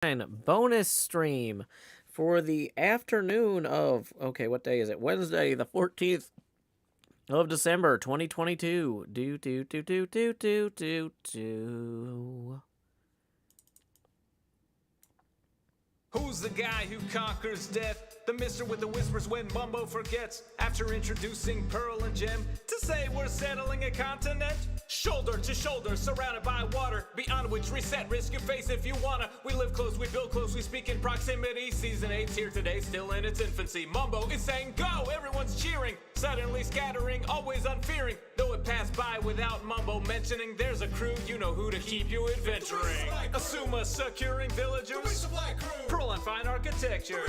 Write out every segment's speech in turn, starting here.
bonus stream for the afternoon of, okay, what day is it? Wednesday, the 14th of December, 2022. Who's the guy who conquers death? The mister with the whispers when Mumbo forgets. After introducing Pearl and Gem to say we're settling a continent. Shoulder to shoulder, surrounded by water. Beyond which reset, risk your face if you wanna. We live close, we build close, we speak in proximity. Season 8's here today, still in its infancy. Mumbo is saying go, everyone's cheering. Suddenly scattering, always unfearing. Though it passed by without Mumbo mentioning, there's a crew, you know who to keep you adventuring. Asuma securing villagers. Pearl and fine architecture.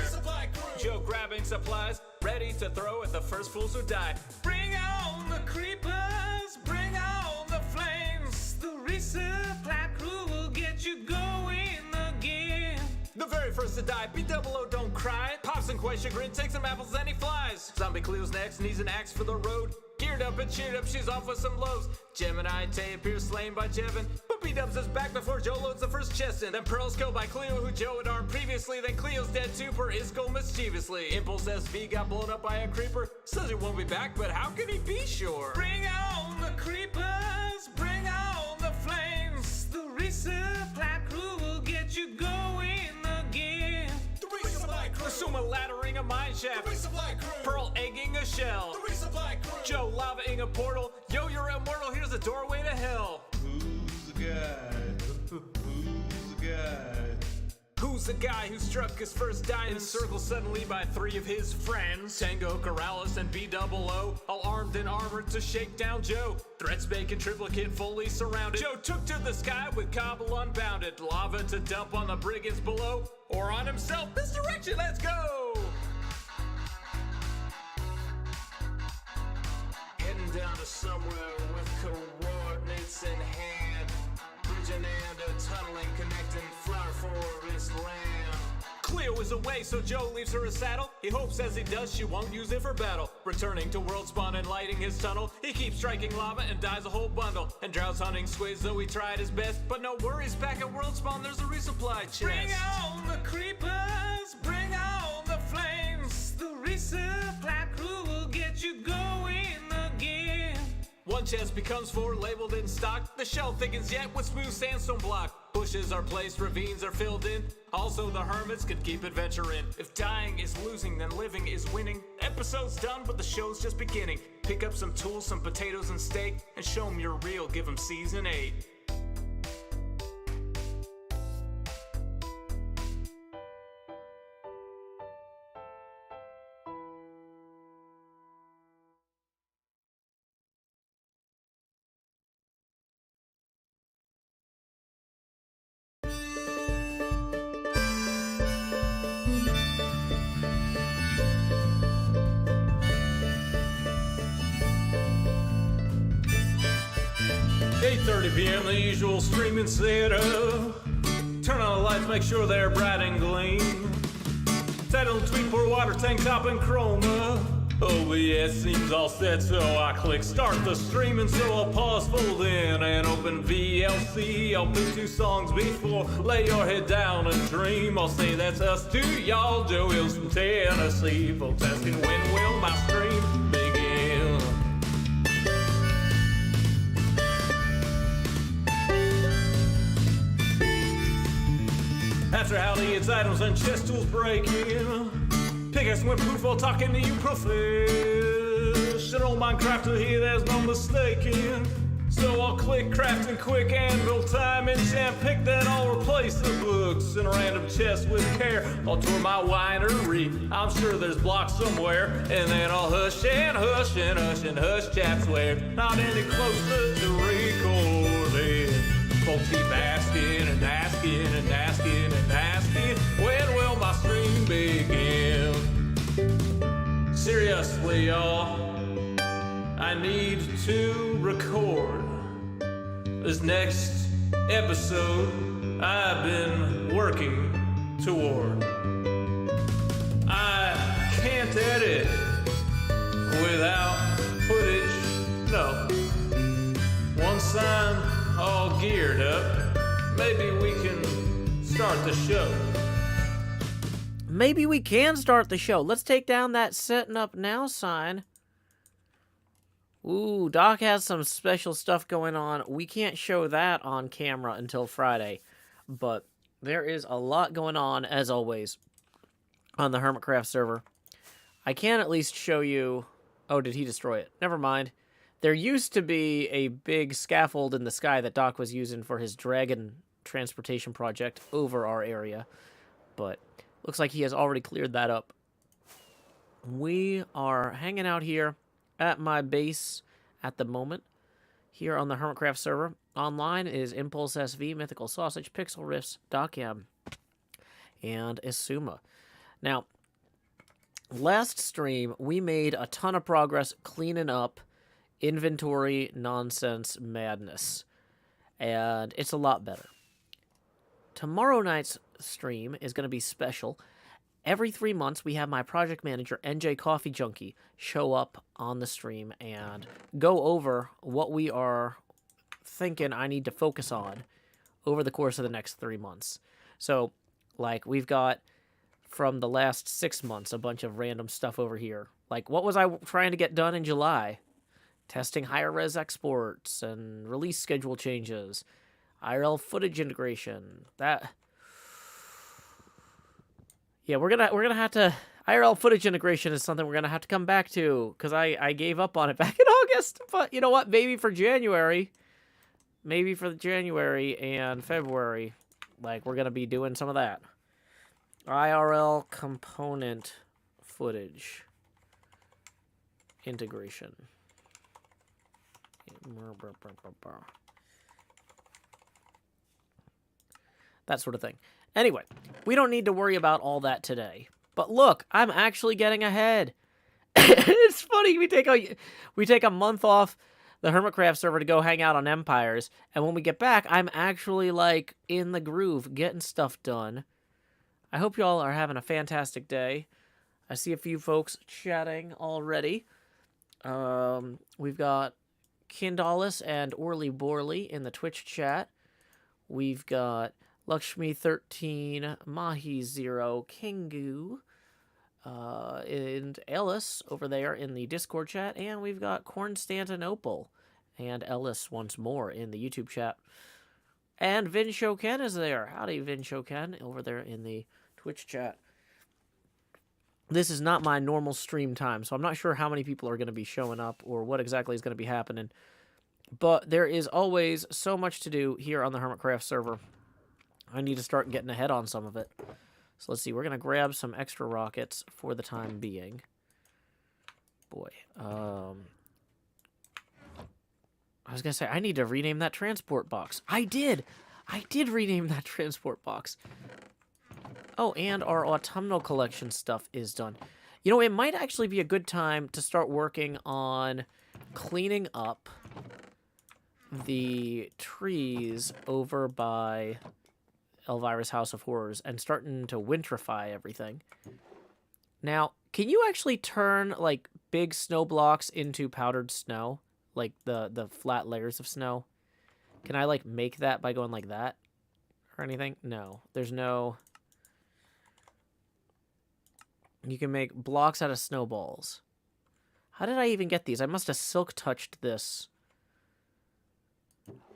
Joe grabbing supplies, ready to throw at the first fools who die. Bring on the creepers, bring on the flames. The resupply crew will get you going again. The very first to die, B-double-O, don't cry. Pops and quite chagrin, takes some apples and he flies. Zombie Cleo's next, needs an axe for the road. Geared up and cheered up, she's off with some lows. Gemini Tay appears slain by Jevin, but B-dubs is back before Joe loads the first chest in. Then Pearl's killed by Cleo, who Joe had armed previously. Then Cleo's dead too, per Isco mischievously. Impulse SV got blown up by a creeper. Says he won't be back, but how can he be sure? Bring on the creepers, bring on the flames. The resupply crew will get you going again. The resupply crew. Asuma laddering a mine shaft. The resupply crew. Pearl egging a shell. The resupply crew. Joe lavaing a portal. Yo, you're immortal, here's a doorway to hell. Who's the guy? Who's the guy? Who's the guy who struck his first diamond? Encircled suddenly by three of his friends. Tango, Corrales, and B-double-O, all armed and armored to shake down Joe. Threats bacon triplicate fully surrounded. Joe took to the sky with Cobble unbounded. Lava to dump on the brigands below, or on himself. This direction, let's go! Heading down to somewhere with coordinates in hand. Bridging and a tunneling connecting flower forest land. Cleo is away, so Joe leaves her a saddle. He hopes as he does she won't use it for battle. Returning to world spawn and lighting his tunnel, he keeps striking lava and dies a whole bundle. And drowns hunting squids, though he tried his best. But no worries, back at world spawn there's a resupply chest. Bring on the creepers, bring on the flames. The resupply crew will get you going again. One chest becomes four, labeled in stock. The shell thickens yet with smooth sandstone block. Bushes are placed, ravines are filled in. Also the hermits could keep adventuring. If dying is losing, then living is winning. Episode's done, but the show's just beginning. Pick up some tools, some potatoes and steak, and show 'em you're real, give 'em season 8. PM, the usual streaming setup. Turn on the lights, make sure they're bright and gleam. Title, tweet, pour water, tank top, and chroma. OBS seems all set, so I click start the streaming. So I'll pause, fold in, and open VLC. I'll put 2 songs before, lay your head down and dream. I'll say that's us to y'all, Joe Hills from Tennessee. Folk asking when will my stream begin? After howdy, it's items and chest tools breaking. Pickaxe went poof while talking to you professional Minecrafter here, there's no mistaking. So I'll click crafting quick anvil time enchant. Pick that, I'll replace the books in a random chest with care. I'll tour my winery, I'm sure there's blocks somewhere. And then I'll hush and hush and hush and hush chat swear. Not any closer to recording. Folks keep asking and asking and asking and asking, when will my stream begin? Seriously, y'all, I need to record this next episode I've been working toward. I can't edit without footage, no. Once I'm all geared up, maybe we can start the show. Maybe we can start the show. Let's take down that setting up now sign. Ooh, Doc has some special stuff going on. We can't show that on camera until Friday. But there is a lot going on, as always, on the HermitCraft server. I can at least show you... Oh, did he destroy it? Never mind. There used to be a big scaffold in the sky that Doc was using for his dragon transportation project over our area. But looks like he has already cleared that up. We are hanging out here at my base at the moment. Here on the HermitCraft server. Online is Impulse SV, Mythical Sausage, Pixel Rifts, Docam, and Isuma. Now, last stream, we made a ton of progress cleaning up inventory nonsense madness. And it's a lot better. Tomorrow night's stream is going to be special. Every 3 months, we have my project manager, NJ Coffee Junkie, show up on the stream and go over what we are thinking I need to focus on over the course of the next 3 months. So, like, we've got, from the last 6 months, a bunch of random stuff over here. Like, what was I trying to get done in July? Testing higher res exports and release schedule changes. IRL footage integration. Yeah, we're gonna have to... IRL footage integration is something we're gonna have to come back to, because I gave up on it back in August. But you know what? Maybe for January. Maybe for January and February, like, we're gonna be doing some of that. IRL component footage integration. That sort of thing. Anyway, we don't need to worry about all that today. But look, I'm actually getting ahead. It's funny, we take a month off the HermitCraft server to go hang out on Empires, and when we get back, I'm actually, like, in the groove, getting stuff done. I hope y'all are having a fantastic day. I see a few folks chatting already. We've got Kindalis and Orly Borley in the Twitch chat. We've got Lakshmi13, Mahi0, Kingu, and Ellis over there in the Discord chat. And we've got Constantinople and Ellis once more in the YouTube chat. And Vin Shoken is there. Howdy, Vin Shoken, over there in the Twitch chat. This is not my normal stream time, so I'm not sure how many people are going to be showing up or what exactly is going to be happening. But there is always so much to do here on the HermitCraft server. I need to start getting ahead on some of it. So let's see. We're going to grab some extra rockets for the time being. Boy. I was going to say, I need to rename that transport box. I did rename that transport box. Oh, and our autumnal collection stuff is done. You know, it might actually be a good time to start working on cleaning up the trees over by Elvira's House of Horrors and starting to winterify everything. Now, can you actually turn, like, big snow blocks into powdered snow? Like, the flat layers of snow? Can I, like, make that by going like that? Or anything? No. There's no... You can make blocks out of snowballs. How did I even get these? I must have silk-touched this.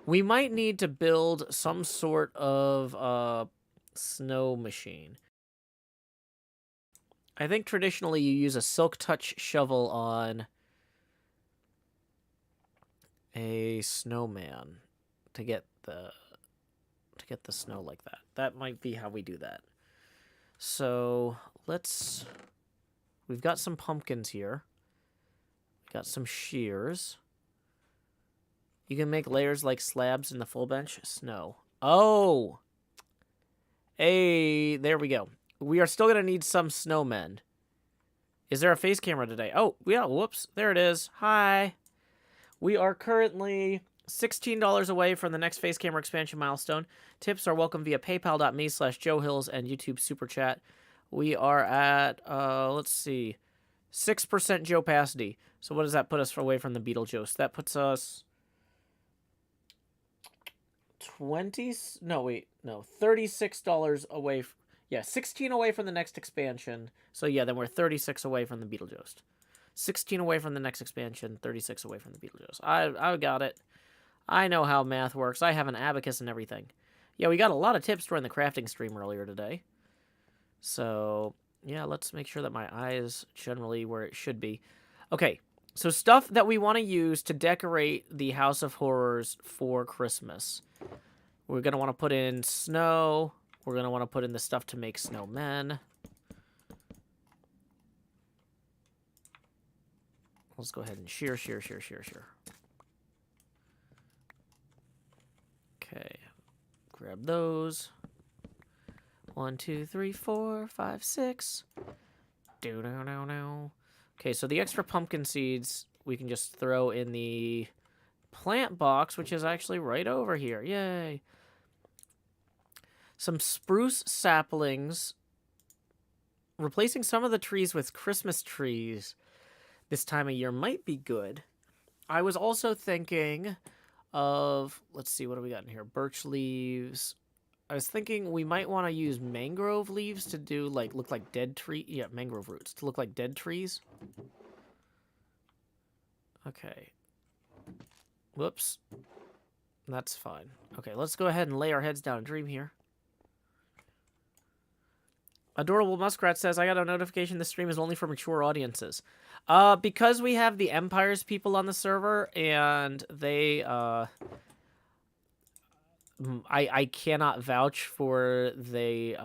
We might need to build some sort of snow machine. I think traditionally you use a silk-touch shovel on a snowman to get the snow like that. That might be how we do that. So we've got some pumpkins here. Got some shears. You can make layers like slabs in the full bench. Snow. Oh! Hey, there we go. We are still going to need some snowmen. Is there a face camera today? Oh, yeah, whoops. There it is. Hi. We are currently $16 away from the next face camera expansion milestone. Tips are welcome via paypal.me/JoeHills and YouTube Super Chat. We are at, let's see, 6% Joe Pasty. So what does that put us away from the Beetlejuice? That puts us $36 away. Yeah, 16 away from the next expansion. So yeah, then we're 36 away from the Beetlejuice. 16 away from the next expansion, 36 away from the Beetlejuice. I got it. I know how math works. I have an abacus and everything. Yeah, we got a lot of tips during the crafting stream earlier today. So, yeah, let's make sure that my eye is generally where it should be. Okay, so stuff that we want to use to decorate the House of Horrors for Christmas. We're going to want to put in snow. We're going to want to put in the stuff to make snowmen. Let's go ahead and shear. Okay, grab those. 1, 2, 3, 4, 5, 6. Okay, so the extra pumpkin seeds we can just throw in the plant box, which is actually right over here. Yay! Some spruce saplings. Replacing some of the trees with Christmas trees this time of year might be good. I was also thinking of, let's see, what do we got in here? Birch leaves. I was thinking we might want to use mangrove leaves to do, like, look like dead tree. Yeah, mangrove roots to look like dead trees. Okay. Whoops. That's fine. Okay, let's go ahead and lay our heads down and dream here. Adorable Muskrat says, I got a notification this stream is only for mature audiences. Because we have the Empire's people on the server, and they, I cannot vouch for the,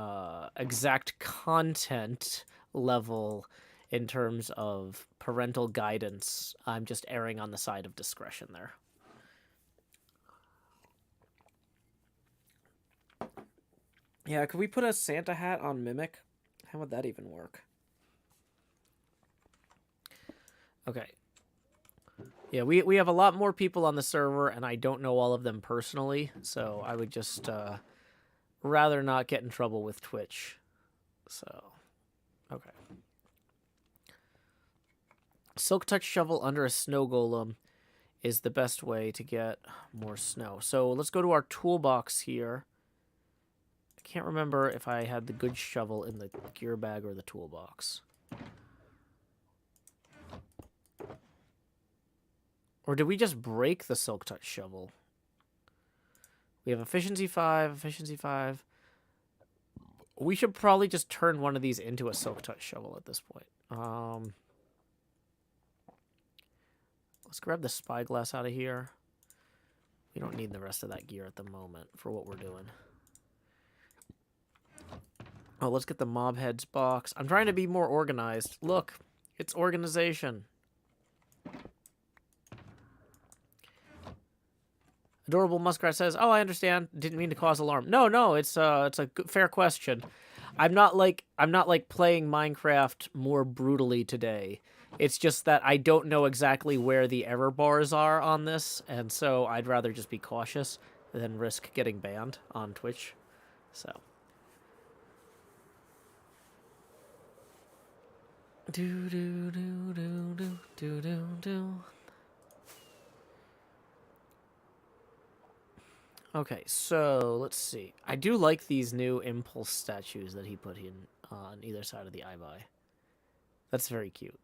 exact content level in terms of parental guidance. I'm just erring on the side of discretion there. Yeah, could we put a Santa hat on Mimic? How would that even work? Okay. Yeah, we have a lot more people on the server, and I don't know all of them personally, so I would just rather not get in trouble with Twitch. So, okay. Silk Touch Shovel under a snow golem is the best way to get more snow. So let's go to our toolbox here. I can't remember if I had the good shovel in the gear bag or the toolbox. Or did we just break the Silk Touch shovel? We have efficiency 5, efficiency 5. We should probably just turn one of these into a Silk Touch shovel at this point. Let's grab the spyglass out of here. We don't need the rest of that gear at the moment for what we're doing. Oh, let's get the mob heads box. I'm trying to be more organized. Look, it's organization. Adorable Muskrat says, "Oh, I understand. Didn't mean to cause alarm." No, it's a fair question. I'm not like playing Minecraft more brutally today. It's just that I don't know exactly where the error bars are on this, and so I'd rather just be cautious than risk getting banned on Twitch. So. Okay, so let's see. I do like these new impulse statues that he put in on either side of the eye. That's very cute.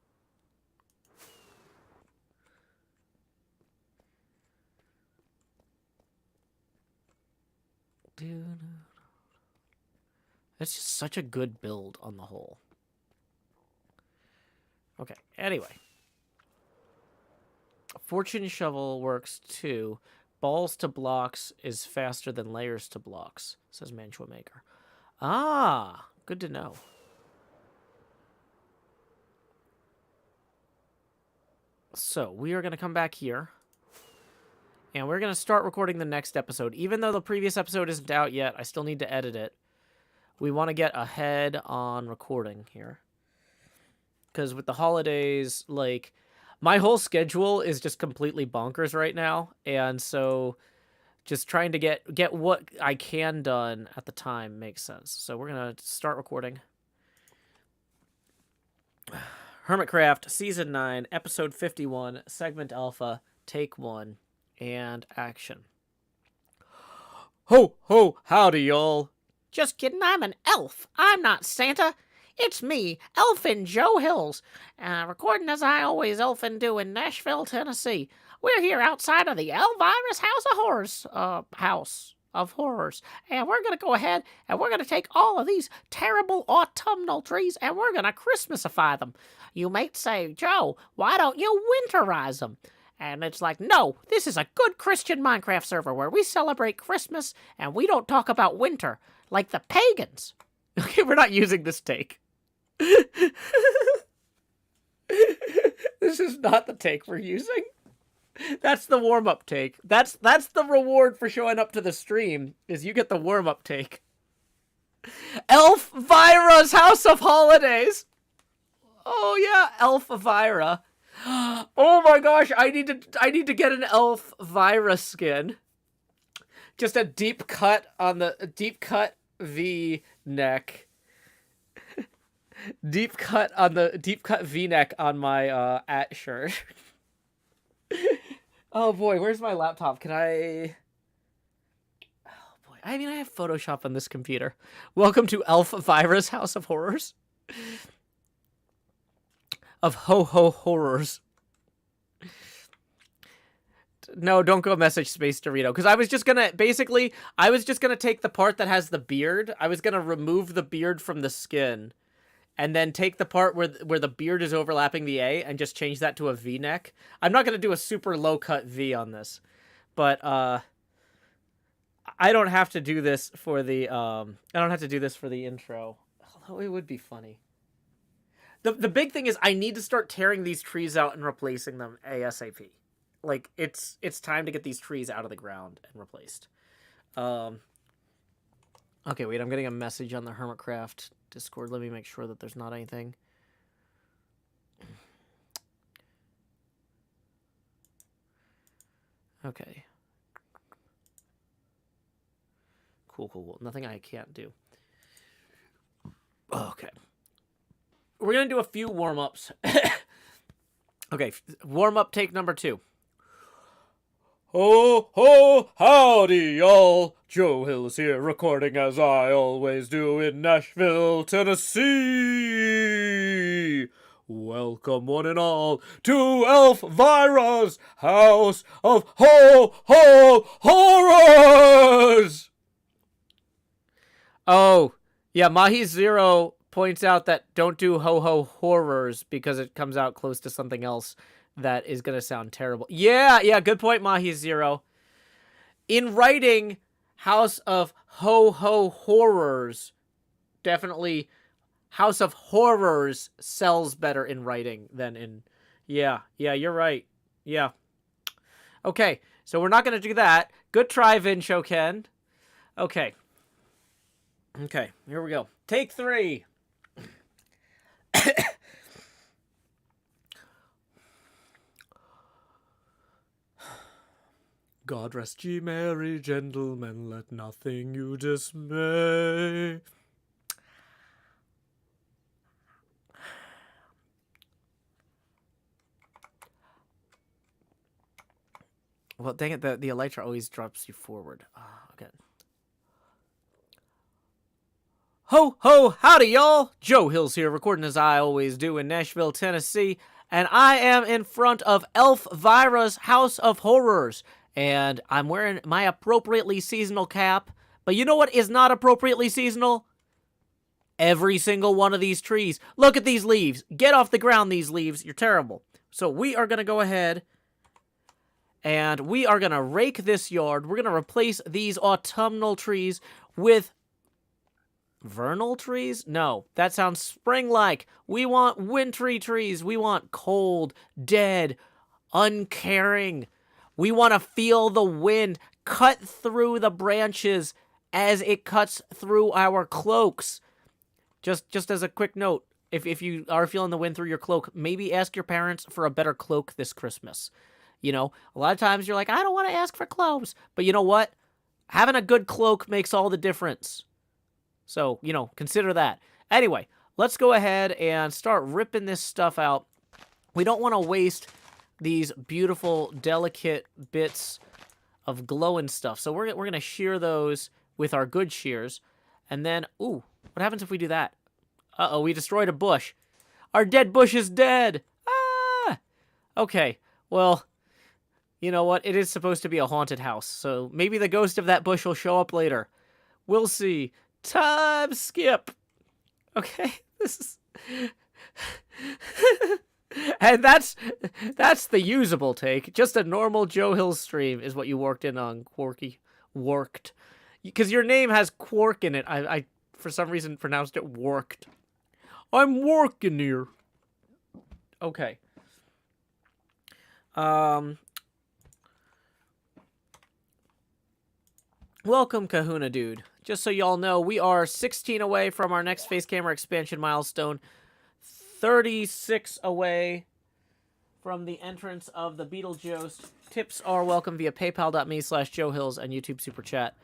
It's just such a good build on the whole. Okay, anyway. Fortune Shovel works too. Balls to blocks is faster than layers to blocks, says Mantua Maker. Ah, good to know. So, we are going to come back here. And we're going to start recording the next episode. Even though the previous episode isn't out yet, I still need to edit it. We want to get ahead on recording here. Because with the holidays, like, my whole schedule is just completely bonkers right now. And so just trying to get what I can done at the time makes sense. So we're going to start recording. HermitCraft, Season 9, Episode 51, Segment Alpha, Take 1, and action. Ho, ho, howdy, y'all. Just kidding, I'm an elf. I'm not Santa. It's me, Elfin Joe Hills, recording as I always elfin do in Nashville, Tennessee. We're here outside of the Elvira's House of Horrors, and we're gonna go ahead and we're gonna take all of these terrible autumnal trees and we're gonna Christmasify them. You might say, Joe, why don't you winterize them? And it's like, no, this is a good Christian Minecraft server where we celebrate Christmas and we don't talk about winter like the pagans. Okay, we're not using this take. This is not the take we're using. That's the warm-up take. That's the reward for showing up to the stream, is you get the warm-up take. Elvira's House of Holidays. Oh yeah, Elvira. Oh my gosh, I need to get an Elvira skin. Just a deep cut V neck. Deep cut V-neck on my at shirt. Oh boy, where's my laptop? Can I? Oh boy, I mean I have Photoshop on this computer. Welcome to Elvira's House of Horrors. Of ho horrors. No, don't go message Space Dorito, because I was just gonna take the part that has the beard. I was gonna remove the beard from the skin. And then take the part where the beard is overlapping the A and just change that to a V-neck. I'm not going to do a super low-cut V on this. But, I don't have to do this for the, intro. Although it would be funny. The big thing is I need to start tearing these trees out and replacing them ASAP. Like, it's time to get these trees out of the ground and replaced. Okay, wait, I'm getting a message on the HermitCraft Discord. Let me make sure that there's not anything. Okay. Cool. Nothing I can't do. Okay. We're going to do a few warm-ups. Okay, warm-up take number 2. Ho, ho, howdy, y'all. Joe Hills here, recording as I always do in Nashville, Tennessee. Welcome, one and all, to Elvira's House of Horrors! Oh, yeah, Mahi Zero points out that don't do horrors because it comes out close to something else that is going to sound terrible. Yeah, good point, Mahi Zero. In writing House of Horrors, definitely House of Horrors sells better in writing than in... Yeah, you're right. Yeah. Okay, so we're not going to do that. Good try, Vin Shoken. Okay, here we go. Take 3. God rest ye merry gentlemen, let nothing you dismay. Well, dang it, the elytra always drops you forward. Okay. Ho, ho, howdy, y'all! Joe Hills here, recording as I always do in Nashville, Tennessee, and I am in front of Elvira's House of Horrors. And I'm wearing my appropriately seasonal cap. But you know what is not appropriately seasonal? Every single one of these trees. Look at these leaves. Get off the ground, these leaves. You're terrible. So we are going to go ahead and we are going to rake this yard. We're going to replace these autumnal trees with vernal trees? No, that sounds spring-like. We want wintry trees. We want cold, dead, uncaring. We want to feel the wind cut through the branches as it cuts through our cloaks. Just as a quick note, if you are feeling the wind through your cloak, maybe ask your parents for a better cloak this Christmas. You know, a lot of times you're like, I don't want to ask for clothes. But you know what? Having a good cloak makes all the difference. So, you know, consider that. Anyway, let's go ahead and start ripping this stuff out. We don't want to waste these beautiful, delicate bits of glowing stuff. So we're going to shear those with our good shears. And then, ooh, what happens if we do that? Uh-oh, we destroyed a bush. Our dead bush is dead. Ah! Okay, well, you know what? It is supposed to be a haunted house, so maybe the ghost of that bush will show up later. We'll see. Time skip. Okay, this is... And that's the usable take. Just a normal Joe Hill stream is what you worked in on, Quarky. Worked. Because your name has quark in it. I for some reason pronounced it worked. I'm working here. Okay. Welcome, Kahuna Dude. Just so y'all know, we are 16 away from our next face camera expansion milestone. 36 away from the entrance of the Beetlejuice. Tips are welcome via paypal.me/JoeHills and YouTube Super Chat.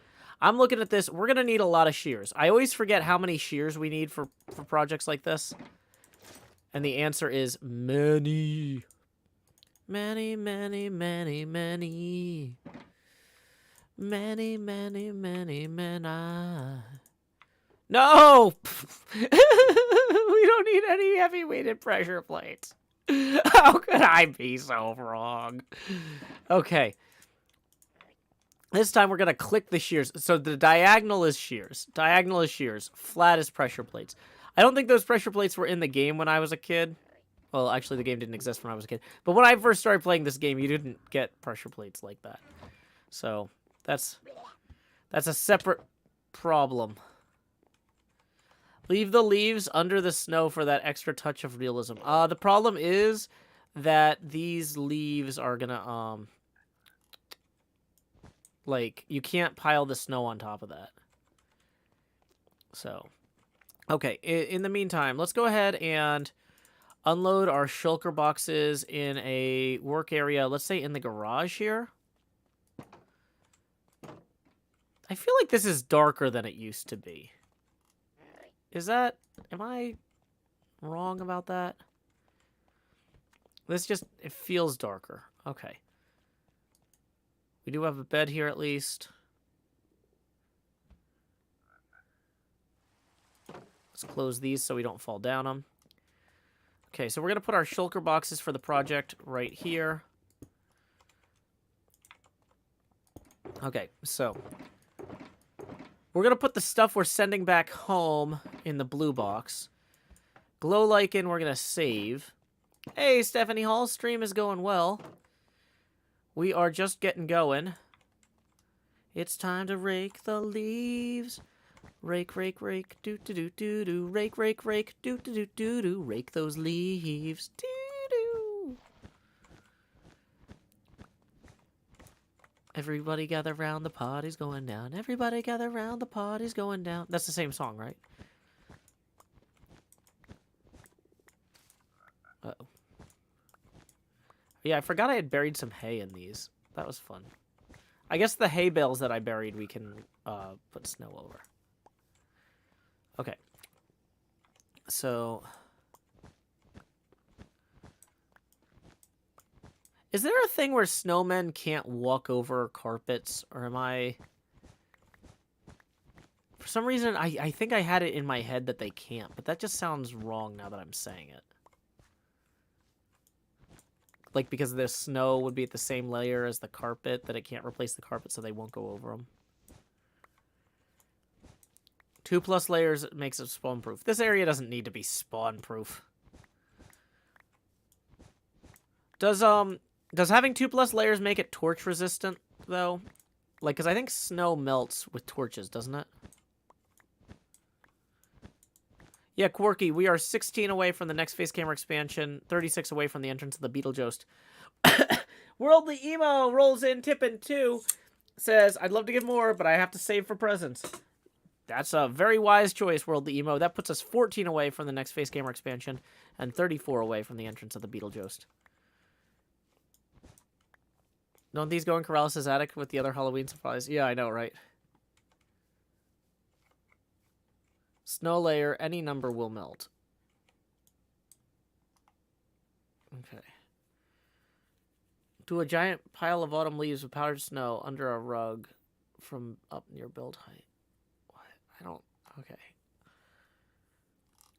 I'm looking at this. We're going to need a lot of shears. I always forget how many shears we need for projects like this. And the answer is many. Many, many, many, many. Many, many, many, many. No! We don't need any heavy-weighted pressure plates. How could I be so wrong? Okay. This time we're going to click the shears. So the diagonal is shears. Diagonal is shears. Flat is pressure plates. I don't think those pressure plates were in the game when I was a kid. Well, actually, the game didn't exist when I was a kid. But when I first started playing this game, you didn't get pressure plates like that. So that's a separate problem. Leave the leaves under the snow for that extra touch of realism. The problem is that these leaves are gonna, like, you can't pile the snow on top of that. So, okay, in the meantime, let's go ahead and unload our shulker boxes in a work area, let's say in the garage here. I feel like this is darker than it used to be. Am I wrong about that? It feels darker. Okay. We do have a bed here at least. Let's close these so we don't fall down them. Okay, so we're going to put our shulker boxes for the project right here. Okay, so we're going to put the stuff we're sending back home in the blue box. Glow lichen, we're going to save. Hey, Stephanie Hall's stream is going well. We are just getting going. It's time to rake the leaves. Rake, rake, rake, do-do-do-do-do. Rake, rake, rake, do-do-do-do-do. Rake those leaves. Do-do. Everybody gather round, the party's going down. Everybody gather round, the party's going down. That's the same song, right? Uh-oh. Yeah, I forgot I had buried some hay in these. That was fun. I guess the hay bales that I buried we can put snow over. Okay. So is there a thing where snowmen can't walk over carpets, or am I... For some reason, I think I had it in my head that they can't, but that just sounds wrong now that I'm saying it. Like, because the snow would be at the same layer as the carpet, that it can't replace the carpet, so they won't go over them. 2+ layers makes it spawn-proof. This area doesn't need to be spawn-proof. Does having 2+ layers make it torch-resistant, though? Like, because I think snow melts with torches, doesn't it? Yeah, Quirky, we are 16 away from the next face camera expansion, 36 away from the entrance of the Beetlejuice. Worldly Emo rolls in, tipping 2, says, I'd love to give more, but I have to save for presents. That's a very wise choice, Worldly Emo. That puts us 14 away from the next face camera expansion, and 34 away from the entrance of the Beetlejuice. Don't these go in Corrales' attic with the other Halloween supplies? Yeah, I know, right? Snow layer, any number will melt. Okay. Do a giant pile of autumn leaves with powdered snow under a rug from up near build height. What? Okay.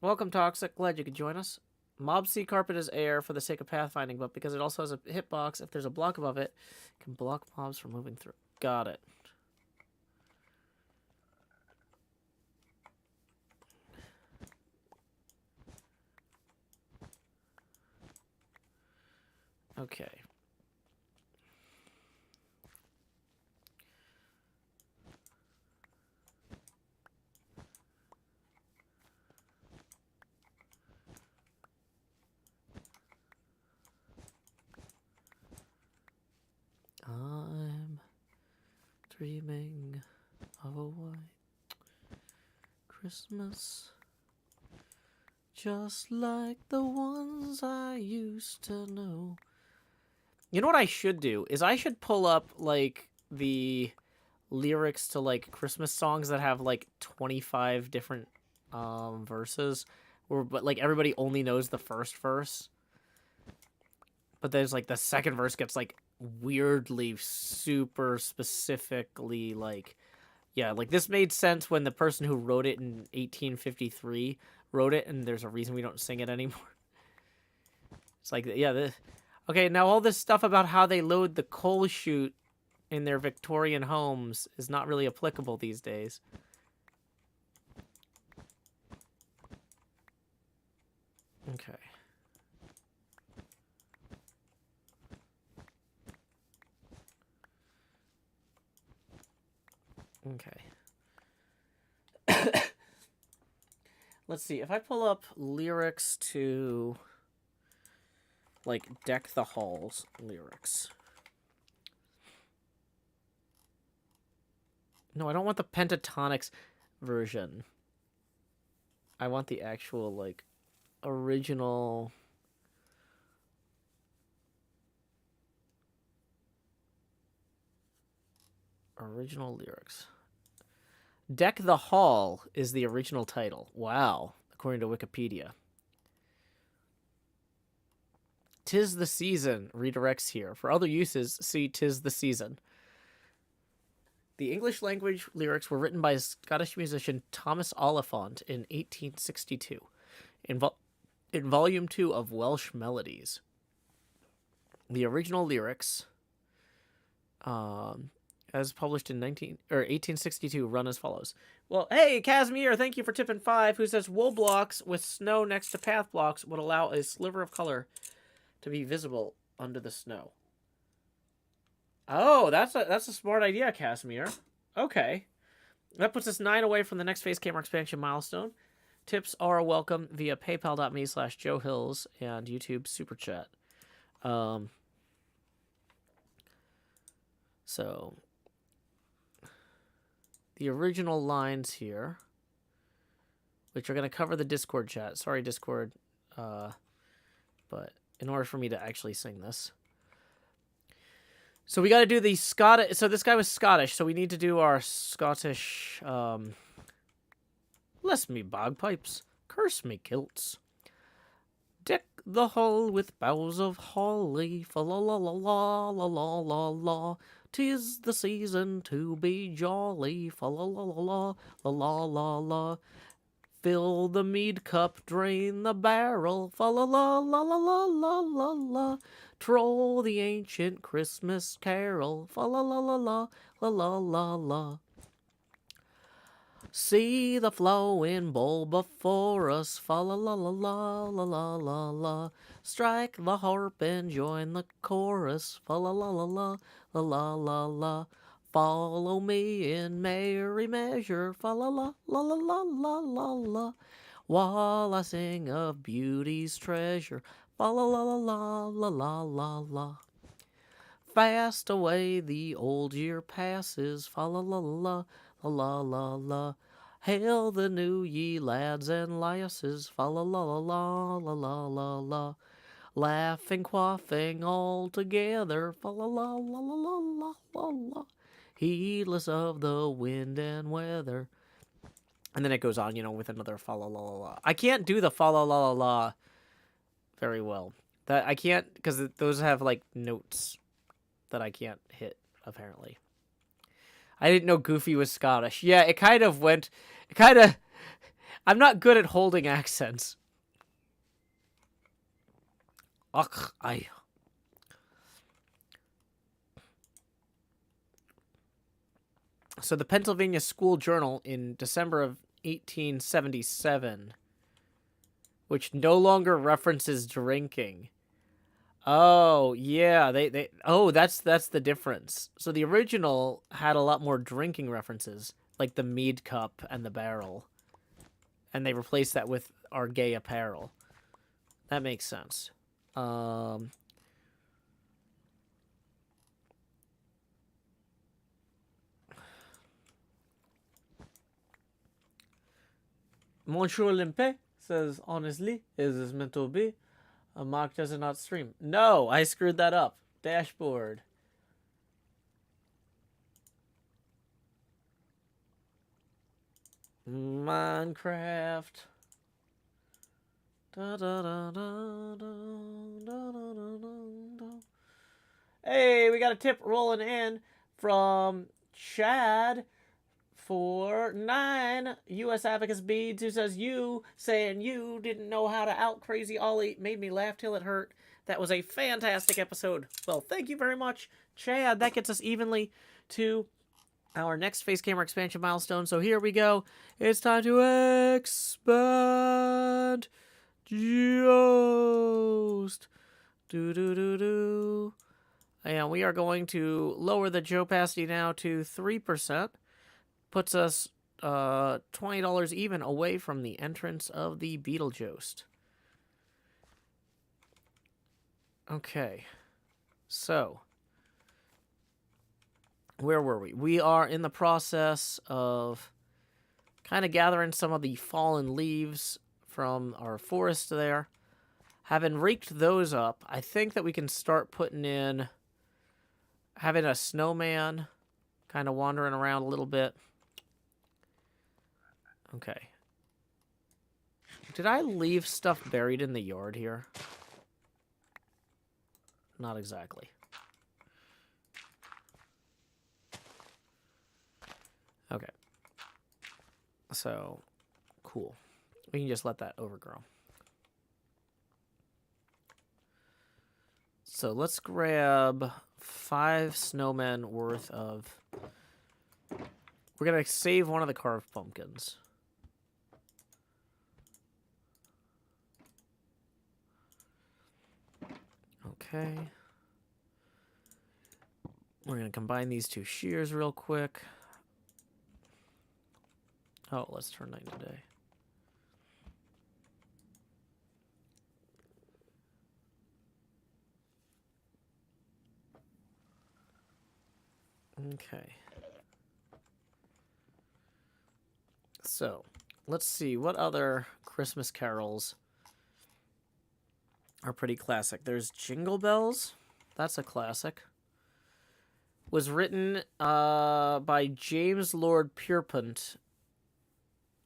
Welcome, Toxic. Glad you could join us. Mob Sea Carpet is air for the sake of pathfinding, but because it also has a hitbox, if there's a block above it, it can block mobs from moving through. Got it. Okay. I'm dreaming of a white Christmas, just like the ones I used to know. You know what I should do is I should pull up like the lyrics to like Christmas songs that have like 25 different verses, but like everybody only knows the first verse. But there's like the second verse gets like weirdly super specifically like, yeah, like this made sense when the person who wrote it in 1853 wrote it, and there's a reason we don't sing it anymore. It's like, yeah, okay, now all this stuff about how they load the coal chute in their Victorian homes is not really applicable these days. Okay. Okay. Let's see. If I pull up lyrics to, like, Deck the Halls lyrics. No, I don't want the pentatonics version. I want the actual, like, original... original lyrics. Deck the Hall is the original title. Wow, according to Wikipedia. 'Tis the Season redirects here. For other uses, see 'Tis the Season. The English language lyrics were written by Scottish musician Thomas Oliphant in 1862 in Volume 2 of Welsh Melodies. The original lyrics, as published in 1862, run as follows. Well, hey, Casimir, thank you for tipping 5, who says wool blocks with snow next to path blocks would allow a sliver of color to be visible under the snow. Oh, that's a smart idea, Casimir. Okay. That puts us 9 away from the next phase camera expansion milestone. Tips are welcome via paypal.me/JoeHills and YouTube Super Chat. So... the original lines here, which are going to cover the Discord chat. Sorry, Discord, but in order for me to actually sing this. So we got to do the Scottish. So this guy was Scottish, so we need to do our Scottish, bless me bagpipes, curse me kilts. Deck the hall with boughs of holly, fa la la la la la la la la. 'Tis the season to be jolly, fa la la la la la la la la. Fill the mead cup, drain the barrel, fa la la la la la la la la. Troll the ancient Christmas carol, fa la la la la la la la la. See the flowing bowl before us, fa la la la la la la la la. Strike the harp and join the chorus, fa la la la la la la la la. Follow me in merry measure, fa la la la la la la la la. While I sing of beauty's treasure, fa la la la la la la la la. Fast away the old year passes, fa la la la la la la la. Hail the new ye lads and lasses, fa la la la la la la la la. Laughing, quaffing all together, fa la la la la la la la la. Heedless of the wind and weather. And then it goes on, you know, with another fa la la la la. I can't do the fa la la la la very well. That I can't, because those have like notes that I can't hit, apparently. I didn't know Goofy was Scottish. Yeah, it kind of I'm not good at holding accents. Ugh, I... So the Pennsylvania School Journal in December of 1877, which no longer references drinking. Oh, yeah, oh, that's the difference. So the original had a lot more drinking references, like the mead cup and the barrel. And they replaced that with our gay apparel. That makes sense. Monsieur Limpe says, honestly, is this meant to be? Mark does it not stream. No, I screwed that up. Dashboard. Minecraft. Da, da, da, da, da, da, da, da. Hey, we got a tip rolling in from Chad for 9 U.S. Abacus beads, who says, you saying you didn't know how to out crazy Ollie made me laugh till it hurt. That was a fantastic episode. Well, thank you very much, Chad. That gets us evenly to our next face camera expansion milestone. So here we go. It's time to expand Joost. Do. And we are going to lower the Joe opacity now to 3%. Puts us $20 even away from the entrance of the Beetlejuice. Okay. So, where were we? We are in the process of kind of gathering some of the fallen leaves from our forest there. Having raked those up, I think that we can start putting in having a snowman kind of wandering around a little bit. Okay. Did I leave stuff buried in the yard here? Not exactly. Okay. So, cool. We can just let that overgrow. So let's grab 5 snowmen worth of... We're going to save one of the carved pumpkins. Okay. We're going to combine these 2 shears real quick. Oh, let's turn night into day. Okay. So, let's see. What other Christmas carols are pretty classic? There's Jingle Bells. That's a classic. Was written by James Lord Pierpont.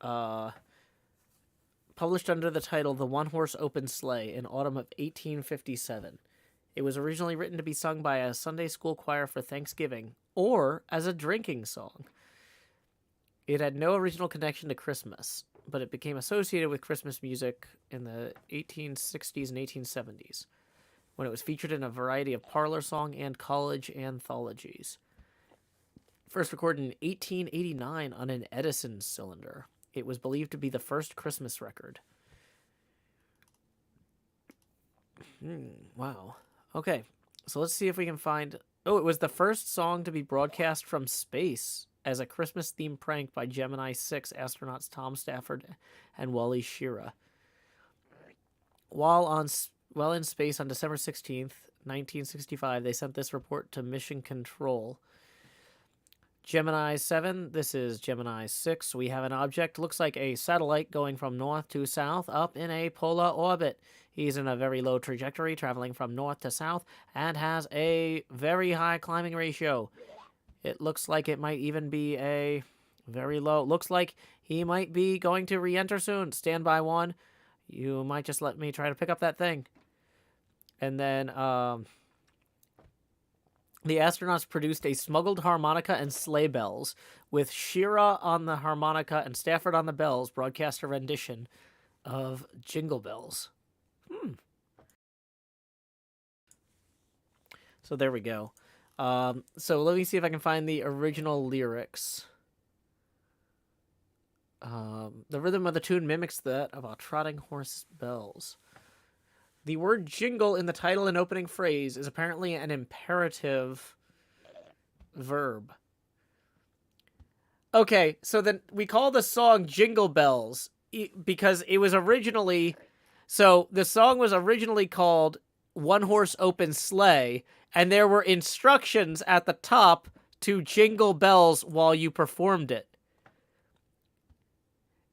Published under the title The One-Horse Open Sleigh in autumn of 1857. It was originally written to be sung by a Sunday school choir for Thanksgiving, or as a drinking song. It had no original connection to Christmas, but it became associated with Christmas music in the 1860s and 1870s, when it was featured in a variety of parlor song and college anthologies. First recorded in 1889 on an Edison cylinder. It was believed to be the first Christmas record. Wow. Okay, so let's see if we can find... Oh, it was the first song to be broadcast from space as a Christmas-themed prank by Gemini 6 astronauts Tom Stafford and Wally Schirra. While in space on December 16th, 1965, they sent this report to Mission Control. Gemini 7, this is Gemini 6. We have an object, looks like a satellite going from north to south up in a polar orbit. He's in a very low trajectory, traveling from north to south, and has a very high climbing ratio. It looks like it might even be a very low. Looks like he might be going to re-enter soon. Stand by 1. You might just let me try to pick up that thing. And then, The astronauts produced a smuggled harmonica and sleigh bells, with Shira on the harmonica and Stafford on the bells, broadcast a rendition of Jingle Bells. So there we go. So let me see if I can find the original lyrics. The rhythm of the tune mimics that of a trotting horse's bells. The word jingle in the title and opening phrase is apparently an imperative verb. Okay, so then we call the song Jingle Bells because it was originally... So the song was originally called One Horse Open Sleigh, and there were instructions at the top to jingle bells while you performed it.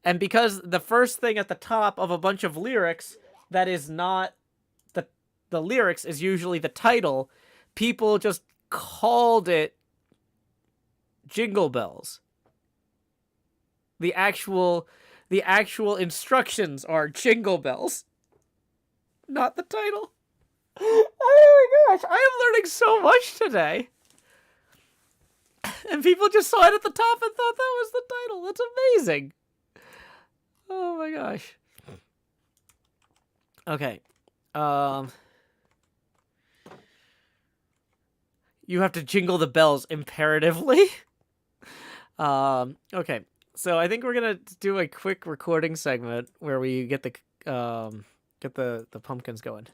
And because the first thing at the top of a bunch of lyrics that is not the lyrics is usually the title, people just called it Jingle Bells. The actual instructions are Jingle Bells, not the title. Oh my gosh, I am learning so much today. And people just saw it at the top and thought that was the title. That's amazing. Oh my gosh. Okay. You have to jingle the bells imperatively. Okay. So I think we're gonna do a quick recording segment where we get the pumpkins going.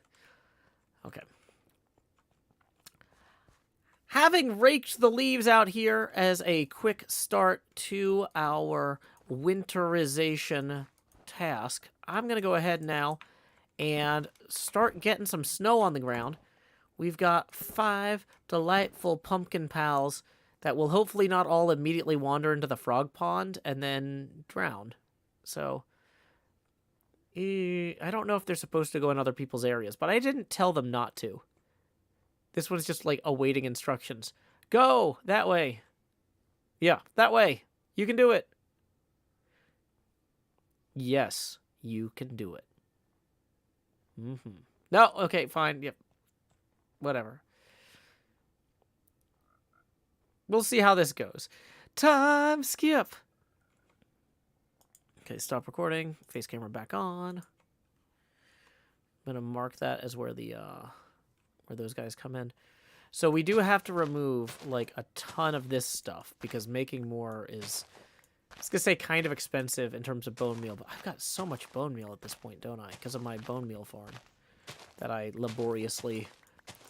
Okay. Having raked the leaves out here as a quick start to our winterization task, I'm going to go ahead now and start getting some snow on the ground. We've got 5 delightful pumpkin pals that will hopefully not all immediately wander into the frog pond and then drown. So, I don't know if they're supposed to go in other people's areas, but I didn't tell them not to. This one's just like awaiting instructions. Go that way. Yeah, that way. You can do it. Yes, you can do it. No, okay, fine. Yep. Whatever. We'll see how this goes. Time skip. Okay, stop recording. Face camera back on. I'm gonna mark that as where the where those guys come in. So we do have to remove like a ton of this stuff because making more is, I was gonna say, kind of expensive in terms of bone meal, but I've got so much bone meal at this point, don't I? Because of my bone meal farm that I laboriously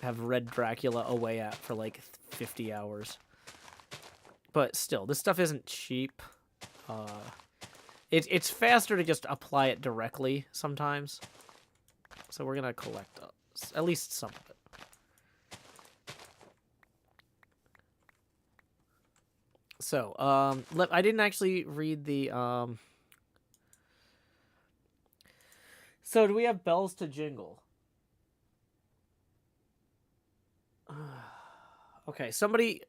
have read Dracula away at for like 50 hours. But still, this stuff isn't cheap. It's faster to just apply it directly sometimes. So we're gonna collect at least some of it. So, I didn't actually read the, So, do we have bells to jingle? Okay, somebody...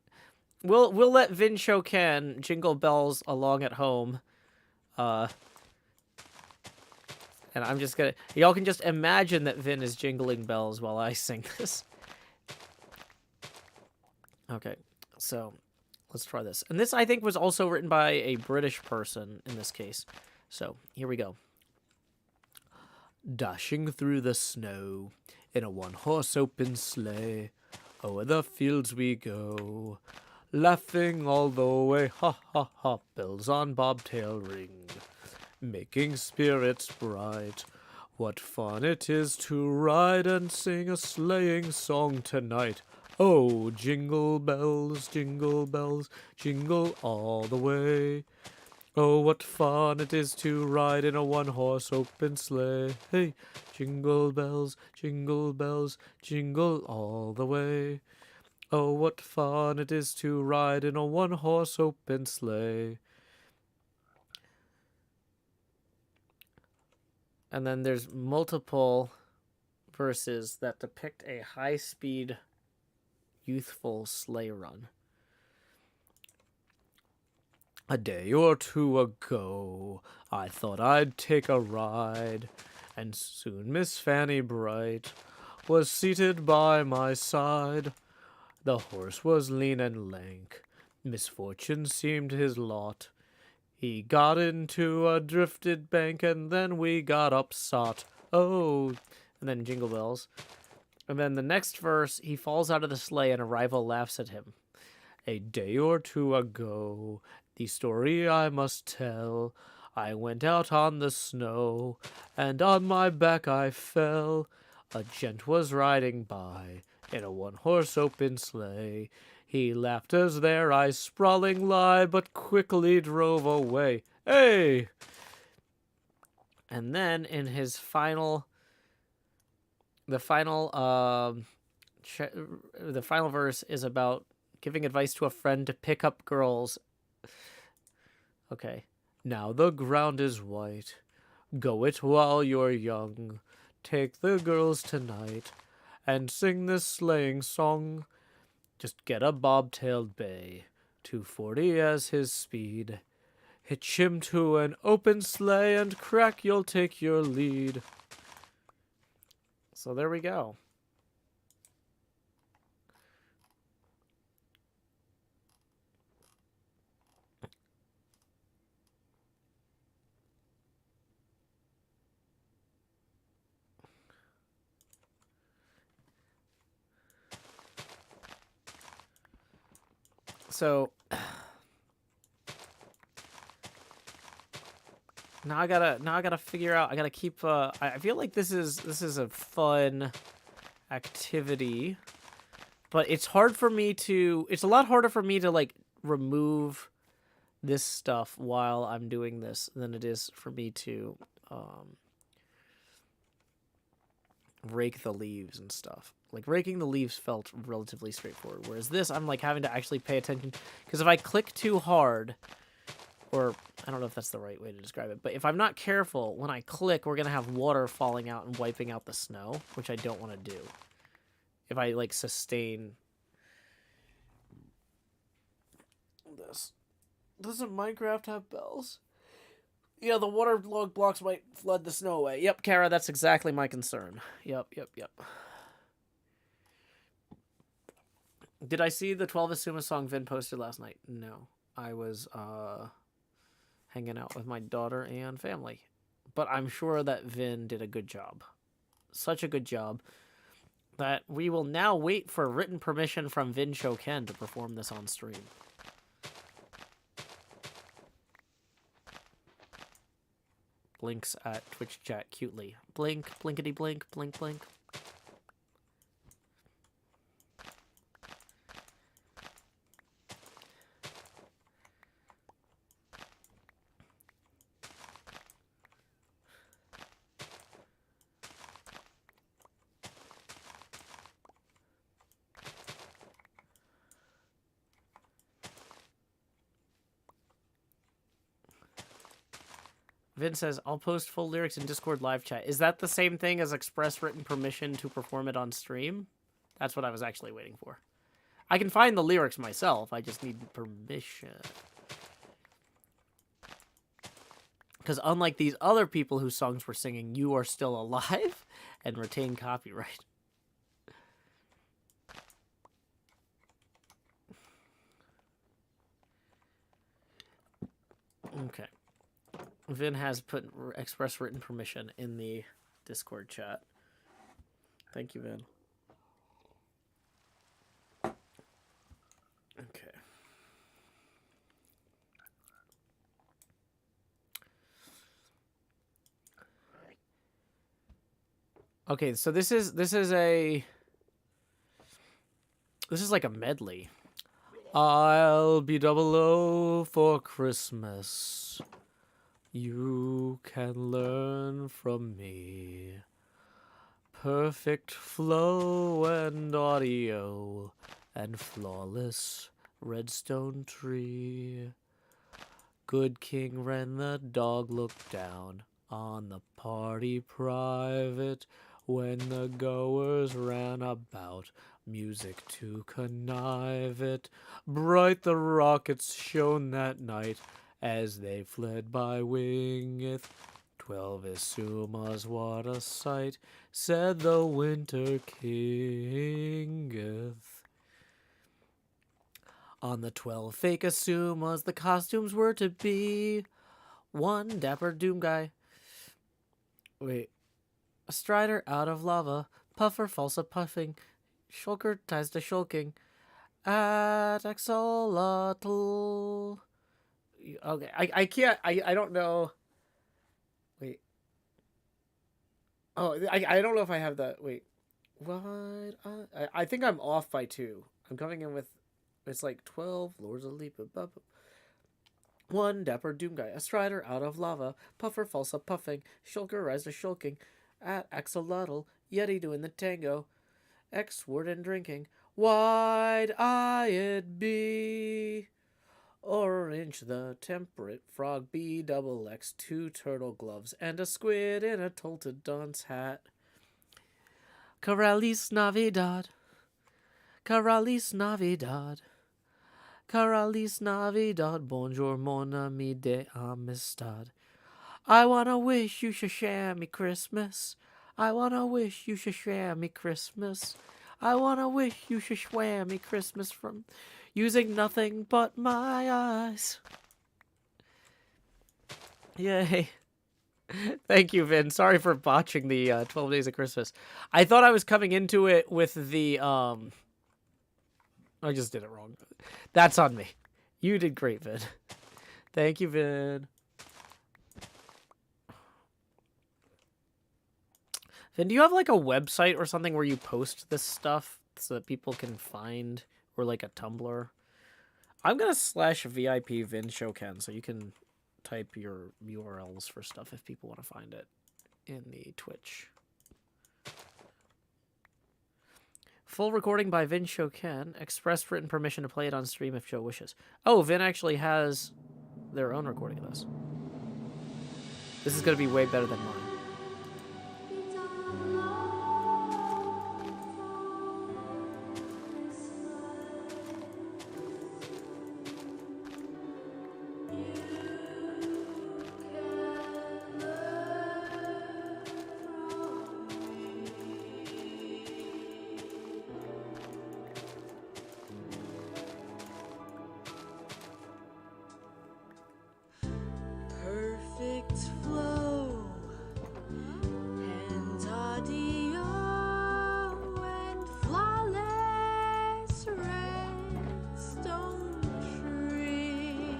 We'll let Vin Shoken jingle bells along at home. And I'm just gonna... Y'all can just imagine that Vin is jingling bells while I sing this. Okay, so... Let's try this. And this, I think, was also written by a British person in this case. So, here we go. Dashing through the snow in a one-horse open sleigh, o'er the fields we go, laughing all the way, ha ha ha, bells on bobtail ring, making spirits bright. What fun it is to ride and sing a sleighing song tonight. Oh, jingle bells, jingle all the way. Oh, what fun it is to ride in a one-horse open sleigh. Hey, jingle bells, jingle all the way. Oh, what fun it is to ride in a one-horse open sleigh. And then there's multiple verses that depict a high-speed youthful sleigh run. A day or two ago, I thought I'd take a ride, and soon Miss Fanny Bright was seated by my side. The horse was lean and lank. Misfortune seemed his lot. He got into a drifted bank, and then we got upsot. Oh, and then Jingle Bells. And then the next verse, he falls out of the sleigh and a rival laughs at him. A day or two ago, the story I must tell. I went out on the snow, and on my back I fell. A gent was riding by in a one-horse open sleigh. He laughed as there I sprawling lie, but quickly drove away. Hey! And then in his the final verse is about giving advice to a friend to pick up girls. Okay. Now the ground is white. Go it while you're young. Take the girls tonight and sing this sleighing song. Just get a bobtailed bay, 240 as his speed. Hitch him to an open sleigh and crack, you'll take your lead. So there we go. So now I gotta figure out. I gotta keep. I feel like this is a fun activity, but it's hard for me to. It's a lot harder for me to like remove this stuff while I'm doing this than it is for me to rake the leaves and stuff. Like, raking the leaves felt relatively straightforward, whereas this, I'm, like, having to actually pay attention. Because if I click too hard, or I don't know if that's the right way to describe it, but if I'm not careful, when I click, we're going to have water falling out and wiping out the snow, which I don't want to do. If I, like, sustain this. Doesn't Minecraft have bells? Yeah, the waterlogged blocks might flood the snow away. Yep, Kara, that's exactly my concern. Yep. Did I see the 12 Asuma song Vin posted last night? No. I was hanging out with my daughter and family. But I'm sure that Vin did a good job. Such a good job that we will now wait for written permission from Vin Shoken to perform this on stream. Blinks at Twitch chat cutely. Blink, blinkety blink, blink, blink. Vin says, I'll post full lyrics in Discord live chat. Is that the same thing as express written permission to perform it on stream? That's what I was actually waiting for. I can find the lyrics myself. I just need permission. Because unlike these other people whose songs we're singing, you are still alive and retain copyright. Okay. Vin has put express written permission in the Discord chat. Thank you, Vin. Okay. Okay, so this is like a medley. I'll be 00 for Christmas. You can learn from me. Perfect flow and audio and flawless redstone tree. Good King Wren the dog looked down on the party private when the goers ran about, music to connive it. Bright the rockets shone that night as they fled by wingeth. 12 Isumas, what a sight, said the winter kingeth. On the 12 fake assumas the costumes were to be one dapper doom guy. Wait. A strider out of lava. Puffer falsa puffing. Shulker ties to shulking. At axolotl. Okay, I can't, I don't know. Wait. Oh, I don't know if I have that. Wait. What? I think I'm off by 2. I'm coming in with, it's like 12 Lords of Leap. One dapper doom guy. A strider out of lava. Puffer falsa puffing. Shulker rise to shulking. At axolotl. Yeti doing the tango. X warden drinking. Wide-eyed bee. Orange the temperate frog bee double X 2 turtle gloves and a squid in a tilted dunce hat. Caralis Navidad. Caralis Navidad. Caralis Navidad. Bonjour mon ami de amistad. I wanna wish you should share me Christmas. I wanna wish you should share me Christmas. I wanna wish you should share me Christmas from using nothing but my eyes. Yay. Thank you, Vin. Sorry for botching the 12 Days of Christmas. I thought I was coming into it with the, I just did it wrong. That's on me. You did great, Vin. Thank you, Vin. Vin, do you have like a website or something where you post this stuff so that people can find, or like a Tumblr? I'm gonna /VIP Vin Shoken so you can type your URLs for stuff if people want to find it in the Twitch. Full recording by Vin Shoken. Express written permission to play it on stream if Joe wishes. Oh, Vin actually has their own recording of this. This is gonna be way better than mine. Perfect flow and audio and flawless redstone tree.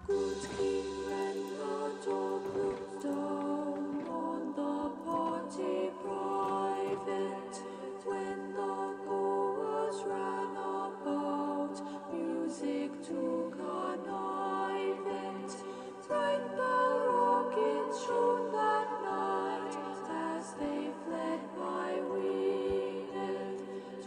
Good king and not all put down on the party private when the goers ran about. Music took a knife and bright the rockets shone that night as they fled by winged.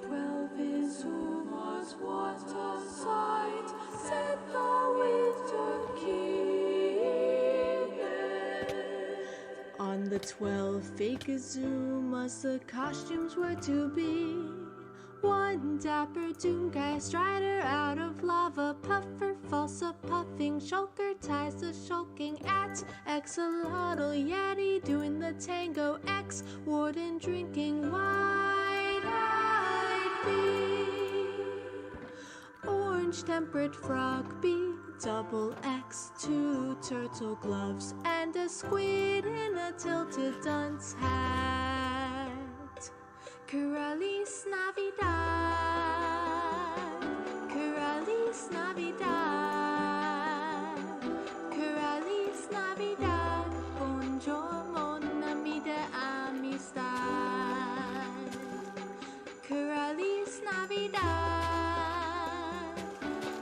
12 Izumas, what a sight, said the winter king. On the 12 fake Izumas, the costumes were to be one dapper doom guy, strider out of lava, puffer falsa puffing, shulker ties the shulking, at axolotl, yeti doing the tango, X warden drinking, wide-eyed bee, orange temperate frog bee, double X 2 turtle gloves, and a squid in a tilted dunce hat. Caralis Navidad, Caralis Navidad, Caralis Navidad, bonjour mon ami de amistad. Caralis Navidad,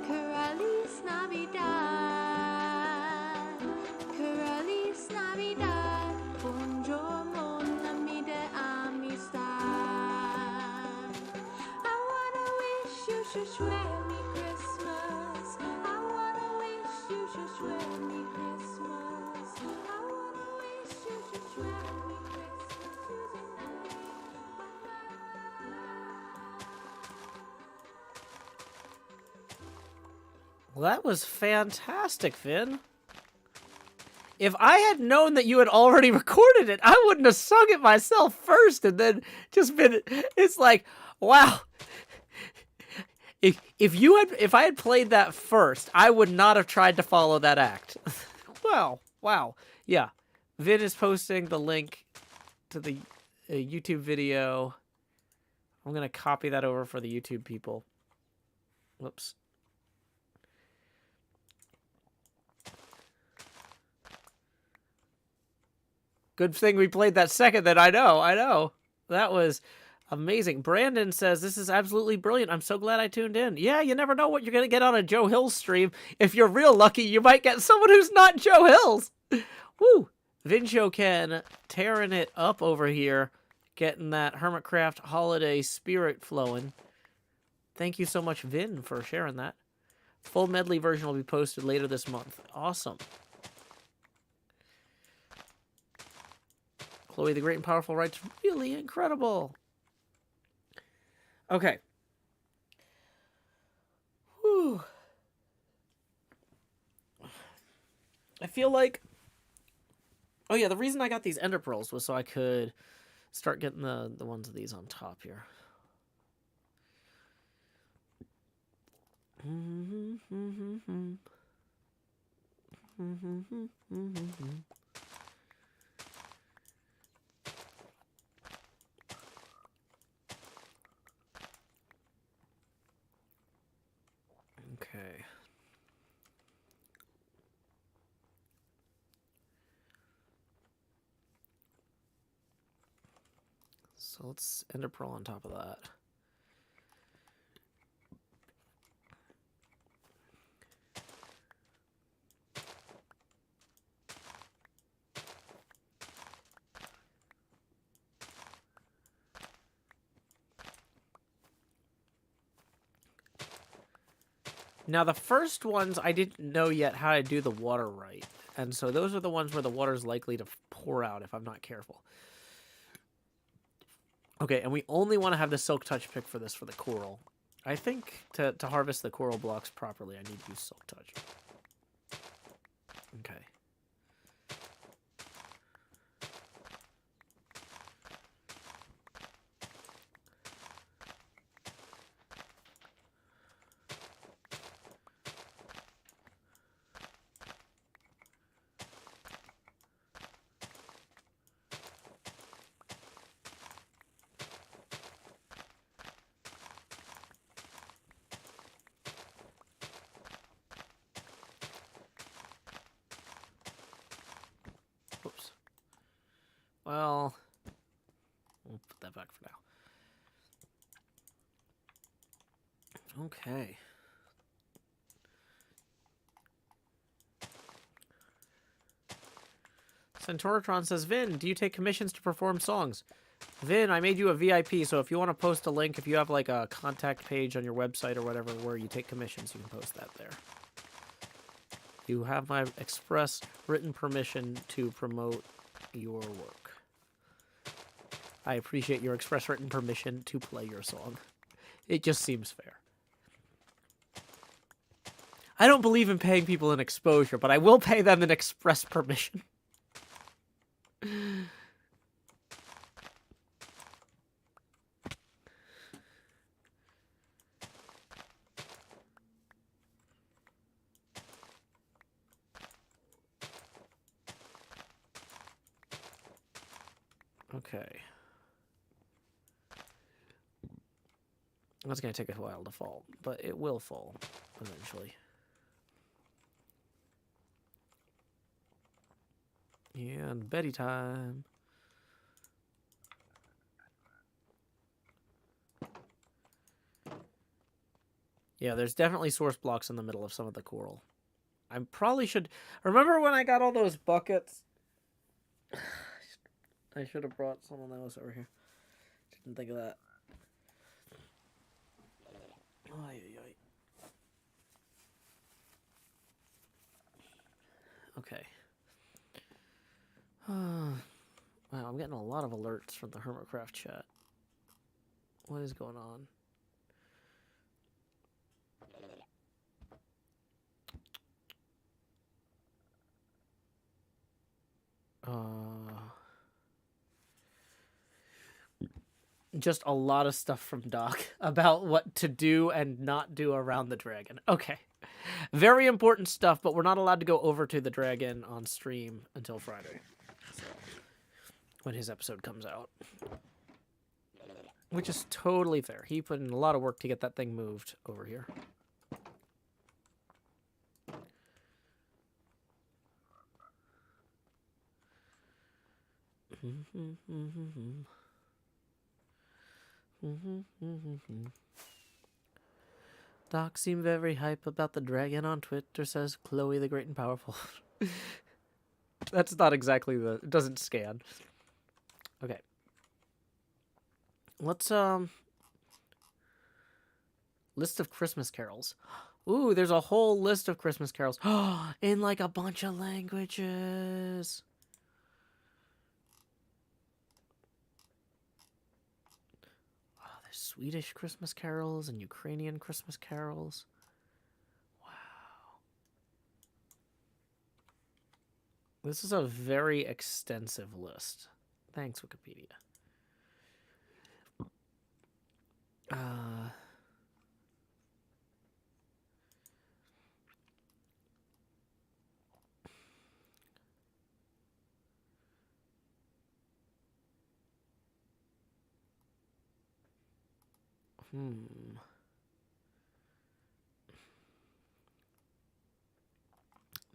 Caralis Navidad, Caralis Navidad, bonjour mon ami de amistad. You should swear me Christmas. I wanna wish you should swear me Christmas. I wanna wish you should swear me Christmas. Well, that was fantastic, Vin. If I had known that you had already recorded it, I wouldn't have sung it myself first and then just been... It's like, Wow. If I had played that first, I would not have tried to follow that act. Wow. Yeah. Vin is posting the link to the YouTube video. I'm going to copy that over for the YouTube people. Whoops. Good thing we played that second then. I know. That was amazing. Brandon says, this is absolutely brilliant. I'm so glad I tuned in. Yeah, you never know what you're going to get on a Joe Hills stream. If you're real lucky, you might get someone who's not Joe Hills. Woo! Vincho Ken tearing it up over here, getting that HermitCraft holiday spirit flowing. Thank you so much, Vin, for sharing that. Full medley version will be posted later this month. Awesome. Chloe the Great and Powerful writes, really incredible. Okay. Whew. I feel like... Oh yeah, the reason I got these ender pearls was so I could start getting the ones of these on top here. Okay. So let's ender pearl on top of that. Now, the first ones, I didn't know yet how to do the water right. And so those are the ones where the water's likely to pour out if I'm not careful. Okay, and we only want to have the Silk Touch pick for this for the coral. I think to harvest the coral blocks properly, I need to use Silk Touch. Okay. Oops. Well, we'll put that back for now. Okay. Centauratron says, Vin, do you take commissions to perform songs? Vin, I made you a VIP, so if you want to post a link, if you have like a contact page on your website or whatever where you take commissions, you can post that there. You have my express written permission to promote your work. I appreciate your express written permission to play your song. It just seems fair. I don't believe in paying people an exposure, but I will pay them an express permission. Okay. That's going to take a while to fall, but it will fall eventually. And Betty time. Yeah, there's definitely source blocks in the middle of some of the coral. I probably should... Remember when I got all those buckets? I should have brought some of those over here. Didn't think of that. Ay, ay, ay. Okay. Wow, I'm getting a lot of alerts from the HermitCraft chat. What is going on? just a lot of stuff from Doc about what to do and not do around the dragon. Okay. Very important stuff, but we're not allowed to go over to the dragon on stream until Friday. So, when his episode comes out. Which is totally fair. He put in a lot of work to get that thing moved over here. Doc seemed very hype about the dragon on Twitter, says Chloe the Great and Powerful. That's not exactly the... It doesn't scan. Okay. Let's, list of Christmas carols. Ooh, there's a whole list of Christmas carols. In, like, a bunch of languages. There's Swedish Christmas carols and Ukrainian Christmas carols. Wow. This is a very extensive list. Thanks, Wikipedia.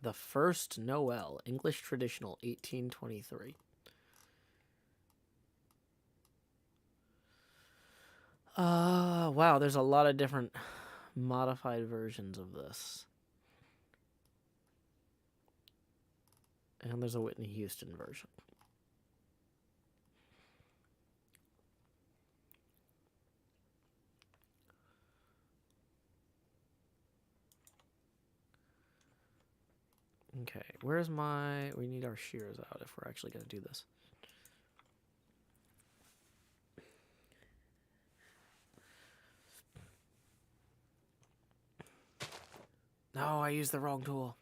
The First Noel, English Traditional, 1823. Wow, there's a lot of different modified versions of this. And there's a Whitney Houston version. Okay, where's my... We need our shears out if we're actually going to do this. No, I used the wrong tool.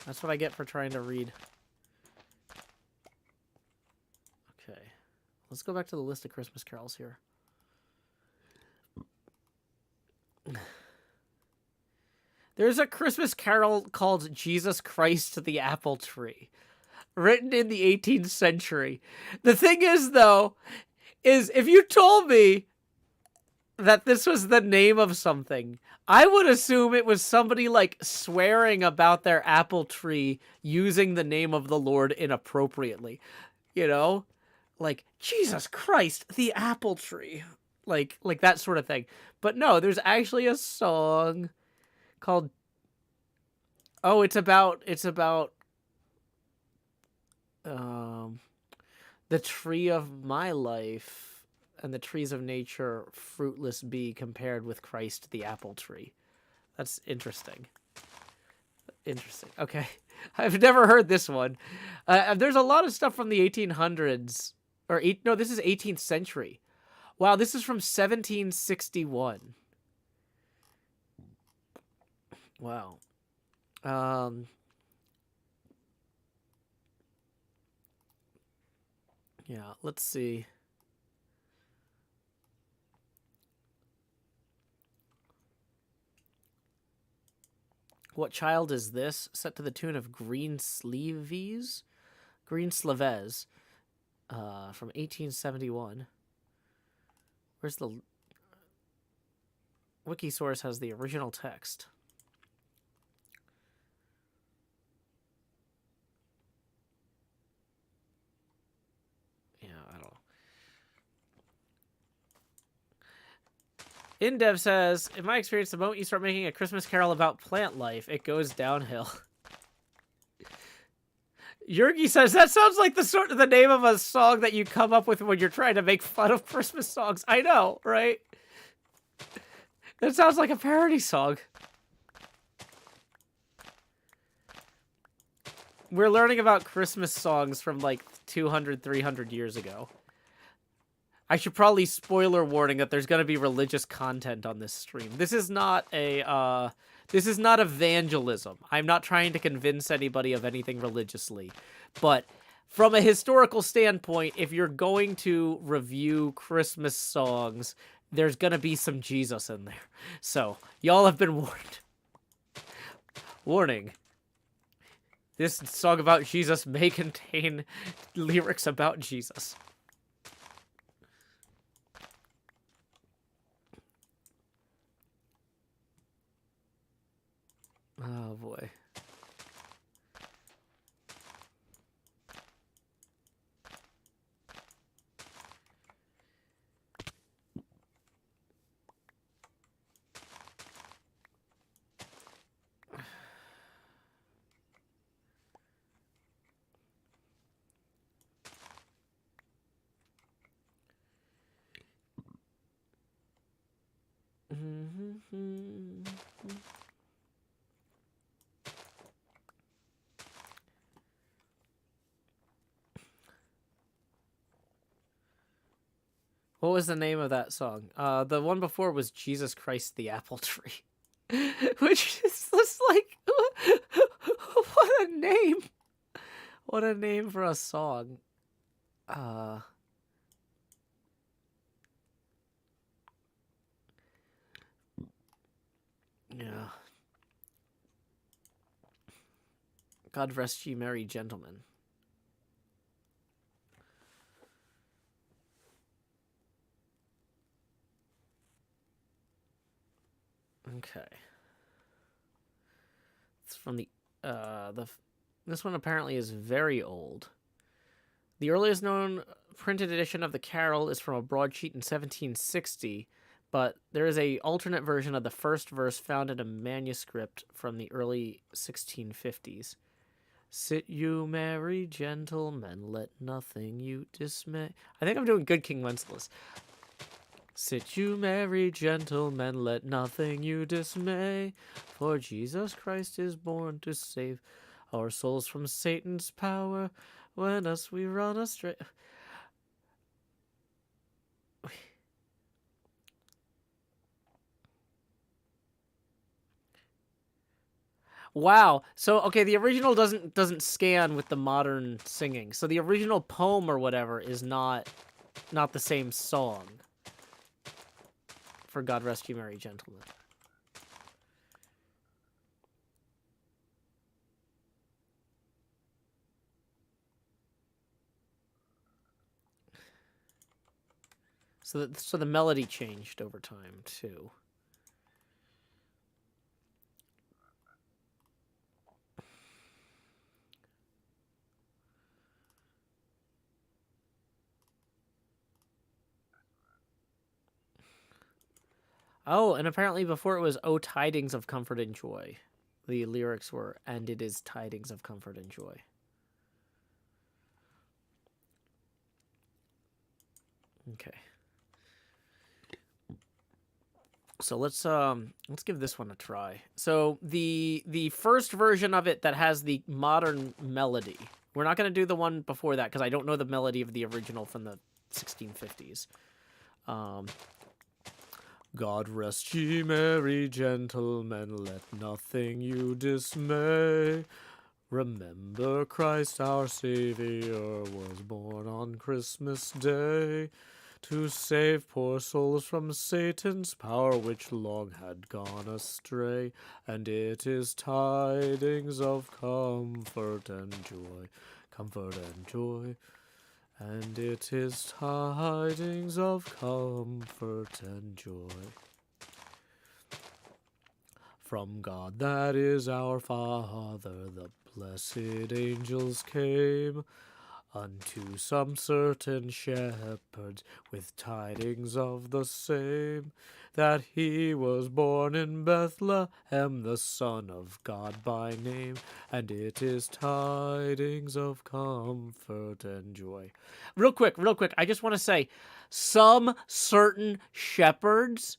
That's what I get for trying to read. Okay, let's go back to the list of Christmas carols here. There's a Christmas carol called Jesus Christ the Apple Tree, written in the 18th century. The thing is, though, is if you told me that this was the name of something, I would assume it was somebody, like, swearing about their apple tree using the name of the Lord inappropriately. You know? Like, Jesus Christ, the apple tree. Like that sort of thing. But no, there's actually a song called... Oh, it's about the tree of my life and the trees of nature fruitless be compared with Christ the apple tree. That's interesting. Interesting. Okay. I've never heard this one. There's a lot of stuff from the 1800s. No, this is 18th century. Wow, this is from 1761. Wow. Yeah, let's see. What child is this? Set to the tune of Green Sleeves? Green Sleves, from 1871. Where's the... Wikisource has the original text. Yeah, I don't know. InDev says, in my experience, the moment you start making a Christmas carol about plant life, it goes downhill. Yurgi says, that sounds like the name of a song that you come up with when you're trying to make fun of Christmas songs. I know, right? That sounds like a parody song. We're learning about Christmas songs from like 200, 300 years ago. I should probably spoiler warning that there's going to be religious content on this stream. This is not evangelism. I'm not trying to convince anybody of anything religiously. But from a historical standpoint, if you're going to review Christmas songs, there's gonna be some Jesus in there. So, y'all have been warned. Warning. This song about Jesus may contain lyrics about Jesus. Oh boy. What was the name of that song? The one before was Jesus Christ the Apple Tree. Which is just like, what a name. What a name for a song. Yeah. God rest ye merry gentlemen. Okay. It's from this one apparently is very old. The earliest known printed edition of the carol is from a broadsheet in 1760, but there is a alternate version of the first verse found in a manuscript from the early 1650s. Sit you merry gentlemen, let nothing you dismay. I think I'm doing good, King Wenceslas. Sit you merry gentlemen, let nothing you dismay, for Jesus Christ is born to save our souls from Satan's power, when us we run astray. Wow. So okay, the original doesn't scan with the modern singing. So the original poem or whatever is not the same song. For God rest you merry gentlemen. So the melody changed over time too. Oh, and apparently before it was "O tidings of comfort and joy." The lyrics were "and it is tidings of comfort and joy." Okay. So let's give this one a try. So the first version of it that has the modern melody. We're not going to do the one before that because I don't know the melody of the original from the 1650s. God rest ye merry gentlemen, let nothing you dismay. Remember Christ our Savior was born on Christmas Day, to save poor souls from Satan's power, which long had gone astray. And it is tidings of comfort and joy, comfort and joy. And it is tidings of comfort and joy. From God that is our Father, the blessed angels came unto some certain shepherds with tidings of the same, that he was born in Bethlehem, the Son of God by name. And it is tidings of comfort and joy. Real quick, I just want to say, some certain shepherds,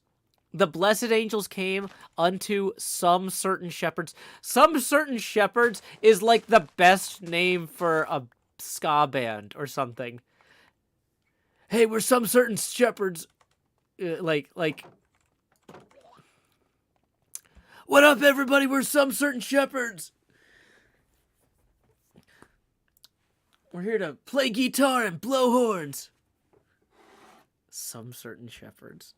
the blessed angels came unto some certain shepherds. Some certain shepherds is like the best name for a ska band or something. Hey, we're some certain shepherds. Like, what up, everybody? We're some certain shepherds. We're here to play guitar and blow horns. Some certain shepherds.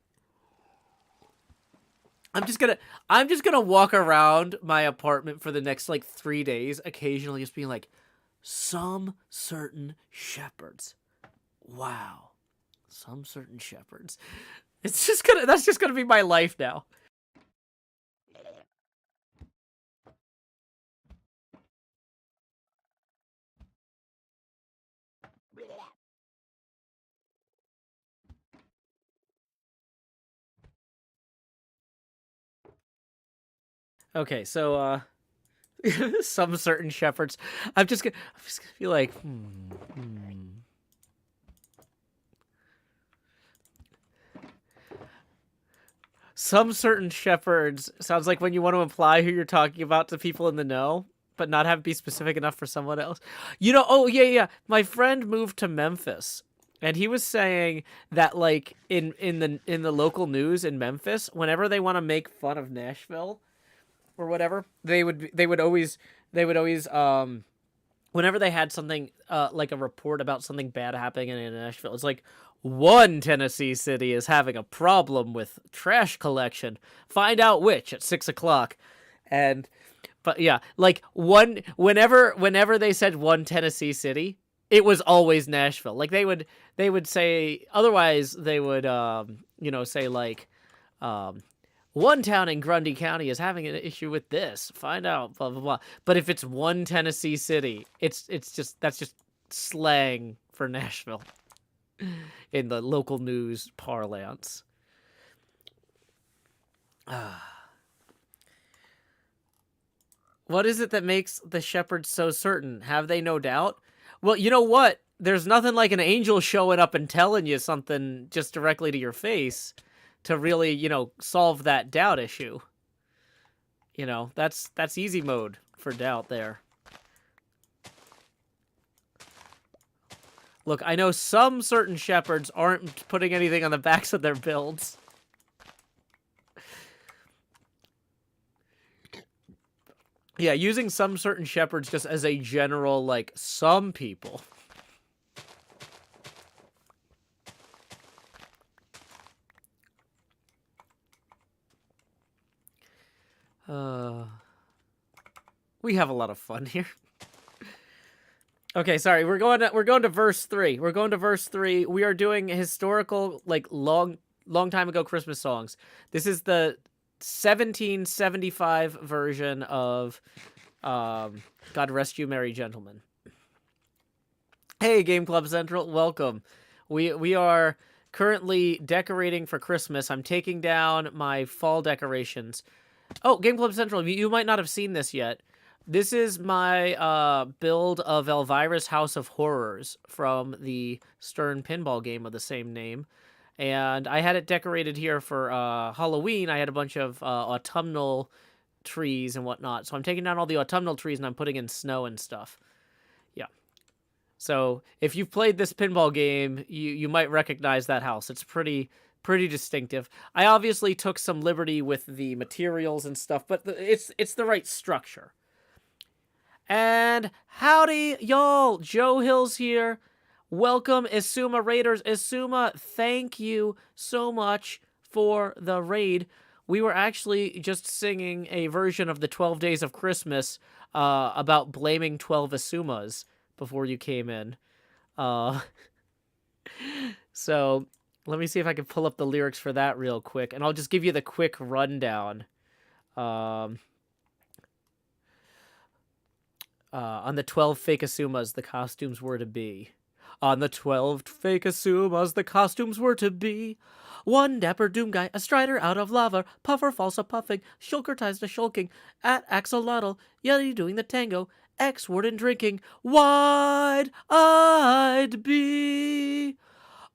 I'm just gonna walk around my apartment for the next like 3 days, occasionally just being like, some certain shepherds. Wow. Some certain shepherds. That's just gonna be my life now. Okay, so some certain shepherds. I'm just gonna be like, Some certain shepherds sounds like when you want to imply who you're talking about to people in the know, but not have it be specific enough for someone else. You know, oh yeah. My friend moved to Memphis, and he was saying that like in the local news in Memphis, whenever they want to make fun of Nashville or whatever, they would always whenever they had something like a report about something bad happening in Nashville, it's like, one Tennessee city is having a problem with trash collection. Find out which at 6:00. But yeah, like whenever they said one Tennessee city, it was always Nashville. Like they would say, otherwise they would say like one town in Grundy County is having an issue with this. Find out, blah blah blah. But if it's one Tennessee city, that's just slang for Nashville in the local news parlance. What is it that makes the shepherds so certain? Have they no doubt? Well, you know what? There's nothing like an angel showing up and telling you something just directly to your face to really, solve that doubt issue. That's easy mode for doubt there. Look, I know some certain shepherds aren't putting anything on the backs of their builds. Yeah, using some certain shepherds just as a general, like, some people. We have a lot of fun here. Okay, sorry. We're going to verse 3. We're going to verse 3. We are doing historical, like, long time ago Christmas songs. This is the 1775 version of God Rest You Merry Gentlemen. Hey, Game Club Central, welcome. We are currently decorating for Christmas. I'm taking down my fall decorations. Oh, Game Club Central, you might not have seen this yet. This is my build of Elvira's House of Horrors from the Stern pinball game of the same name. And I had it decorated here for Halloween. I had a bunch of autumnal trees and whatnot. So I'm taking down all the autumnal trees and I'm putting in snow and stuff. Yeah. So if you've played this pinball game, you might recognize that house. It's pretty distinctive. I obviously took some liberty with the materials and stuff, but it's the right structure. And howdy, y'all. Joe Hill's here. Welcome, Isuma Raiders. Isuma, thank you so much for the raid. We were actually just singing a version of the 12 Days of Christmas about blaming 12 Isumas before you came in. So let me see if I can pull up the lyrics for that real quick, and I'll just give you the quick rundown. On the 12 fake Asumas, the costumes were to be. On the 12 fake Asumas, the costumes were to be. One dapper doom guy, a strider out of lava, puffer false a puffing, shulker ties to shulking, at axolotl, Yeti doing the tango, X warden drinking, wide-eyed bee.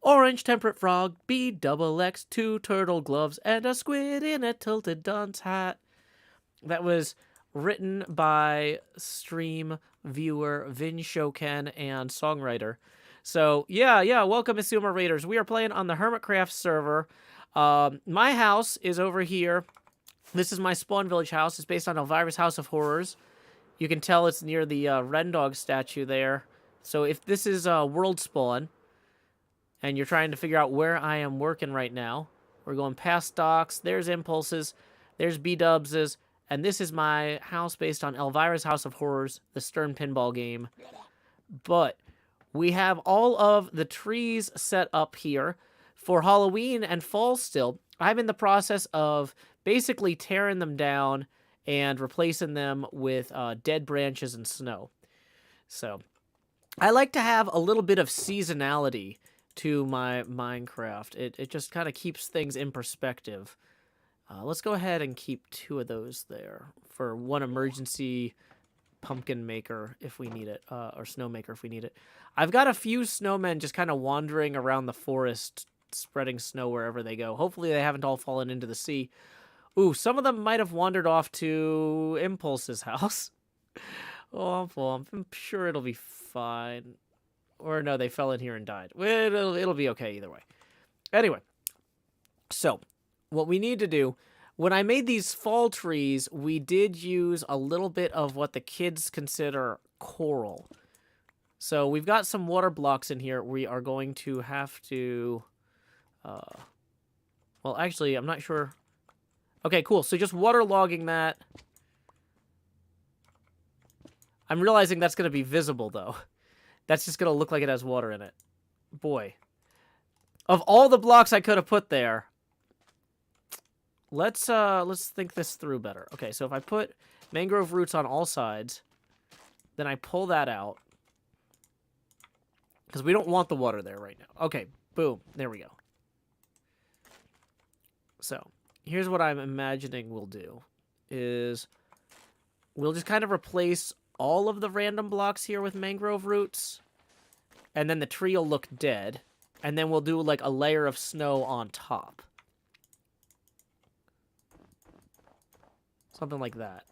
Orange temperate frog, B double X, 2 turtle gloves, and a squid in a tilted dunce hat. That was written by stream viewer Vin Shoken and songwriter. So yeah, welcome Isuma Raiders. We are playing on the HermitCraft server. My house is over here. This is my Spawn Village house. It's based on Elvira's House of Horrors. You can tell it's near the Ren Dog statue there. So if this is world spawn, and you're trying to figure out where I am working right now, we're going past docks, there's impulses, there's B-dubses, and this is my house based on Elvira's House of Horrors, the Stern pinball game. But we have all of the trees set up here for Halloween and fall still. I'm in the process of basically tearing them down and replacing them with dead branches and snow. So I like to have a little bit of seasonality to my Minecraft. It just kind of keeps things in perspective. Let's go ahead and keep 2 of those there for one emergency pumpkin maker if we need it, or snow maker if we need it. I've got a few snowmen just kind of wandering around the forest, spreading snow wherever they go. Hopefully they haven't all fallen into the sea. Ooh, some of them might have wandered off to Impulse's house. Oh, well, I'm sure it'll be fine. Or no, they fell in here and died. Well, it'll be okay either way. Anyway, so what we need to do, when I made these fall trees, we did use a little bit of what the kids consider coral. So we've got some water blocks in here. We are going to have to... well, actually, I'm not sure. Okay, cool. So just waterlogging that. I'm realizing that's going to be visible, though. That's just going to look like it has water in it. Boy. Of all the blocks I could have put there, let's think this through better. Okay, so if I put mangrove roots on all sides, then I pull that out. Because we don't want the water there right now. Okay, boom. There we go. So, here's what I'm imagining we'll do. Is we'll just kind of replace all of the random blocks here with mangrove roots. And then the tree will look dead. And then we'll do like a layer of snow on top. Something like that.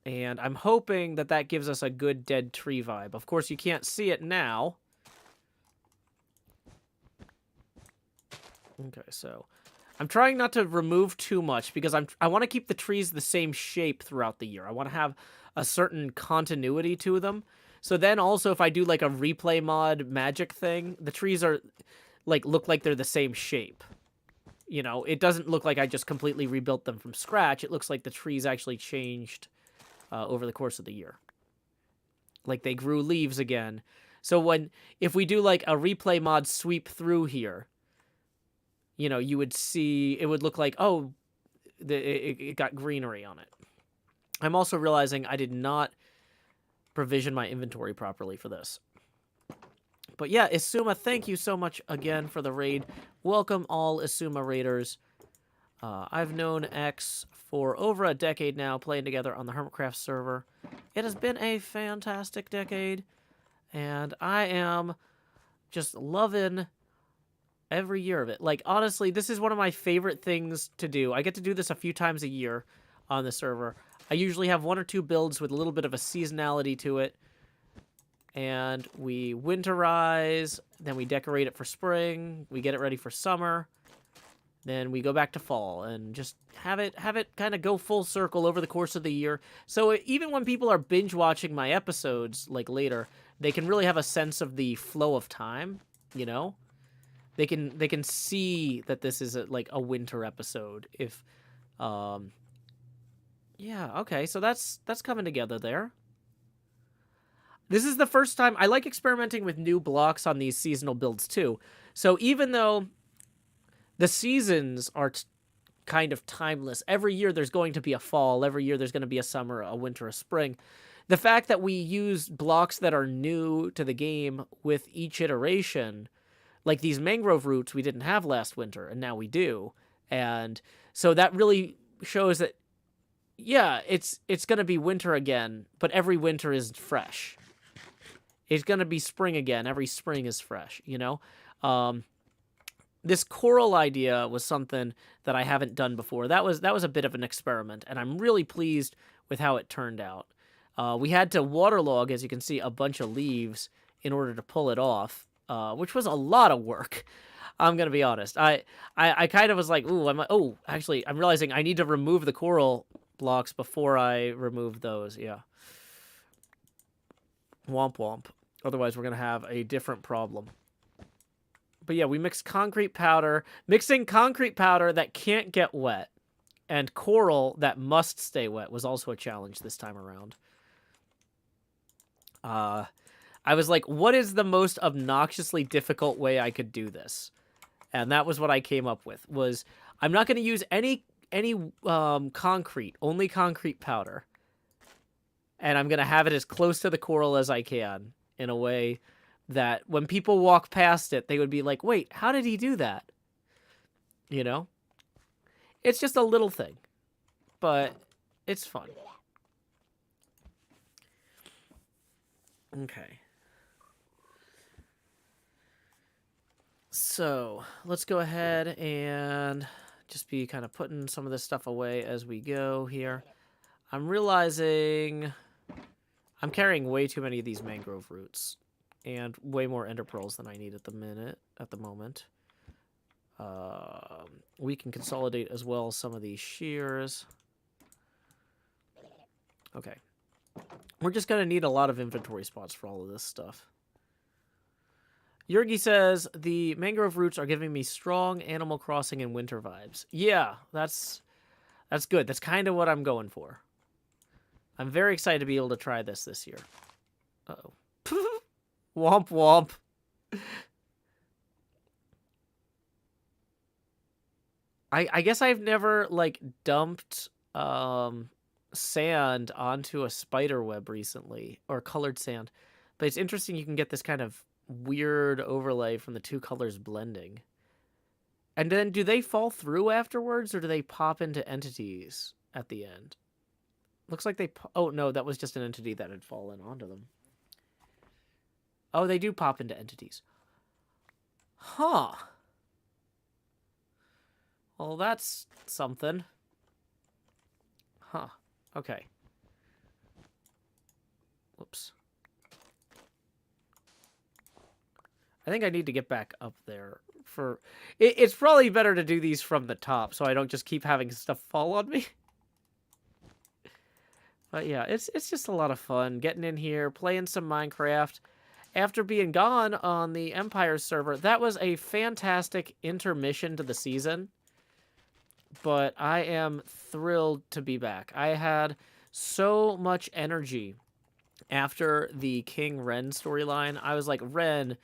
And I'm hoping that that gives us a good dead tree vibe. Of course, you can't see it now. Okay, so I'm trying not to remove too much because I want to keep the trees the same shape throughout the year. I want to have a certain continuity to them. So then also if I do like a replay mod magic thing, the trees are like look like they're the same shape. You know, it doesn't look like I just completely rebuilt them from scratch. It looks like the trees actually changed over the course of the year. Like they grew leaves again. So if we do like a replay mod sweep through here, you know, you would see, it would look like, oh, it got greenery on it. I'm also realizing I did not provision my inventory properly for this. But yeah, Isuma, thank you so much again for the raid. Welcome all Isuma raiders. I've known X for over a decade now, playing together on the HermitCraft server. It has been a fantastic decade, and I am just loving every year of it. Like, honestly, this is one of my favorite things to do. I get to do this a few times a year on the server. I usually have 1 or 2 builds with a little bit of a seasonality to it. And we winterize, then we decorate it for spring, we get it ready for summer, then we go back to fall and just have it kind of go full circle over the course of the year. So even when people are binge watching my episodes like later, they can really have a sense of the flow of time, you know? They can see that this is like a winter episode if yeah, okay. So that's coming together there. This is the first time I like experimenting with new blocks on these seasonal builds too. So even though the seasons are kind of timeless, every year there's going to be a fall, every year there's going to be a summer, a winter, a spring. The fact that we use blocks that are new to the game with each iteration, like these mangrove roots we didn't have last winter, and now we do. And so that really shows that, yeah, it's going to be winter again, but every winter is fresh. It's going to be spring again. Every spring is fresh, you know? This coral idea was something that I haven't done before. That was a bit of an experiment, and I'm really pleased with how it turned out. We had to waterlog, as you can see, a bunch of leaves in order to pull it off, which was a lot of work. I'm going to be honest. I kind of was like, ooh, actually, I'm realizing I need to remove the coral blocks before I remove those, yeah. Womp womp. Otherwise, we're going to have a different problem. But yeah, we mixed concrete powder. Mixing concrete powder that can't get wet and coral that must stay wet was also a challenge this time around. I was like, what is the most obnoxiously difficult way I could do this? And that was what I came up with, was I'm not going to use any concrete, only concrete powder. And I'm going to have it as close to the coral as I can in a way that when people walk past it, they would be like, wait, how did he do that? You know? It's just a little thing, but it's fun. Okay. So let's go ahead and just be kind of putting some of this stuff away as we go here. I'm realizing I'm carrying way too many of these mangrove roots and way more ender pearls than I need at the moment. We can consolidate as well some of these shears. Okay. We're just going to need a lot of inventory spots for all of this stuff. Yurgi says, the mangrove roots are giving me strong Animal Crossing and winter vibes. Yeah, that's good. That's kind of what I'm going for. I'm very excited to be able to try this year. Uh-oh. Womp womp. I guess I've never, like, dumped sand onto a spider web recently, or colored sand. But it's interesting you can get this kind of weird overlay from the two colors blending. And then do they fall through afterwards, or do they pop into entities at the end? Looks like they... Oh, no, that was just an entity that had fallen onto them. Oh, they do pop into entities. Huh. Well, that's something. Huh. Okay. Whoops. I think I need to get back up there for... It's probably better to do these from the top so I don't just keep having stuff fall on me. But yeah, it's just a lot of fun getting in here, playing some Minecraft. After being gone on the Empire server, that was a fantastic intermission to the season. But I am thrilled to be back. I had so much energy after the King Ren storyline. I was like, Ren,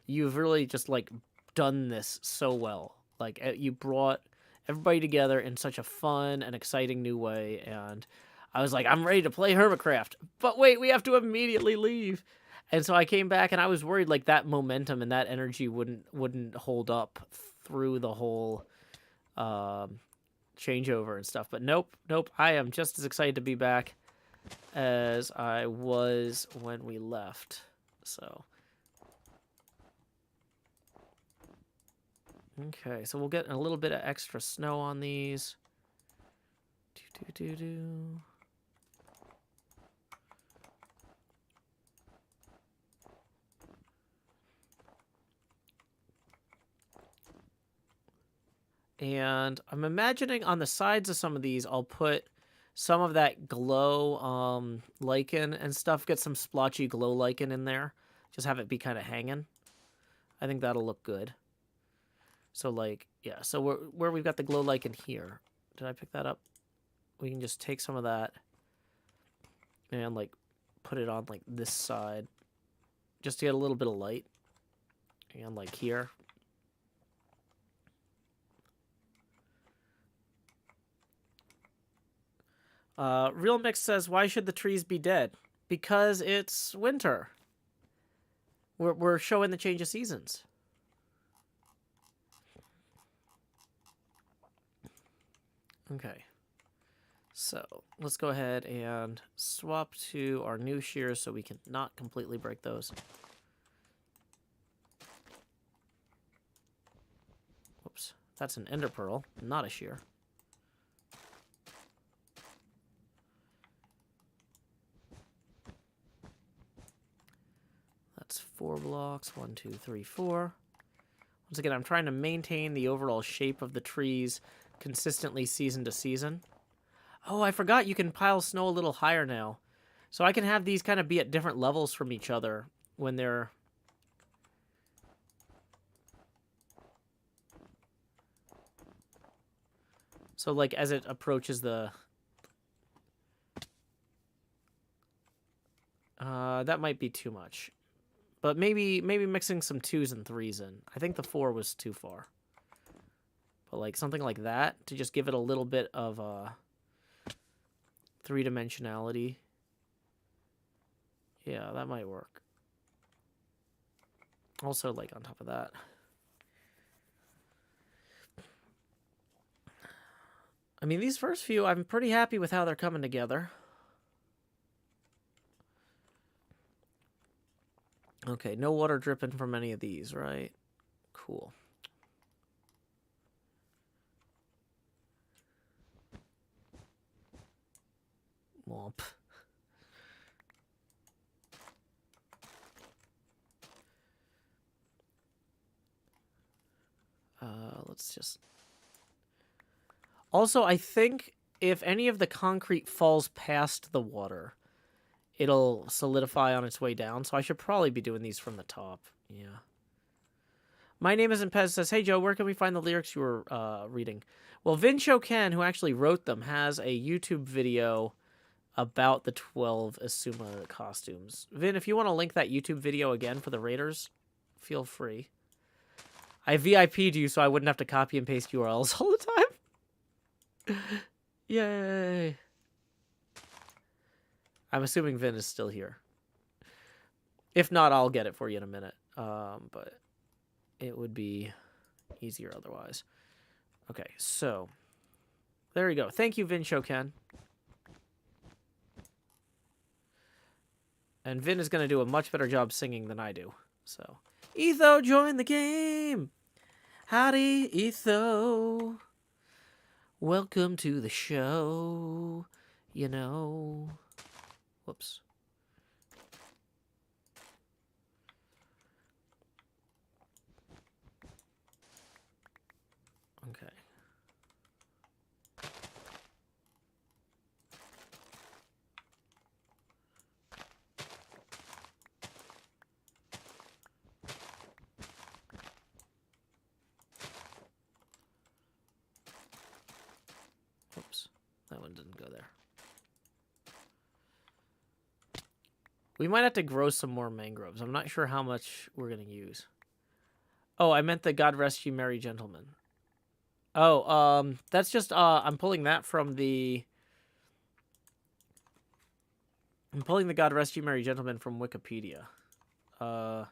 you've really just, like, done this so well. Like, you brought everybody together in such a fun and exciting new way, and I was like, I'm ready to play HermitCraft. But wait, we have to immediately leave. And so I came back, and I was worried, like, that momentum and that energy wouldn't hold up through the whole changeover and stuff. But nope. I am just as excited to be back as I was when we left. So... Okay, so we'll get a little bit of extra snow on these. And I'm imagining on the sides of some of these, I'll put some of that glow lichen and stuff. Get some splotchy glow lichen in there. Just have it be kind of hanging. I think that'll look good. So, like, yeah, so where we've got the glow lichen here. Did I pick that up? We can just take some of that and, like, put it on, like, this side. Just to get a little bit of light. And, like, here. Real Mix says, why should the trees be dead? Because it's winter. We're showing the change of seasons. Okay, so let's go ahead and swap to our new shears so we can not completely break those. Whoops, that's an ender pearl, not a shear. That's 4 blocks, 1, 2, 3, 4. Once again, I'm trying to maintain the overall shape of the trees consistently season to season. Oh, I forgot you can pile snow a little higher now. So I can have these kind of be at different levels from each other when they're... So, like, as it approaches the... that might be too much. But maybe mixing some 2s and 3s in. I think the 4 was too far. But, like, something like that to just give it a little bit of, three-dimensionality. Yeah, that might work. Also, like, on top of that. I mean, these first few, I'm pretty happy with how they're coming together. Okay, no water dripping from any of these, right? Cool. Womp. Let's just... Also, I think if any of the concrete falls past the water, it'll solidify on its way down. So I should probably be doing these from the top. Yeah. My name isn't Pez says, hey, Joe, where can we find the lyrics you were reading? Well, Vin Ken, who actually wrote them, has a YouTube video about the 12 Asuma costumes. Vin, if you want to link that YouTube video again for the Raiders, feel free. I VIP'd you so I wouldn't have to copy and paste URLs all the time. Yay. I'm assuming Vin is still here. If not, I'll get it for you in a minute. But it would be easier otherwise. Okay, so there you go. Thank you, Vin Shoken. And Vin is going to do a much better job singing than I do. So, Etho, join the game. Howdy, Etho. Welcome to the show. You know. Whoops. Okay. Oops, that one didn't go there. We might have to grow some more mangroves. I'm not sure how much we're going to use. Oh, I meant the God Rest You Merry Gentlemen. Oh, that's just, I'm pulling that from the... I'm pulling the God Rest You Merry Gentlemen from Wikipedia. Although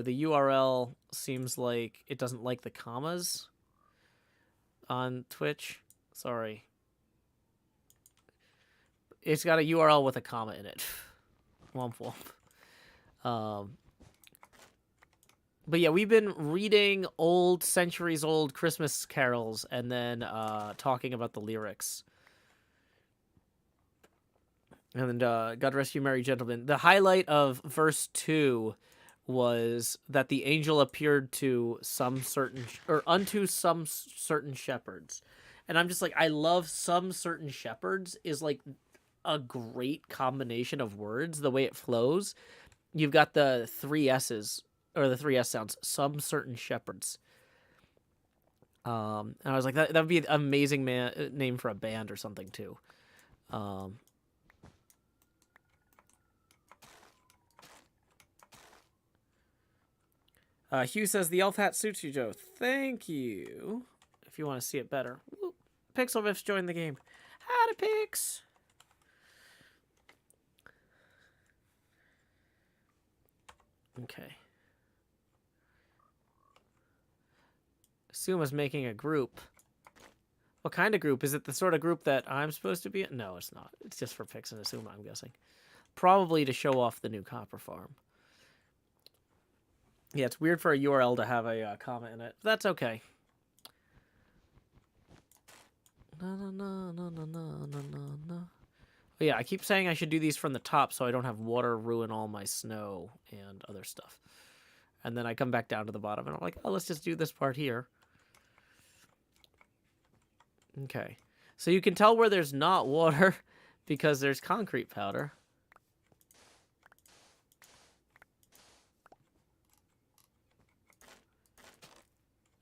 the URL seems like it doesn't like the commas on Twitch. Sorry. It's got a URL with a comma in it. Womp womp. But yeah, we've been reading old, centuries-old Christmas carols and then talking about the lyrics. And God Rest You Merry Gentlemen. The highlight of verse 2 was that the angel appeared to some certain... or unto some certain shepherds. And I'm just like, I love some certain shepherds is like a great combination of words, the way it flows. You've got the 3 S's, or the 3 S sounds, some certain shepherds. And I was like, that would be an amazing name for a band or something, too. Hugh says, the elf hat suits you, Joe. Thank you. If you want to see it better. Woo. Pixel Riffs joined the game. Howdy, Pix. Okay. Suma's making a group. What kind of group? Is it the sort of group that I'm supposed to be in? No, it's not. It's just for Pix and Asuma, I'm guessing. Probably to show off the new copper farm. Yeah, it's weird for a URL to have a comma in it. But that's okay. But yeah, I keep saying I should do these from the top so I don't have water ruin all my snow and other stuff. And then I come back down to the bottom and I'm like, oh, let's just do this part here. Okay. So you can tell where there's not water because there's concrete powder.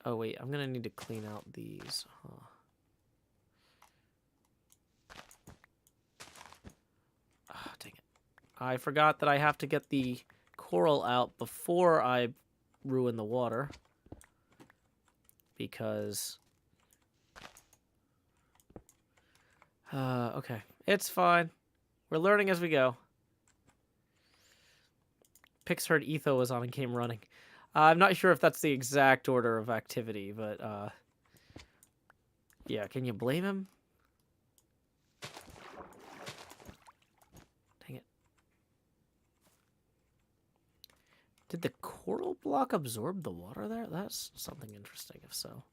Oh, wait. I'm going to need to clean out these. Huh. Ah, dang it. I forgot that I have to get the coral out before I ruin the water. Because... okay. It's fine. We're learning as we go. Pix heard Etho was on and came running. I'm not sure if that's the exact order of activity, but, yeah, can you blame him? Dang it. Did the coral block absorb the water there? That's something interesting, if so.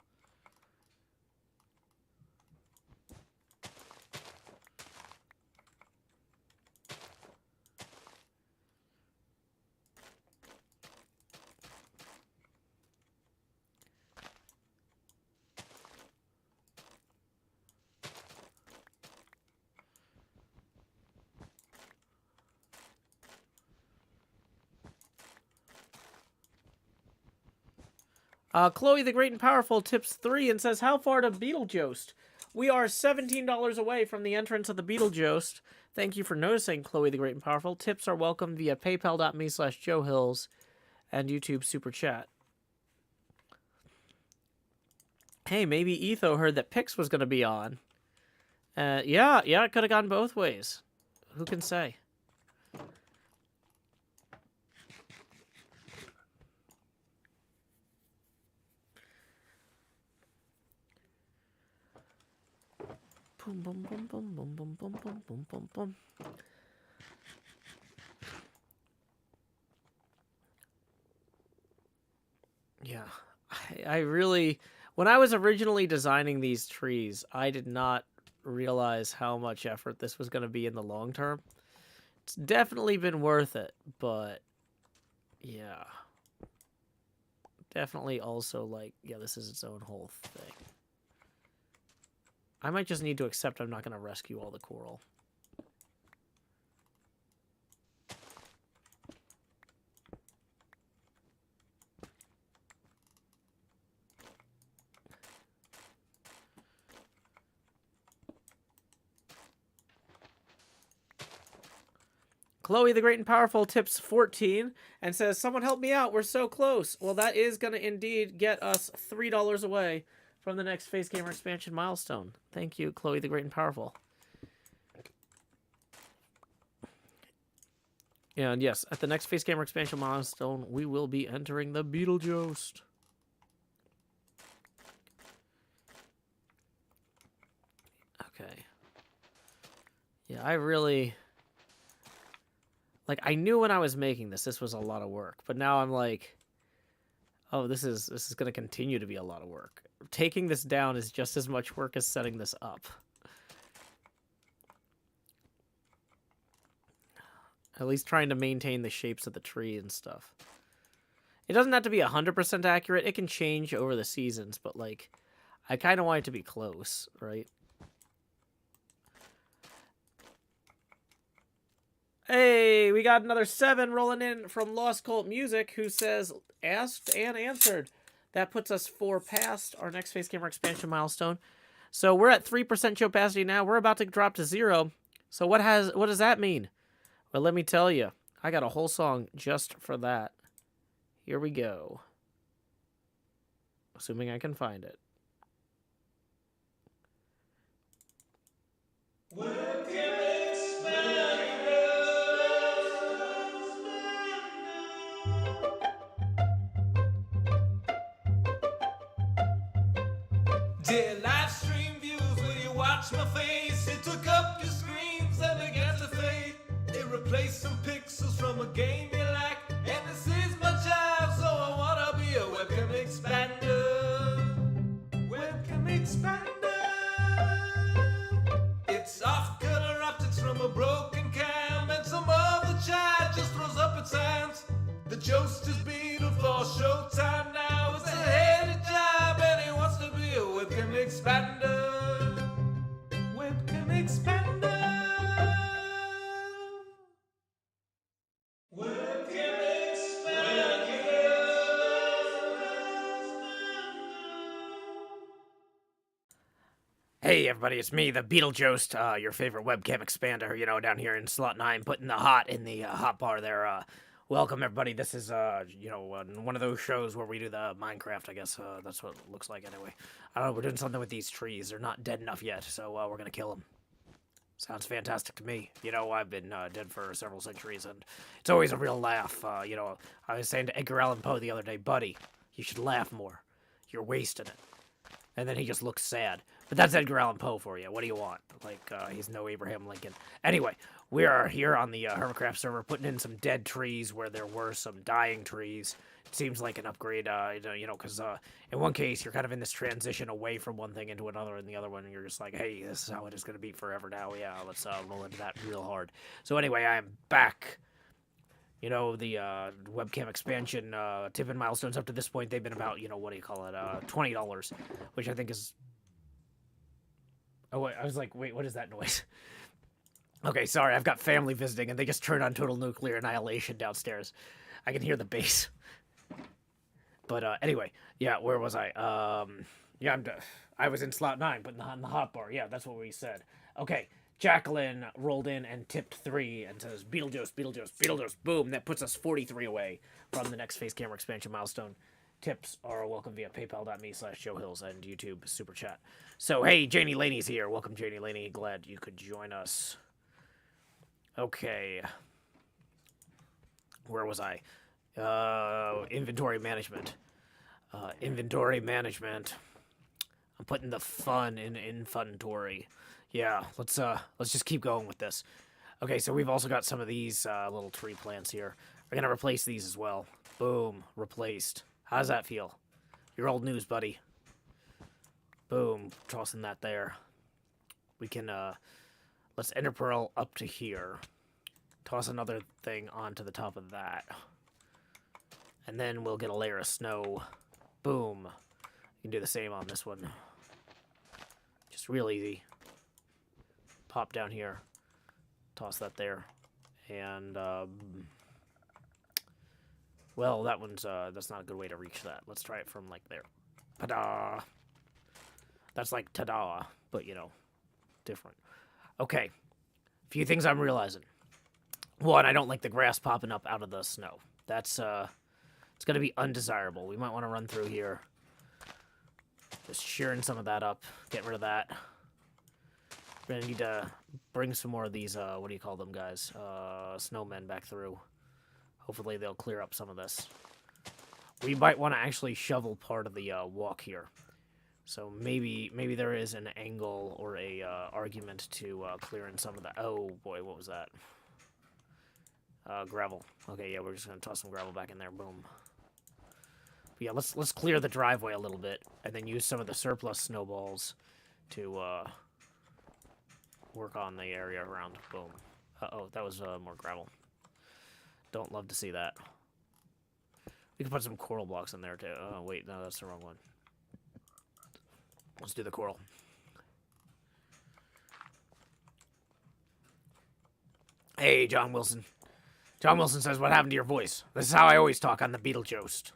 Chloe the Great and Powerful tips 3 and says, how far to Beetlejuice? We are $17 away from the entrance of the Beetlejuice. Thank you for noticing, Chloe the Great and Powerful. Tips are welcome via paypal.me/JoeHills and YouTube Super Chat. Hey, maybe Etho heard that Pix was going to be on. Yeah, it could have gone both ways. Who can say? Boom, boom, boom, boom, boom, boom, boom, boom, boom, boom, boom. Yeah, I really... When I was originally designing these trees, I did not realize how much effort this was going to be in the long term. It's definitely been worth it, but... Yeah. Definitely also, like, yeah, this is its own whole thing. I might just need to accept I'm not going to rescue all the coral. Chloe the Great and Powerful tips 14 and says, someone help me out, we're so close. Well, that is going to indeed get us $3 away from the next Face Gamer expansion milestone. Thank you, Chloe the Great and Powerful. And yes, at the next Face Gamer expansion milestone, we will be entering the Beetlejuice. Okay. Yeah, I really... Like, I knew when I was making this was a lot of work. But now I'm like, oh, this is going to continue to be a lot of work. Taking this down is just as much work as setting this up. At least trying to maintain the shapes of the tree and stuff. It doesn't have to be 100% accurate. It can change over the seasons, but, like, I kind of want it to be close, right? Hey, we got another 7 rolling in from Lost Cult Music, who says, asked and answered. That puts us 4 past our next Face Gamer expansion milestone. So we're at 3% show capacity now. We're about to drop to 0. So what does that mean? Well, let me tell you. I got a whole song just for that. Here we go. Assuming I can find it. Dear live stream viewers, will you watch my face? It took up your screens and began to fade. It replaced some pixels from a game you like. And this is my job, so I wanna be a webcam expander. Webcam expander. It's off color optics from a broken cam, and some other child just throws up its hands. The Jost is beetle for showtime now. It's a heady job, and he wants to be a webcam expander. Webcam expander. Hey everybody, it's me, the Beetlejuice, your favorite webcam expander, you know, down here in slot 9, putting the hot in the hot bar there. Welcome everybody, this is, one of those shows where we do the Minecraft, I guess, that's what it looks like anyway. I don't know, we're doing something with these trees, they're not dead enough yet, so we're gonna kill them. Sounds fantastic to me. You know, I've been dead for several centuries, and it's always a real laugh. You know, I was saying to Edgar Allan Poe the other day, buddy, you should laugh more. You're wasting it. And then he just looks sad. But that's Edgar Allan Poe for you. What do you want? Like, he's no Abraham Lincoln. Anyway, we are here on the HermitCraft server putting in some dead trees where there were some dying trees. It seems like an upgrade, you know, because in one case, you're kind of in this transition away from one thing into another, and the other one, you're just like, hey, this is how it is going to be forever now. Yeah, let's roll into that real hard. So anyway, I am back. You know, the webcam expansion tip and milestones up to this point, they've been about, you know, what do you call it, $20, which I think is... Oh, wait, I was like, wait, what is that noise? Okay, sorry, I've got family visiting, and they just turned on total nuclear annihilation downstairs. I can hear the bass. But anyway, yeah, where was I? Yeah, I was in slot 9, but not in the hot bar. Yeah, that's what we said. Okay. Jacqueline rolled in and tipped 3 and says, Beetlejuice, Beetlejuice, Beetlejuice, boom. That puts us 43 away from the next face camera expansion milestone. Tips are welcome via paypal.me/JoeHills and YouTube Super Chat. So, hey, Janie Laney's here. Welcome, Janie Laney. Glad you could join us. Okay. Where was I? Inventory management. Inventory management. I'm putting the fun in inventory. Yeah, let's just keep going with this. Okay, so we've also got some of these little tree plants here. We're gonna replace these as well. Boom, replaced. How does that feel? Your old news, buddy. Boom, tossing that there. We can let's ender pearl up to here. Toss another thing onto the top of that. And then we'll get a layer of snow. Boom. You can do the same on this one. Just real easy. Pop down here, toss that there, and well, that one's that's not a good way to reach that. Let's try it from like there. Ta-da! That's like ta-da, but you know, different. Okay, a few things I'm realizing. One, I don't like the grass popping up out of the snow. That's it's gonna be undesirable. We might want to run through here, just shearing some of that up, getting rid of that. We're gonna need to bring some more of these, what do you call them, guys? Snowmen back through. Hopefully they'll clear up some of this. We might want to actually shovel part of the walk here. So maybe there is an angle or a argument to clearing some of the... Oh, boy, what was that? Gravel. Okay, yeah, we're just gonna toss some gravel back in there. Boom. But yeah, let's clear the driveway a little bit, and then use some of the surplus snowballs to... work on the area around. Boom. Uh-oh, that was more gravel. Don't love to see that. We can put some coral blocks in there, too. Oh, wait, no, that's the wrong one. Let's do the coral. Hey, John Wilson. John Wilson says, what happened to your voice? This is how I always talk on the Beetlejuice.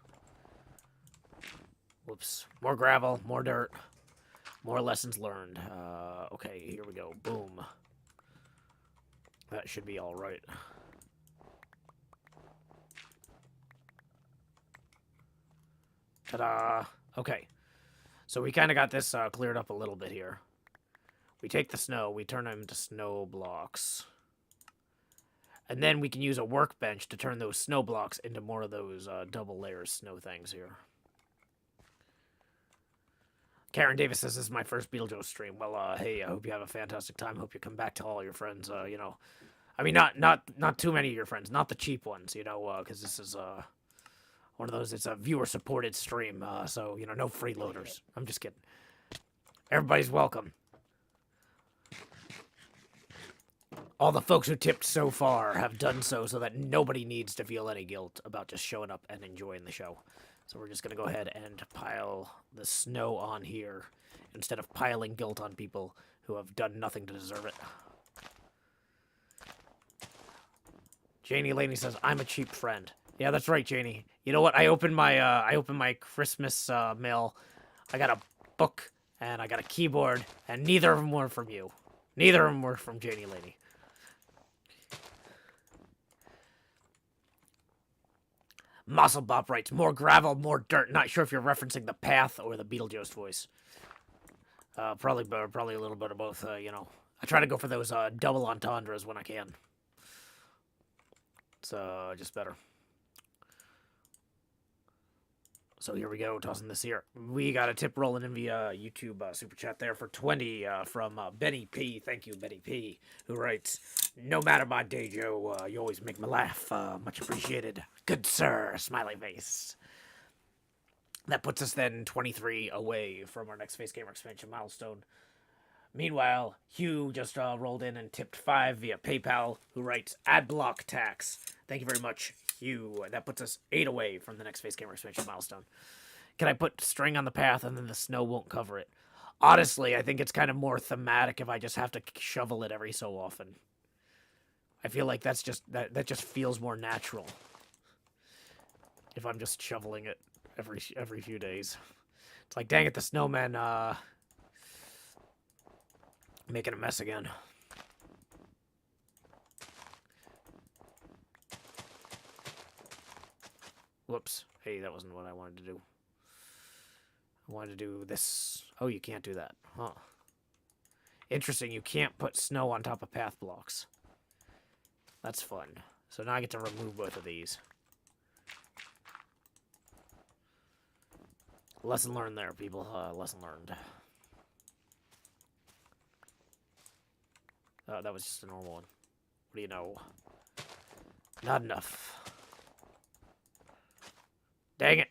Whoops. More gravel, more dirt. More lessons learned. Okay, here we go. Boom. That should be all right. Ta-da! Okay. So we kind of got this cleared up a little bit here. We take the snow, we turn them into snow blocks. And then we can use a workbench to turn those snow blocks into more of those double layer snow things here. Karen Davis says, this is my first Beetlejuice stream. Well, hey, I hope you have a fantastic time. Hope you come back to all your friends, you know. I mean, not too many of your friends. Not the cheap ones, you know, because this is one of those, it's a viewer-supported stream. So, you know, no freeloaders. I'm just kidding. Everybody's welcome. All the folks who tipped so far have done so that nobody needs to feel any guilt about just showing up and enjoying the show. So we're just going to go ahead and pile the snow on here instead of piling guilt on people who have done nothing to deserve it. Janie Laney says, I'm a cheap friend. Yeah, that's right, Janie. You know what? I opened my Christmas mail. I got a book And I got a keyboard, and neither of them were from you. Neither of them were from Janie Laney. Muscle Bop writes, more gravel, more dirt. Not sure if you're referencing the path or the Beetlejuice voice. Probably a little bit of both, you know. I try to go for those double entendres when I can. It's just better. So here we go, tossing this here. We got a tip rolling in via YouTube super chat there for 20 from Benny P. Thank you, Benny P. Who writes, no matter my day, Joe, you always make me laugh. Much appreciated. Good sir, smiley face. That puts us then 23 away from our next Face Gamer expansion milestone. Meanwhile, Hugh just rolled in and tipped 5 via PayPal, who writes, ad block tax. Thank you very much, Hugh. That puts us 8 away from the next Face Gamer expansion milestone. Can I put string on the path and then the snow won't cover it? Honestly, I think it's kind of more thematic if I just have to shovel it every so often. I feel like that's just that just feels more natural. If I'm just shoveling it every few days. It's like, dang it, the snowman making a mess again. Whoops. Hey, that wasn't what I wanted to do. I wanted to do this. Oh, you can't do that. Huh. Interesting, you can't put snow on top of path blocks. That's fun. So now I get to remove both of these. Lesson learned there, people. Lesson learned. Oh, that was just a normal one. What do you know? Not enough. Dang it.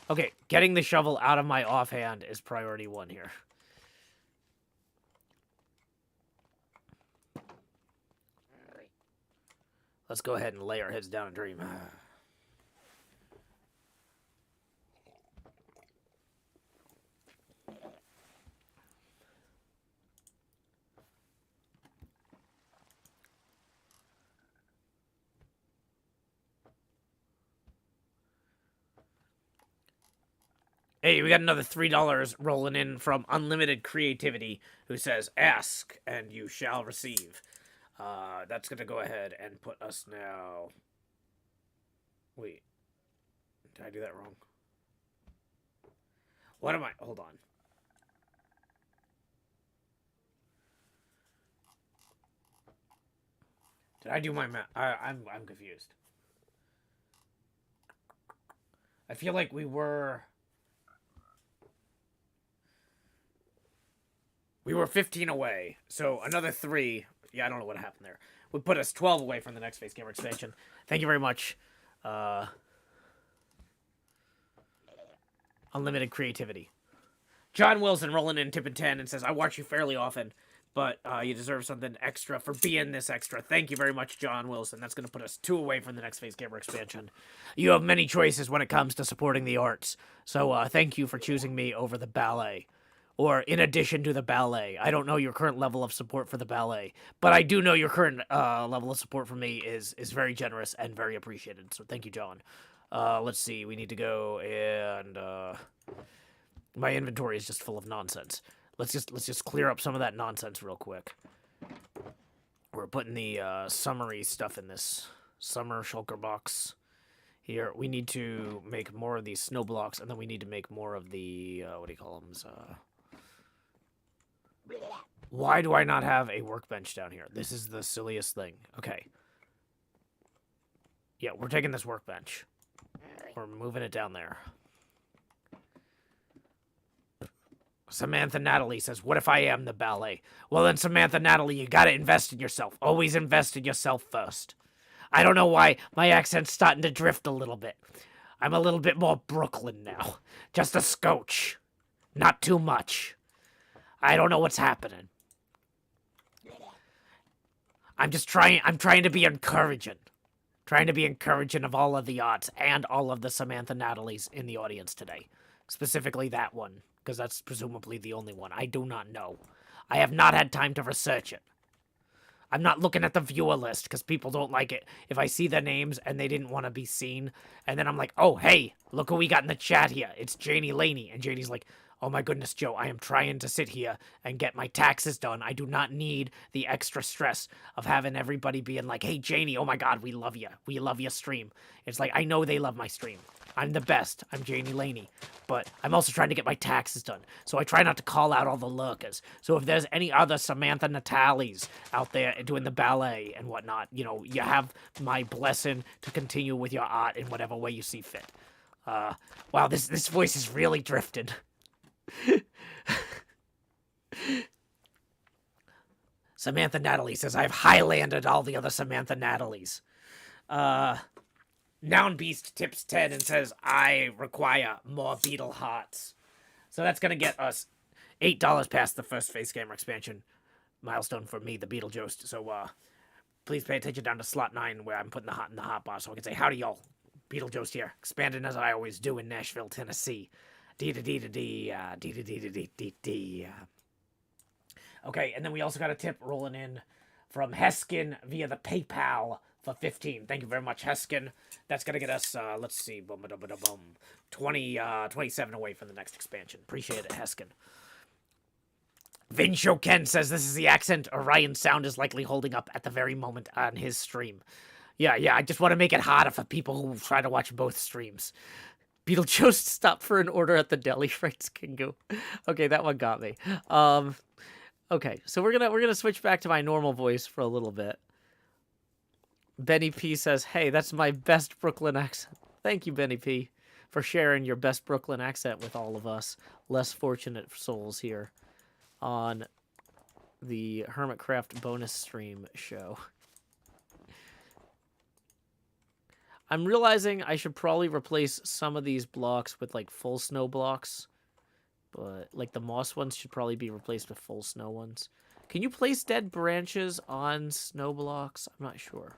Okay, getting the shovel out of my offhand is priority 1 here. Let's go ahead and lay our heads down and dream. Hey, we got another $3 rolling in from Unlimited Creativity, who says, ask and you shall receive. That's going to go ahead and put us now... Wait. Did I do that wrong? What am I... Hold on. Did I do my math? I'm confused. I feel like we were 15 away, so another 3. Yeah, I don't know what happened there. Would put us 12 away from the next Face Gamer expansion. Thank you very much. Unlimited Creativity. John Wilson rolling in tipping 10 and says, I watch you fairly often, but you deserve something extra for being this extra. Thank you very much, John Wilson. That's going to put us 2 away from the next Face Gamer expansion. You have many choices when it comes to supporting the arts, so thank you for choosing me over the ballet. Or in addition to the ballet. I don't know your current level of support for the ballet, but I do know your current level of support for me is very generous and very appreciated. So thank you, John. Let's see. We need to go and my inventory is just full of nonsense. Let's just clear up some of that nonsense real quick. We're putting the summary stuff in this summer shulker box. Here, we need to make more of these snow blocks, and then we need to make more of the what do you call them? Why do I not have a workbench down here? This is the silliest thing. Okay. Yeah, we're taking this workbench. We're moving it down there. Samantha Natalie says, what if I am the ballet? Well then, Samantha Natalie, you gotta invest in yourself. Always invest in yourself first. I don't know why my accent's starting to drift a little bit. I'm a little bit more Brooklyn now. Just a scotch. Not too much. I don't know what's happening. I'm trying to be encouraging. Trying to be encouraging of all of the odds and all of the Samantha Natalies in the audience today. Specifically that one, because that's presumably the only one. I do not know. I have not had time to research it. I'm not looking at the viewer list because people don't like it if I see the names and they didn't want to be seen. And then I'm like, oh, hey, look who we got in the chat here. It's Janie Laney. And Janie's like, Oh my goodness, Joe, I am trying to sit here and get my taxes done. I do not need the extra stress of having everybody being like, hey, Janie, oh my God, we love you. We love your stream. It's like, I know they love my stream. I'm the best. I'm Janie Laney. But I'm also trying to get my taxes done. So I try not to call out all the lurkers. So if there's any other Samantha Natalies out there doing the ballet and whatnot, you know, you have my blessing to continue with your art in whatever way you see fit. Wow, this voice is really drifted. Samantha Natalie says, I've Highlanded all the other Samantha Natalies. Noun Beast tips 10 and says, I require more Beetle Hearts. So that's going to get us $8 past the first Face Gamer expansion milestone for me, the Beetlejuice. So please pay attention down to slot 9 where I'm putting the hot in the hot bar so I can say, howdy y'all, Beetlejuice here, expanding as I always do in Nashville, Tennessee. Dee-da-dee-da-dee, dee-da-dee-da-dee-dee-dee. Okay, and then we also got a tip rolling in from Heskin via the PayPal for 15. Thank you very much, Heskin. That's going to get us, let's see, 27 away from the next expansion. Appreciate it, Heskin. Vincho Ken says this is the accent Orion's sound is likely holding up at the very moment on his stream. Yeah, I just want to make it harder for people who try to watch both streams. Beetlejuice stopped for an order at the deli, Frank's Kingo. Okay, that one got me. Okay, so we're gonna switch back to my normal voice for a little bit. Benny P says, hey, that's my best Brooklyn accent. Thank you, Benny P, for sharing your best Brooklyn accent with all of us less fortunate souls here on the HermitCraft bonus stream show. I'm realizing I should probably replace some of these blocks with, like, full snow blocks. But, like, the moss ones should probably be replaced with full snow ones. Can you place dead branches on snow blocks? I'm not sure.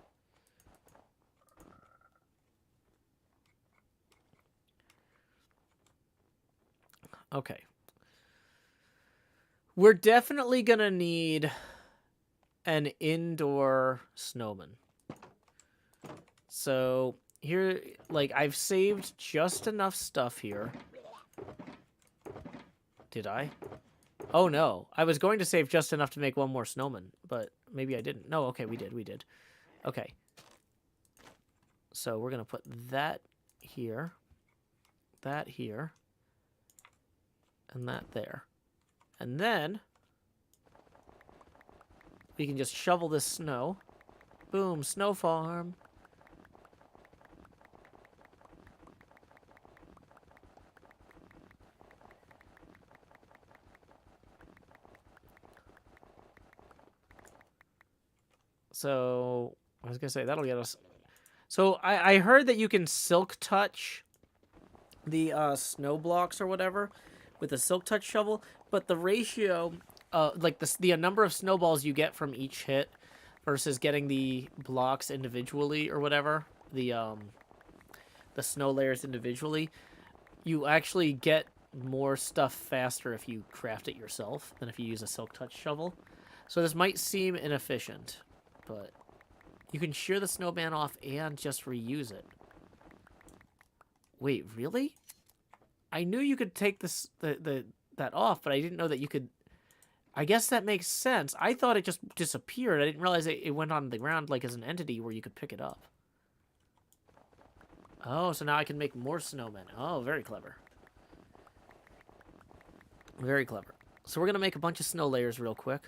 Okay. We're definitely gonna need an indoor snowman. So, here, like, I've saved just enough stuff here. Did I? Oh, no. I was going to save just enough to make one more snowman, but maybe I didn't. No, okay, we did. Okay. So, we're going to put that here, and that there. And then, we can just shovel this snow. Boom, snow farm. So, I was going to say, that'll get us... So, I heard that you can silk touch the snow blocks or whatever with a silk touch shovel, but the ratio, like the number of snowballs you get from each hit versus getting the blocks individually or whatever, the snow layers individually, you actually get more stuff faster if you craft it yourself than if you use a silk touch shovel. So this might seem inefficient, but you can shear the snowman off and just reuse it. Wait, really? I knew you could take this that off, but I didn't know that you could... I guess that makes sense. I thought it just disappeared. I didn't realize it went on the ground like as an entity where you could pick it up. Oh, so now I can make more snowmen. Oh, very clever. Very clever. So we're going to make a bunch of snow layers real quick.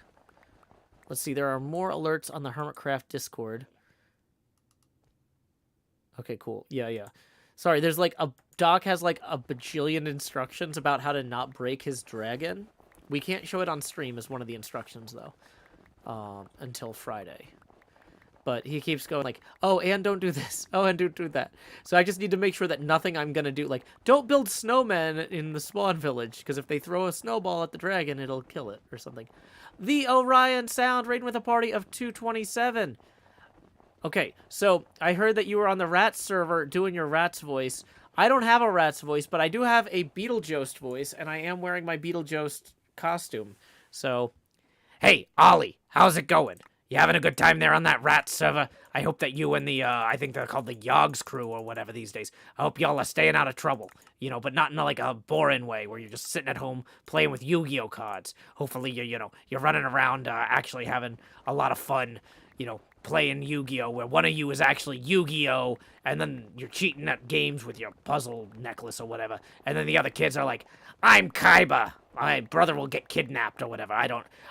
Let's see, there are more alerts on the HermitCraft Discord. Okay, cool. Yeah. Sorry, there's like Doc has like a bajillion instructions about how to not break his dragon. We can't show it on stream as one of the instructions, though, until Friday. But he keeps going like, oh, and don't do this. Oh, and don't do that. So I just need to make sure that nothing I'm going to do, like, don't build snowmen in the spawn village, because if they throw a snowball at the dragon, it'll kill it, or something. The Orion Sound, raiding with a party of 227. Okay, so I heard that you were on the Rats server doing your Rats voice. I don't have a Rats voice, but I do have a Beetlejuice voice, and I am wearing my Beetlejuice costume. So, hey, Ollie, how's it going? You having a good time there on that rat server? I hope that you and the, I think they're called the Yogs crew or whatever these days. I hope y'all are staying out of trouble. You know, but not in like a boring way where you're just sitting at home playing with Yu-Gi-Oh cards. Hopefully you're running around actually having a lot of fun, playing Yu-Gi-Oh where one of you is actually Yu-Gi-Oh and then you're cheating at games with your puzzle necklace or whatever. And then the other kids are like, I'm Kaiba. My brother will get kidnapped or whatever.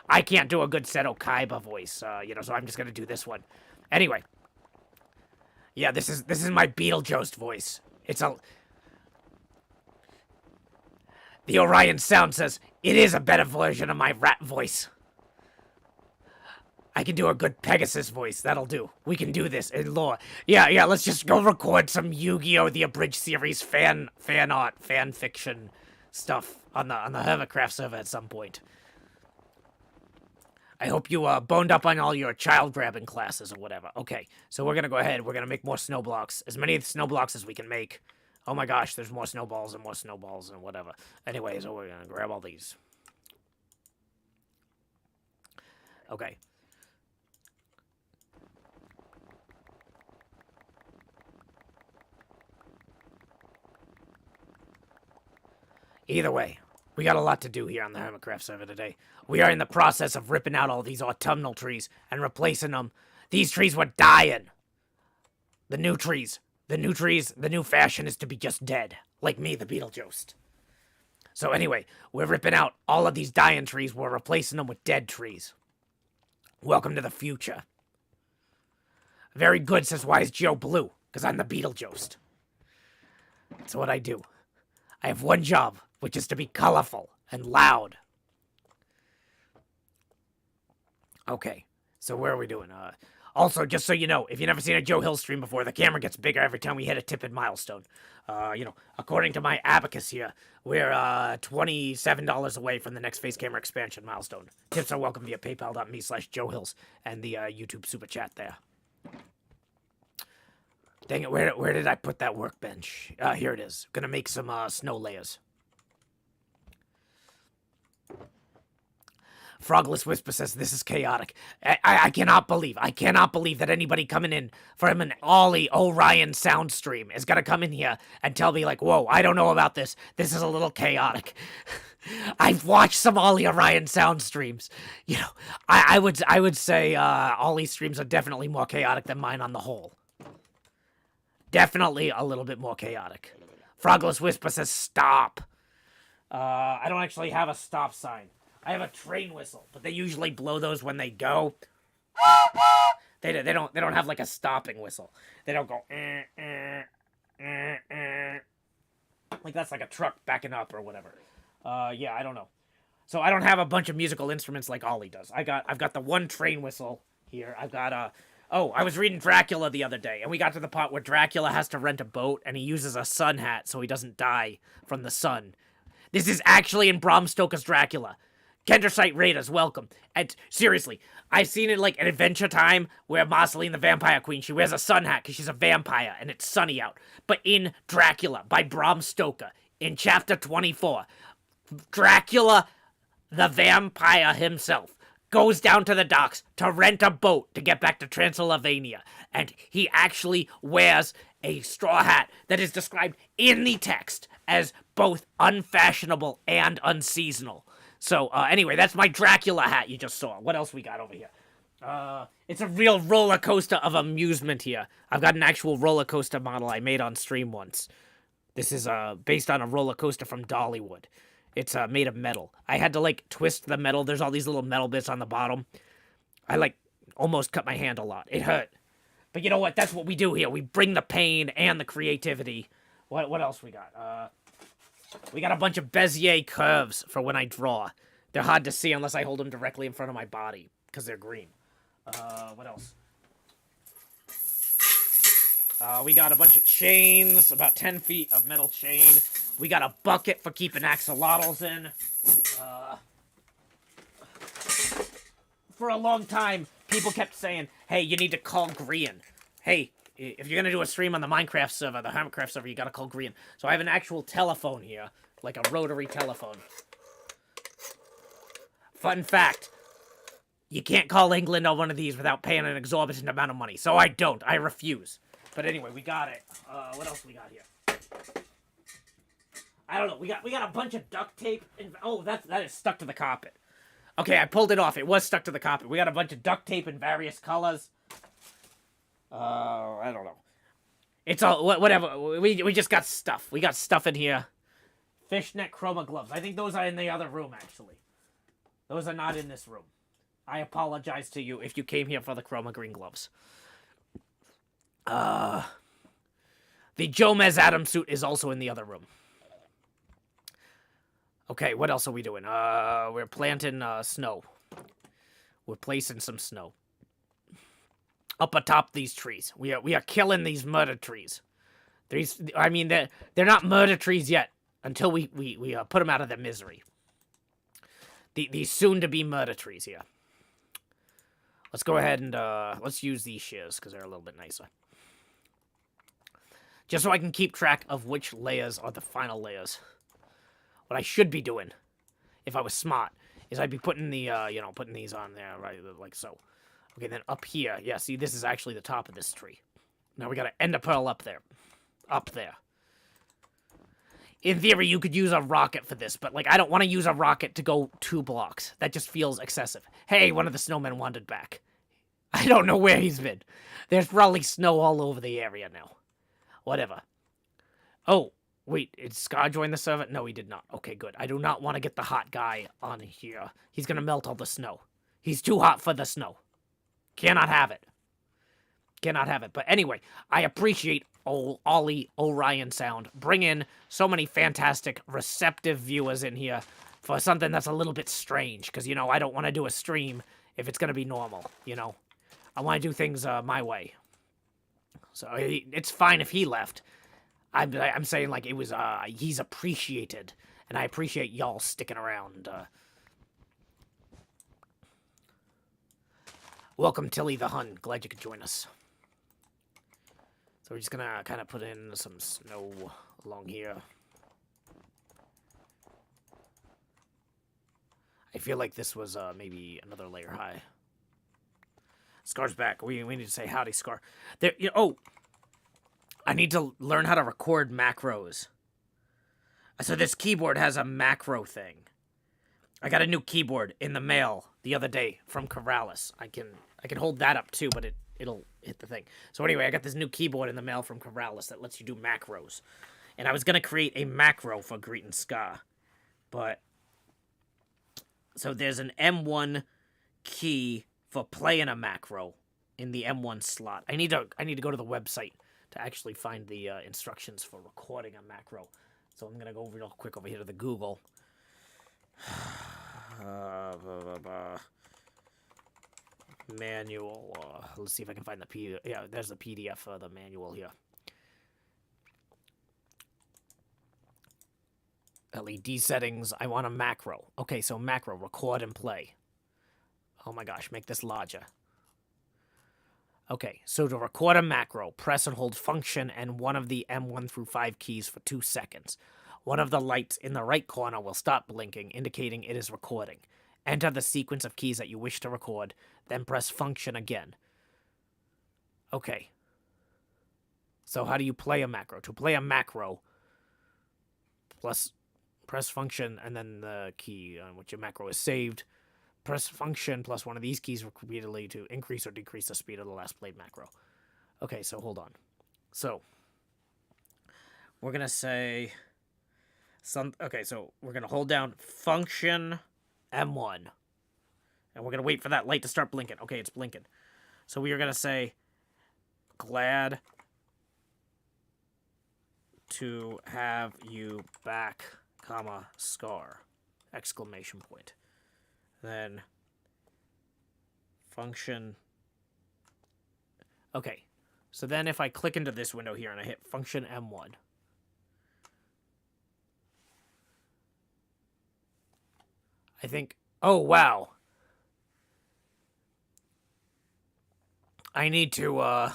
I can't do a good Seto Kaiba voice, so I'm just gonna do this one. Anyway. Yeah, this is my Beetlejuice voice. The Orion sound says, it is a better version of my rat voice. I can do a good Pegasus voice. That'll do. We can do this in lore. Yeah, let's just go record some Yu-Gi-Oh! The Abridged Series fan art, fan fiction stuff on the HermitCraft server at some point. I hope you boned up on all your child grabbing classes or whatever. Okay, so we're gonna go ahead. We're gonna make more snow blocks. As many snow blocks as we can make. Oh my gosh, there's more snowballs and whatever. Anyway, so we're gonna grab all these. Okay. Either way, we got a lot to do here on the HermitCraft server today. We are in the process of ripping out all these autumnal trees and replacing them. These trees were dying. The new new fashion is to be just dead. Like me, the Beetlejuice. So anyway, we're ripping out all of these dying trees. We're replacing them with dead trees. Welcome to the future. Very good, says Why is Joe Blue? Because I'm the Beetlejuice. That's what I do. I have one job, which is to be colorful and loud. Okay, so where are we doing? Also, just so you know, if you've never seen a Joe Hill stream before, the camera gets bigger every time we hit a tipping milestone. According to my abacus here, we're $27 away from the next face camera expansion milestone. Tips are welcome via paypal.me/Joe Hills and the YouTube super chat there. Dang it, where did I put that workbench? Here it is. Gonna make some snow layers. Frogless Whisper says this is chaotic. I cannot believe that anybody coming in from an Ollie Orion sound stream is gonna come in here and tell me like, whoa, I don't know about this. This is a little chaotic. I've watched some Ollie Orion sound streams. I would say Ollie streams are definitely more chaotic than mine on the whole. Definitely a little bit more chaotic. Frogless Whisper says stop. I don't actually have a stop sign. I have a train whistle, but they usually blow those when they go. They don't have like a stopping whistle. They don't go like that's like a truck backing up or whatever. Yeah, I don't know. So I don't have a bunch of musical instruments like Ollie does. I've got the one train whistle here. I've got I was reading Dracula the other day, and we got to the part where Dracula has to rent a boat, and he uses a sun hat so he doesn't die from the sun. This is actually in Bram Stoker's Dracula. Kendersite Raiders, welcome. And seriously, I've seen it like an Adventure Time where Marceline the Vampire Queen, she wears a sun hat because she's a vampire and it's sunny out. But in Dracula by Bram Stoker, in chapter 24, Dracula the vampire himself goes down to the docks to rent a boat to get back to Transylvania. And he actually wears a straw hat that is described in the text as both unfashionable and unseasonal. So, anyway, that's my Dracula hat you just saw. What else we got over here? It's a real roller coaster of amusement here. I've got an actual roller coaster model I made on stream once. This is, based on a roller coaster from Dollywood. It's, made of metal. I had to, like, twist the metal. There's all these little metal bits on the bottom. I, like, almost cut my hand a lot. It hurt. But you know what? That's what we do here. We bring the pain and the creativity. What else we got? We got a bunch of Bezier curves for when I draw. They're hard to see unless I hold them directly in front of my body, because they're green. What else? We got a bunch of chains, about 10 feet of metal chain. We got a bucket for keeping axolotls in. For a long time, people kept saying, hey, you need to call Grian. Hey, if you're going to do a stream on the Minecraft server, the HermitCraft server, you got to call Grian. So I have an actual telephone here, like a rotary telephone. Fun fact, You can't call England on one of these without paying an exorbitant amount of money. So I don't. I refuse. But anyway, we got it. What else we got here? I don't know. We got a bunch of duct tape. Oh, that is stuck to the carpet. Okay, I pulled it off. It was stuck to the carpet. We got a bunch of duct tape in various colors. I don't know. It's all whatever. We just got stuff. We got stuff in here. Fishnet chroma gloves. I think those are in the other room, actually. Those are not in this room. I apologize to you if you came here for the chroma green gloves. The Jomez Adams suit is also in the other room. Okay, what else are we doing? We're planting snow. We're placing some snow up atop these trees. We are killing these murder trees. I mean, they're not murder trees yet until we put them out of their misery. These soon-to-be murder trees here. Let's go ahead and let's use these shears because they're a little bit nicer. Just so I can keep track of which layers are the final layers. What I should be doing, if I was smart, is I'd be putting the, putting these on there, right, like so. Okay, then up here, yeah, see, this is actually the top of this tree. Now we got to end a pearl up there. Up there. In theory, you could use a rocket for this, but, like, I don't want to use a rocket to go 2 blocks. That just feels excessive. Hey, one of the snowmen wandered back. I don't know where he's been. There's probably snow all over the area now. Whatever. Oh, wait, did Scar join the server? No, he did not. Okay, good. I do not want to get the hot guy on here. He's going to melt all the snow. He's too hot for the snow. Cannot have it. Cannot have it. But anyway, I appreciate Ollie Orion Sound. Bring in so many fantastic, receptive viewers in here for something that's a little bit strange. Because, you know, I don't want to do a stream if it's going to be normal, you know. I want to do things my way. So it's fine if he left. I'm saying, like, it was, he's appreciated. And I appreciate y'all sticking around. Welcome, Tilly the Hun. Glad you could join us. So we're just gonna kind of put in some snow along here. I feel like this was maybe another layer high. Scar's back. We need to say howdy, Scar. There. Oh, I need to learn how to record macros. So this keyboard has a macro thing. I got a new keyboard in the mail the other day from Corrales. I can hold that up too, but it'll hit the thing. So anyway, I got this new keyboard in the mail from Corrales that lets you do macros. And I was going to create a macro for Greet and Ska. But so there's an M1 key for playing a macro in the M1 slot. I need to go to the website to actually find the instructions for recording a macro. So I'm going to go real quick over here to the Google. Manual. Let's see if I can find the PDF. Yeah, there's the PDF for the manual here. LED settings. I want a macro. Okay, so macro. Record and play. Oh my gosh, make this larger. Okay, so to record a macro, press and hold function and one of the M1 through 5 keys for 2 seconds. One of the lights in the right corner will stop blinking, indicating it is recording. Enter the sequence of keys that you wish to record, then press function again. Okay. So how do you play a macro? To play a macro, press function and then the key on which your macro is saved. Press function plus one of these keys repeatedly to increase or decrease the speed of the last played macro. Okay, so hold on. So we're going to say okay, so we're going to hold down function M1. And we're going to wait for that light to start blinking. Okay, it's blinking. So we are going to say glad to have you back, comma, Scar, exclamation point. Then function. Okay, so then if I click into this window here and I hit function M1. I think, oh wow. I need to, I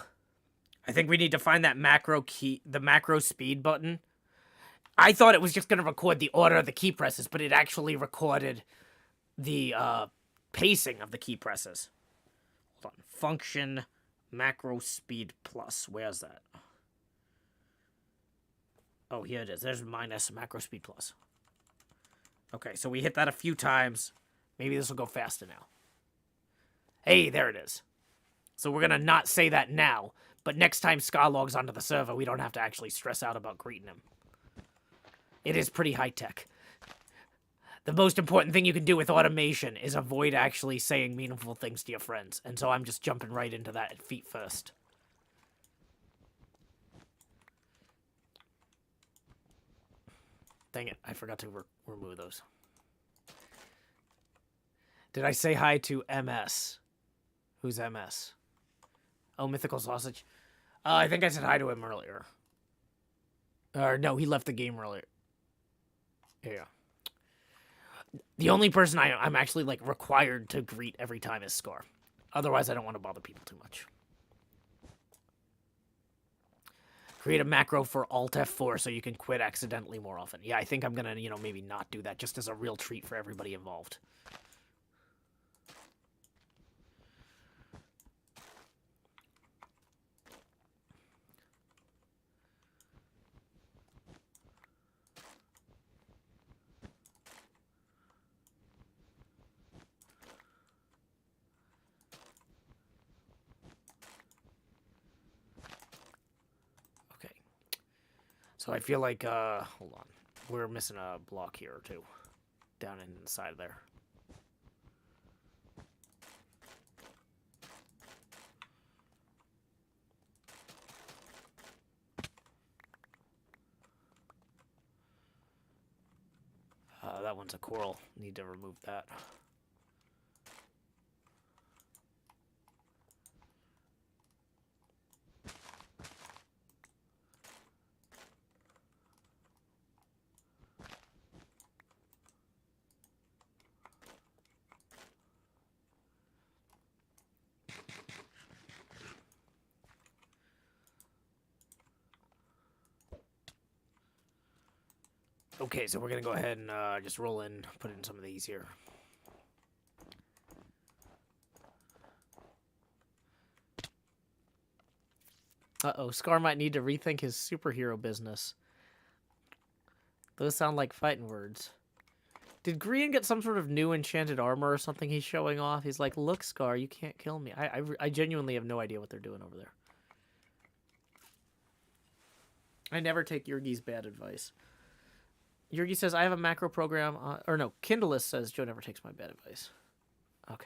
think we need to find that macro key, the macro speed button. I thought it was just going to record the order of the key presses, but it actually recorded the Pacing of the key presses. Hold on. Function macro speed plus. Where's that? Oh, here it is. There's minus macro speed plus. Okay, so we hit that a few times. Maybe this will go faster now. Hey, there it is. So we're going to not say that now, but next time Scar logs onto the server, we don't have to actually stress out about greeting him. It is pretty high-tech. The most important thing you can do with automation is avoid actually saying meaningful things to your friends, and so I'm just jumping right into that at feet first. Dang it, I forgot to remove those. Did I say hi to MS? Who's MS? Oh, Mythical Sausage. I think I said hi to him earlier. Or no, he left the game earlier. Yeah. The only person I'm actually, like, required to greet every time is Scar. Otherwise, I don't want to bother people too much. Create a macro for Alt F4 so you can quit accidentally more often. Yeah, I think I'm gonna, maybe not do that just as a real treat for everybody involved. So I feel like, hold on. We're missing a block here or two. Down inside there. That one's a coral. Need to remove that. Okay, so we're going to go ahead and just roll in, put in some of these here. Uh-oh, Scar might need to rethink his superhero business. Those sound like fighting words. Did Green get some sort of new enchanted armor or something he's showing off? He's like, look, Scar, you can't kill me. I genuinely have no idea what they're doing over there. I never take Yurgi's bad advice. Yurgi says, I have a macro program. Or no, Kindlelist says, Joe never takes my bad advice. Okay.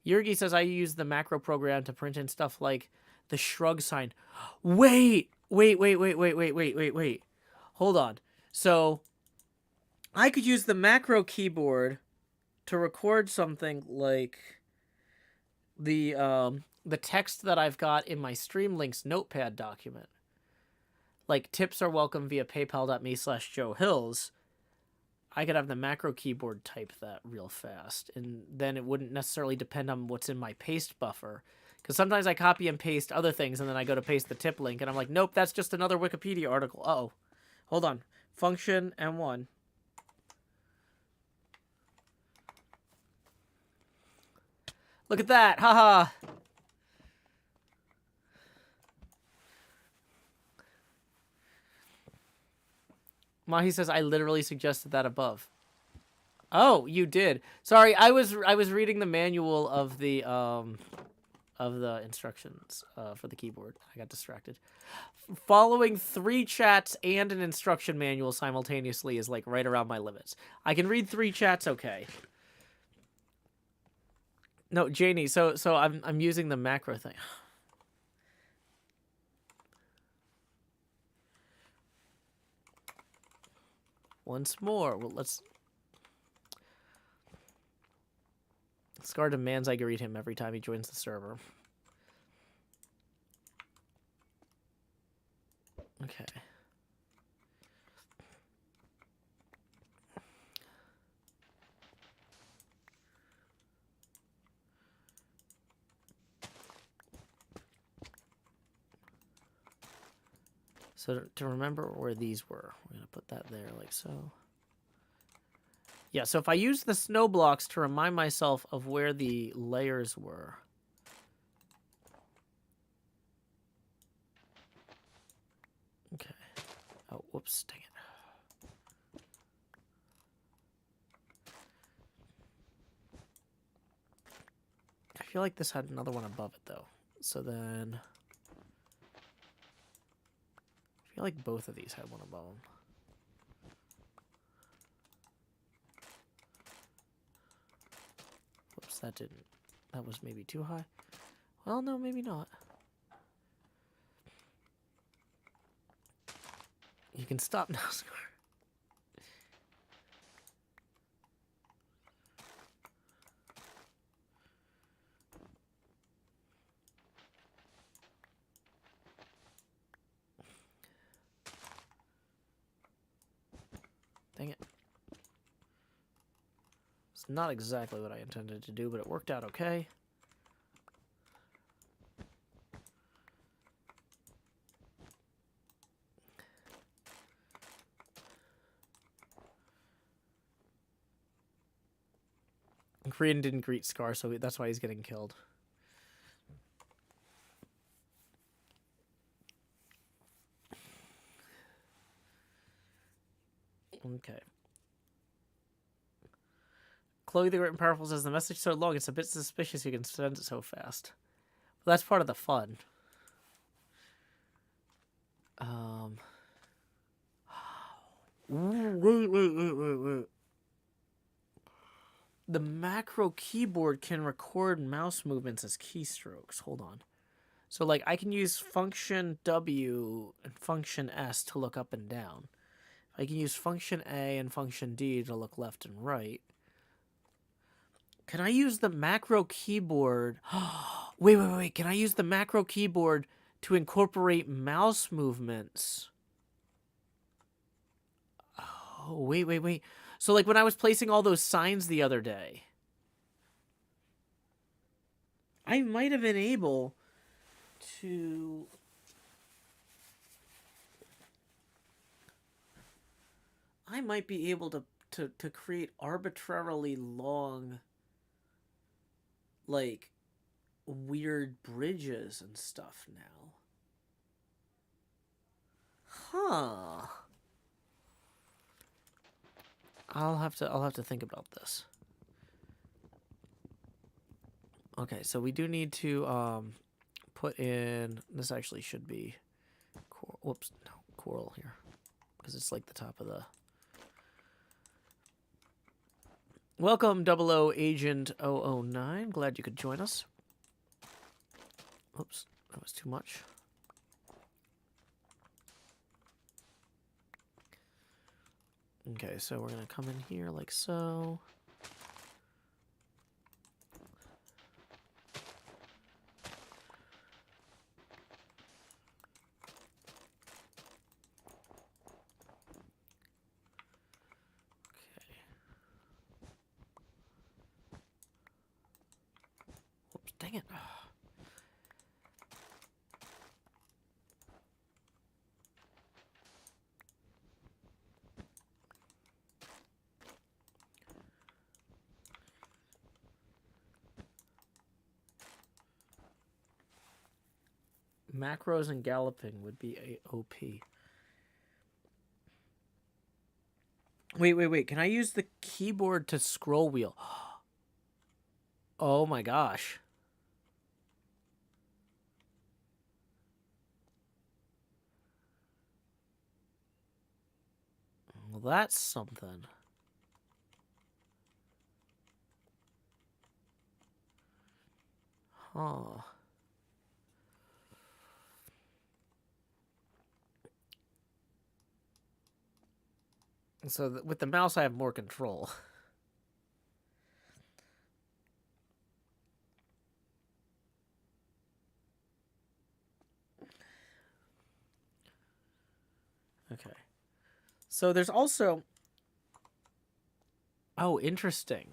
Yurgi says, I use the macro program to print in stuff like the shrug sign. Wait. Hold on. So, I could use the macro keyboard to record something like the text that I've got in my Streamlinks notepad document. Like, tips are welcome via paypal.me/JoeHills. I could have the macro keyboard type that real fast, and then it wouldn't necessarily depend on what's in my paste buffer. Because sometimes I copy and paste other things, and then I go to paste the tip link, and I'm like, nope, that's just another Wikipedia article. Uh-oh. Hold on. Function M1. Look at that. Haha. Mahi says, I literally suggested that above. Oh, you did. Sorry, I was reading the manual of the instructions for the keyboard. I got distracted. Following 3 chats and an instruction manual simultaneously is like right around my limits. I can read 3 chats okay. No, Janie, so I'm using the macro thing. Once more. Well, Scar demands I greet him every time he joins the server. Okay. So to remember where these were, we're going to put that there like so. Yeah, so if I use the snow blocks to remind myself of where the layers were. Okay. Oh, whoops, dang it. I feel like this had another one above it, though. So then... I feel like both of these had one above them. Whoops, that didn't... That was maybe too high. Well, no, maybe not. You can stop now, Scar. Dang it. It's not exactly what I intended to do, but it worked out okay. Korean didn't greet Scar, so that's why he's getting killed. Okay. Chloe the Great and Powerful says the message so long it's a bit suspicious you can send it so fast. Well, that's part of the fun. Wait. The macro keyboard can record mouse movements as keystrokes. Hold on. So, like, I can use function W and function S to look up and down. I can use function A and function D to look left and right. Can I use the macro keyboard? Wait. Can I use the macro keyboard to incorporate mouse movements? Oh, wait. So, like, when I was placing all those signs the other day, I might have been able to... I might be able to create arbitrarily long, like, weird bridges and stuff now. Huh. I'll have to think about this. Okay, so we do need to put in, this actually should be coral. Whoops, no, coral here, because it's like the top of the... Welcome, 00 Agent 009. Glad you could join us. Oops, that was too much. Okay, so we're going to come in here like so. Whoops, dang it. Macros and galloping would be a OP. Wait. Can I use the keyboard to scroll wheel? Oh my gosh. Well, that's something. Huh. So with the mouse, I have more control. Okay. So there's also... Oh, interesting.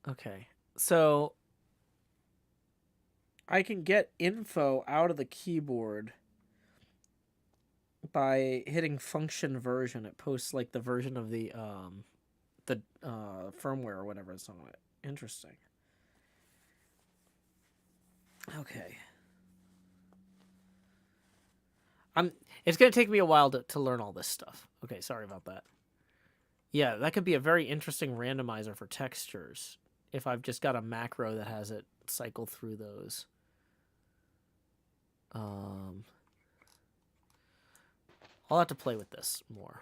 Okay. So I can get info out of the keyboard by hitting function version. It posts like the version of the the firmware or whatever is on it. Interesting. Okay. It's going to take me a while to learn all this stuff. Okay, sorry about that. Yeah, that could be a very interesting randomizer for textures if I've just got a macro that has it cycle through those. I'll have to play with this more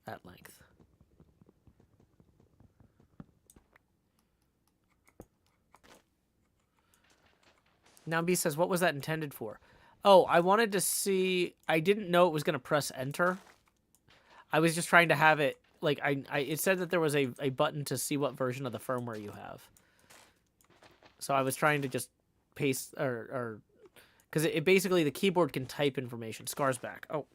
at length. Now B says, what was that intended for? Oh, I wanted to see... I didn't know it was going to press enter. I was just trying to have it... Like, it said that there was a button to see what version of the firmware you have. So I was trying to just paste... Or because it basically, the keyboard can type information. Scar's back. Oh.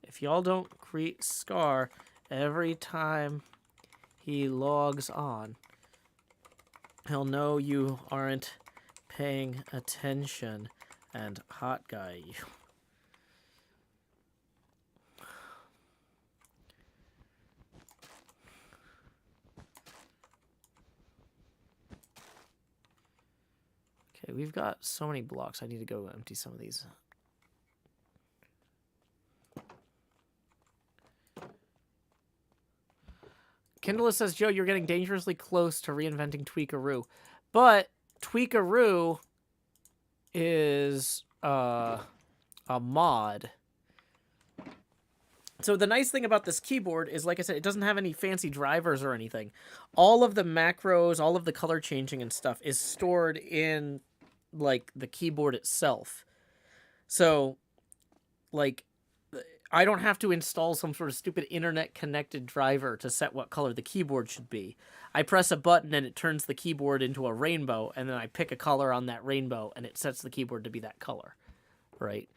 If y'all don't greet Scar every time he logs on, he'll know you aren't paying attention and hot guy you. Okay, we've got so many blocks. I need to go empty some of these. Kindle says, Joe, you're getting dangerously close to reinventing Tweakaroo. But Tweakaroo is a mod. So the nice thing about this keyboard is, like I said, it doesn't have any fancy drivers or anything. All of the macros, all of the color changing and stuff is stored in, like, the keyboard itself. So, like... I don't have to install some sort of stupid internet-connected driver to set what color the keyboard should be. I press a button and it turns the keyboard into a rainbow, and then I pick a color on that rainbow, and it sets the keyboard to be that color, right?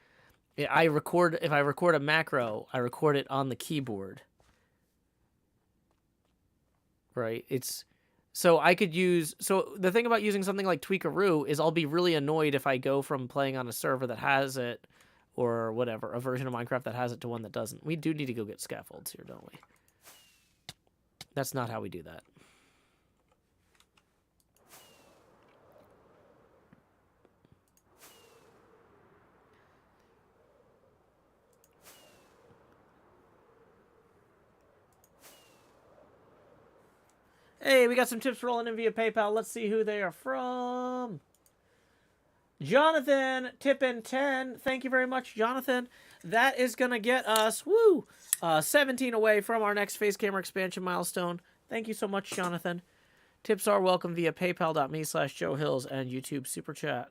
If I record a macro, I record it on the keyboard, right? So I could use... So the thing about using something like Tweakaroo is I'll be really annoyed if I go from playing on a server that has it, or whatever, a version of Minecraft that has it to one that doesn't. We do need to go get scaffolds here, don't we? That's not how we do that. Hey, we got some tips rolling in via PayPal. Let's see who they are from. Jonathan, tip in 10. Thank you very much, Jonathan. That is going to get us, 17 away from our next face camera expansion milestone. Thank you so much, Jonathan. Tips are welcome via paypal.me/JoeHills and YouTube Super Chat.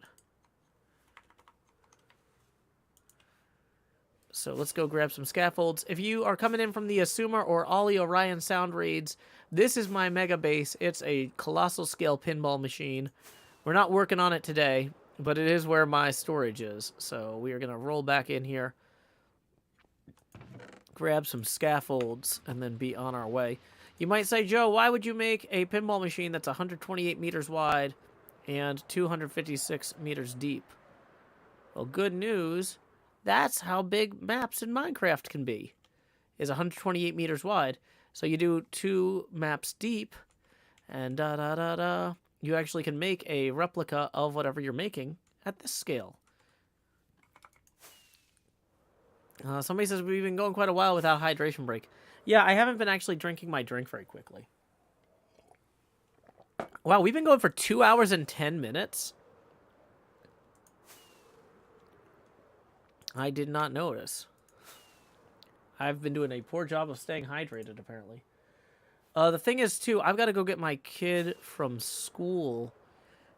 So let's go grab some scaffolds. If you are coming in from the Assumer or Ollie Orion sound raids, this is my mega base. It's a colossal scale pinball machine. We're not working on it today, but it is where my storage is. So we are going to roll back in here, grab some scaffolds, and then be on our way. You might say, Joe, why would you make a pinball machine that's 128 meters wide and 256 meters deep? Well, good news. That's how big maps in Minecraft can be, is 128 meters wide. So you do 2 maps deep, and you actually can make a replica of whatever you're making at this scale. Somebody says we've been going quite a while without hydration break. Yeah, I haven't been actually drinking my drink very quickly. Wow, we've been going for 2 hours and 10 minutes? I did not notice. I've been doing a poor job of staying hydrated, apparently. The thing is, too, I've got to go get my kid from school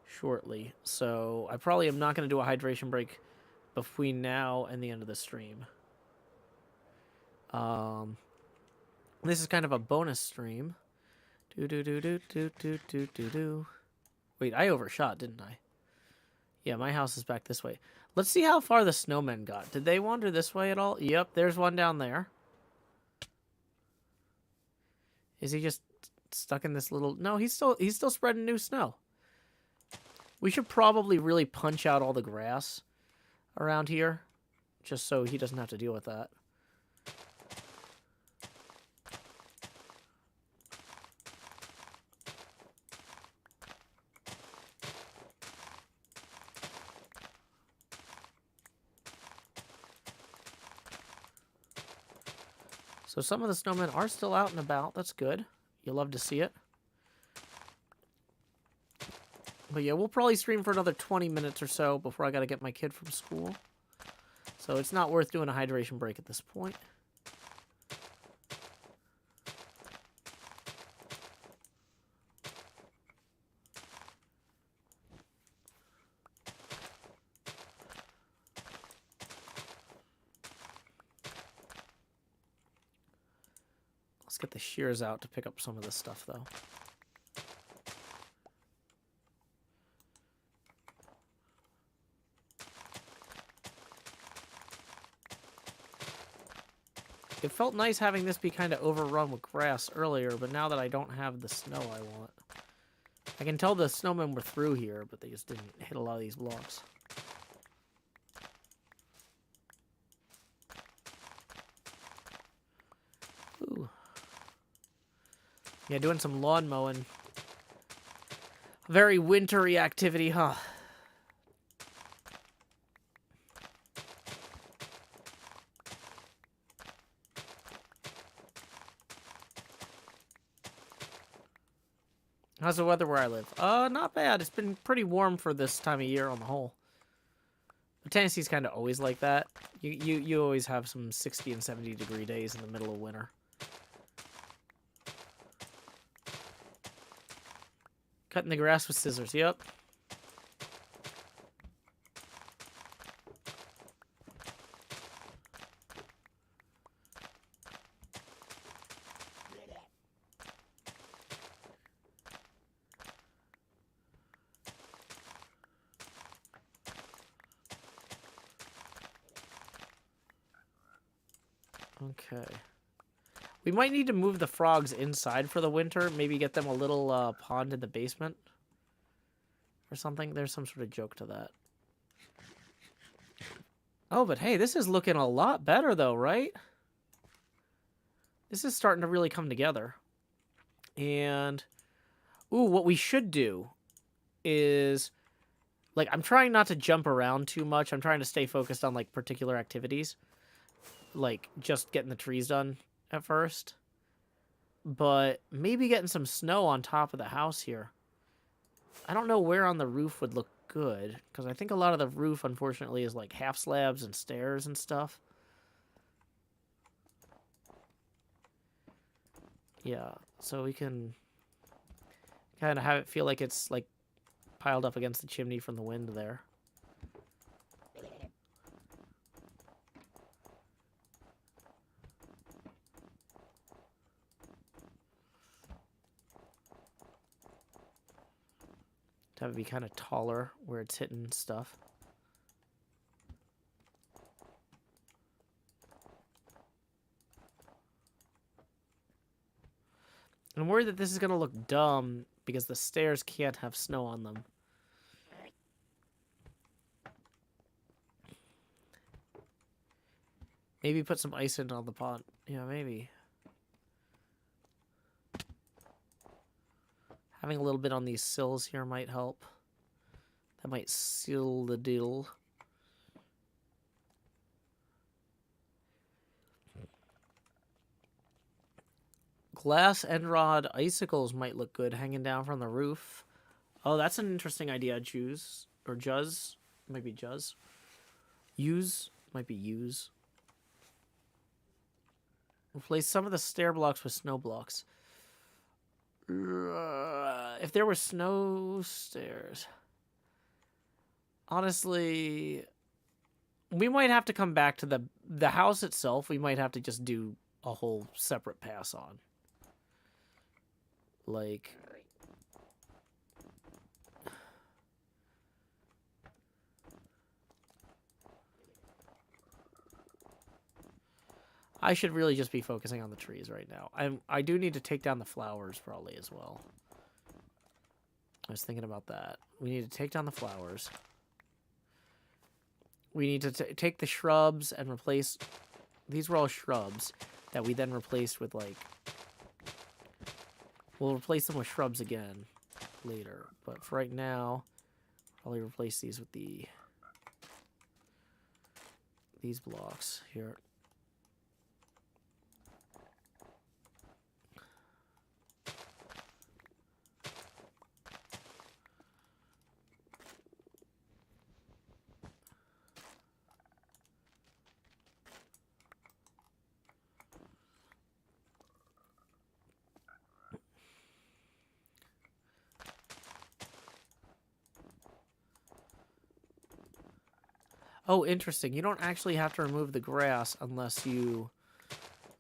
shortly. So I probably am not going to do a hydration break between now and the end of the stream. This is kind of a bonus stream. Wait, I overshot, didn't I? Yeah, my house is back this way. Let's see how far the snowmen got. Did they wander this way at all? Yep, there's one down there. Is he just stuck in this little... No, he's still spreading new snow. We should probably really punch out all the grass around here, just so he doesn't have to deal with that. So some of the snowmen are still out and about. That's good. You love to see it. But yeah, we'll probably stream for another 20 minutes or so before I gotta get my kid from school. So it's not worth doing a hydration break at this point. Let's get the shears out to pick up some of this stuff, though. It felt nice having this be kind of overrun with grass earlier, but now that I don't have the snow I want. I can tell the snowmen were through here, but they just didn't hit a lot of these blocks. Ooh. Yeah, doing some lawn mowing. Very wintry activity, huh? How's the weather where I live? Not bad. It's been pretty warm for this time of year on the whole. But Tennessee's kind of always like that. You always have some 60 and 70 degree days in the middle of winter. Cutting the grass with scissors, yep. Okay. We might need to move the frogs inside for the winter. Maybe get them a little pond in the basement. Or something. There's some sort of joke to that. Oh, but hey, this is looking a lot better though, right? This is starting to really come together. And... ooh, what we should do is... like, I'm trying not to jump around too much. I'm trying to stay focused on, like, particular activities. Like, just getting the trees done at first. But maybe getting some snow on top of the house here. I don't know where on the roof would look good, because I think a lot of the roof, unfortunately, is like half slabs and stairs and stuff. Yeah, so we can kind of have it feel like it's like piled up against the chimney from the wind there. To have it be kind of taller where it's hitting stuff. I'm worried that this is going to look dumb because the stairs can't have snow on them. Maybe put some ice in on the pond. Yeah, maybe. Having a little bit on these sills here might help. That might seal the deal. Glass end rod icicles might look good hanging down from the roof. Oh, that's an interesting idea, Juz. Or Juz. Might be Juz. Use. Might be use. Replace some of the stair blocks with snow blocks. If there were snow stairs... honestly... we might have to come back to the house itself. We might have to just do a whole separate pass on. Like... I should really just be focusing on the trees right now. I do need to take down the flowers probably as well. I was thinking about that. We need to take down the flowers. We need to take the shrubs and replace... These were all shrubs that we then replaced with, like... We'll replace them with shrubs again later. But for right now, probably replace these with these blocks here. Oh, interesting. You don't actually have to remove the grass unless you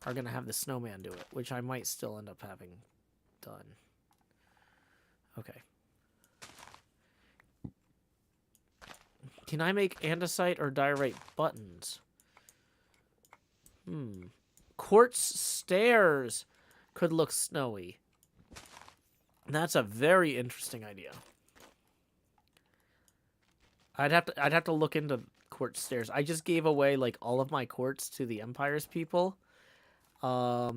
are going to have the snowman do it, which I might still end up having done. Okay. Can I make andesite or diorite buttons? Quartz stairs could look snowy. That's a very interesting idea. I'd have to look into quartz stairs. I just gave away like all of my quartz to the Empire's people. So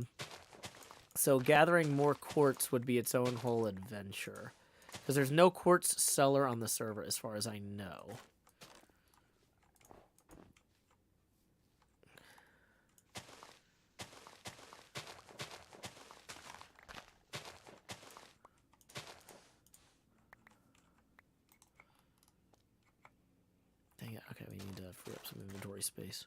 gathering more quartz would be its own whole adventure. Because there's no quartz seller on the server as far as I know. Dang it. Okay, we need to free up some inventory space.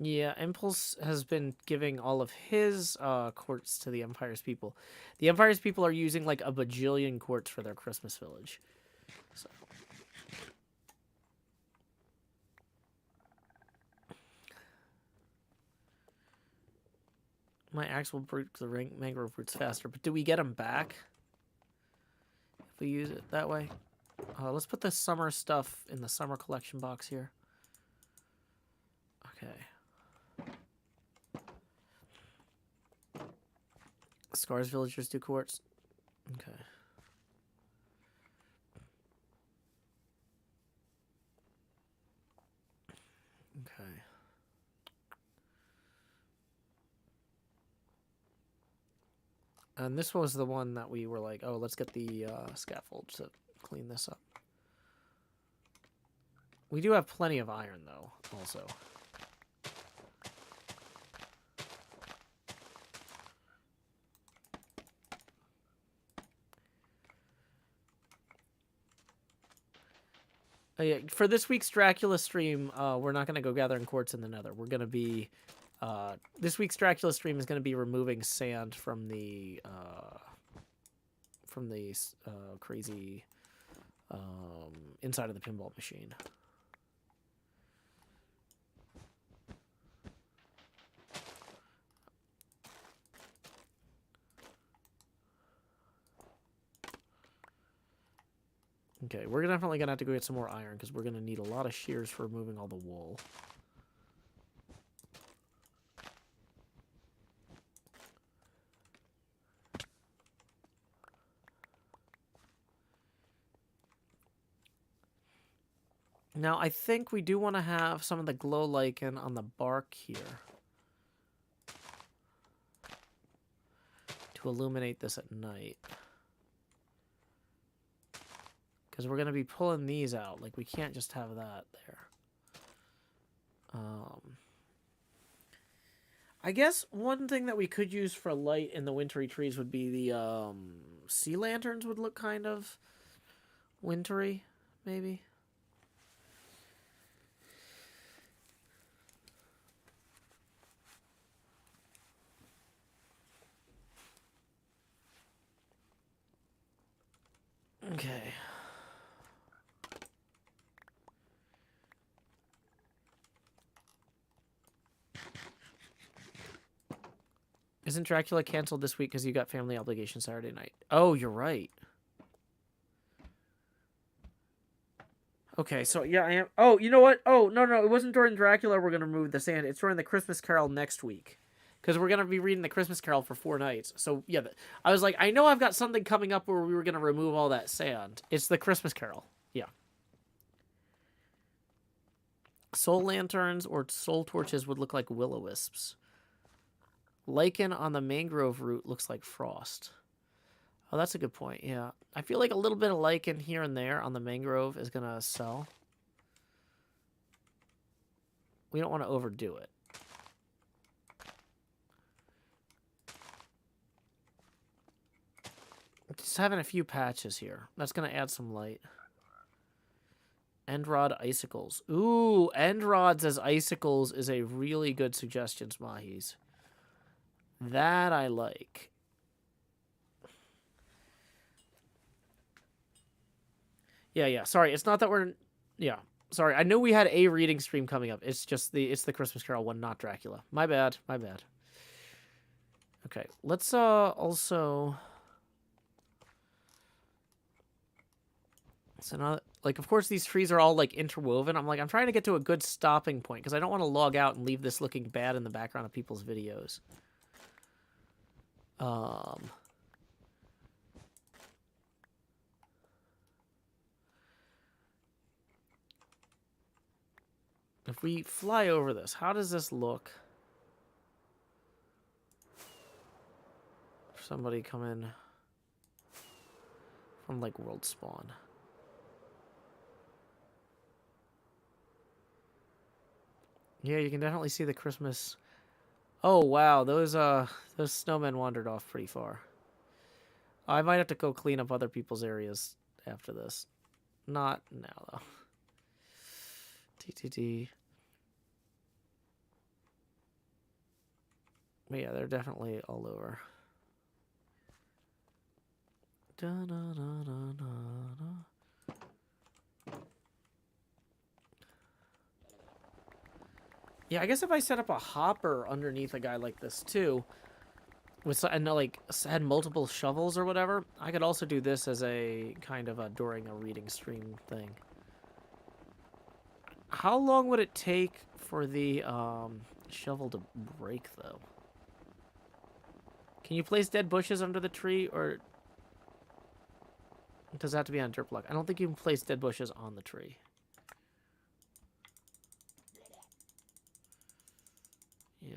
Yeah, Impulse has been giving all of his quartz to the Empire's people. The Empire's people are using like a bajillion quartz for their Christmas village. So. My axe will break the mangrove roots faster, but do we get them back if we use it that way? Let's put the summer stuff in the summer collection box here. Okay. Scars villagers do quartz. Okay. Okay. And this was the one that we were like, oh, let's get the scaffold to clean this up. We do have plenty of iron, though, also. Oh, yeah, for this week's Dracula stream, we're not going to go gathering quartz in the nether. We're going to be... this week's Dracula stream is going to be removing sand from the crazy inside of the pinball machine. Okay, we're definitely going to have to go get some more iron because we're going to need a lot of shears for removing all the wool. Now, I think we do want to have some of the glow lichen on the bark here to illuminate this at night. Because we're going to be pulling these out. Like, we can't just have that there. I guess one thing that we could use for light in the wintry trees would be the sea lanterns would look kind of wintry, maybe. Okay. Isn't Dracula canceled this week because you got family obligations Saturday night? Oh, you're right. Okay, so yeah, I am. Oh, you know what? Oh, no, no, it wasn't during Dracula we're going to remove the sand. It's during the Christmas Carol next week. Because we're going to be reading the Christmas Carol for 4 nights. So, yeah, I was like, I know I've got something coming up where we were going to remove all that sand. It's the Christmas Carol. Yeah. Soul lanterns or soul torches would look like will-o-wisps. Lichen on the mangrove root looks like frost. Oh, that's a good point, yeah. I feel like a little bit of lichen here and there on the mangrove is going to sell. We don't want to overdo it. Just having a few patches here. That's going to add some light. End rod icicles. Ooh, end rods as icicles is a really good suggestion, Smahis. That I like. Yeah. Sorry, it's not that we're... Yeah. Sorry, I knew we had a reading stream coming up. It's just the Christmas Carol one, not Dracula. My bad. Okay, let's also... So now, like, of course, these trees are all, like, interwoven. I'm trying to get to a good stopping point, because I don't want to log out and leave this looking bad in the background of people's videos. If we fly over this, how does this look? For somebody come in from, like, World Spawn. Yeah, you can definitely see the Christmas. Oh wow, those snowmen wandered off pretty far. I might have to go clean up other people's areas after this. Not now though. TTT. But yeah, they're definitely all over. Da, da, da, da, da. Yeah, I guess if I set up a hopper underneath a guy like this too, and like had multiple shovels or whatever, I could also do this as a kind of a during a reading stream thing. How long would it take for the shovel to break though? Can you place dead bushes under the tree, or does it have to be on dirt block? I don't think you can place dead bushes on the tree. Yeah.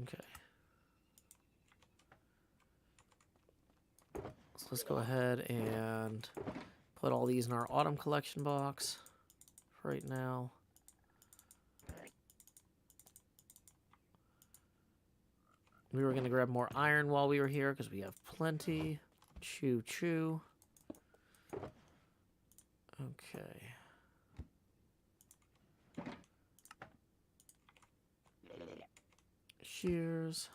Okay. So let's go ahead and put all these in our autumn collection box for right now. We were going to grab more iron while we were here because we have plenty. Choo. Okay. Shears.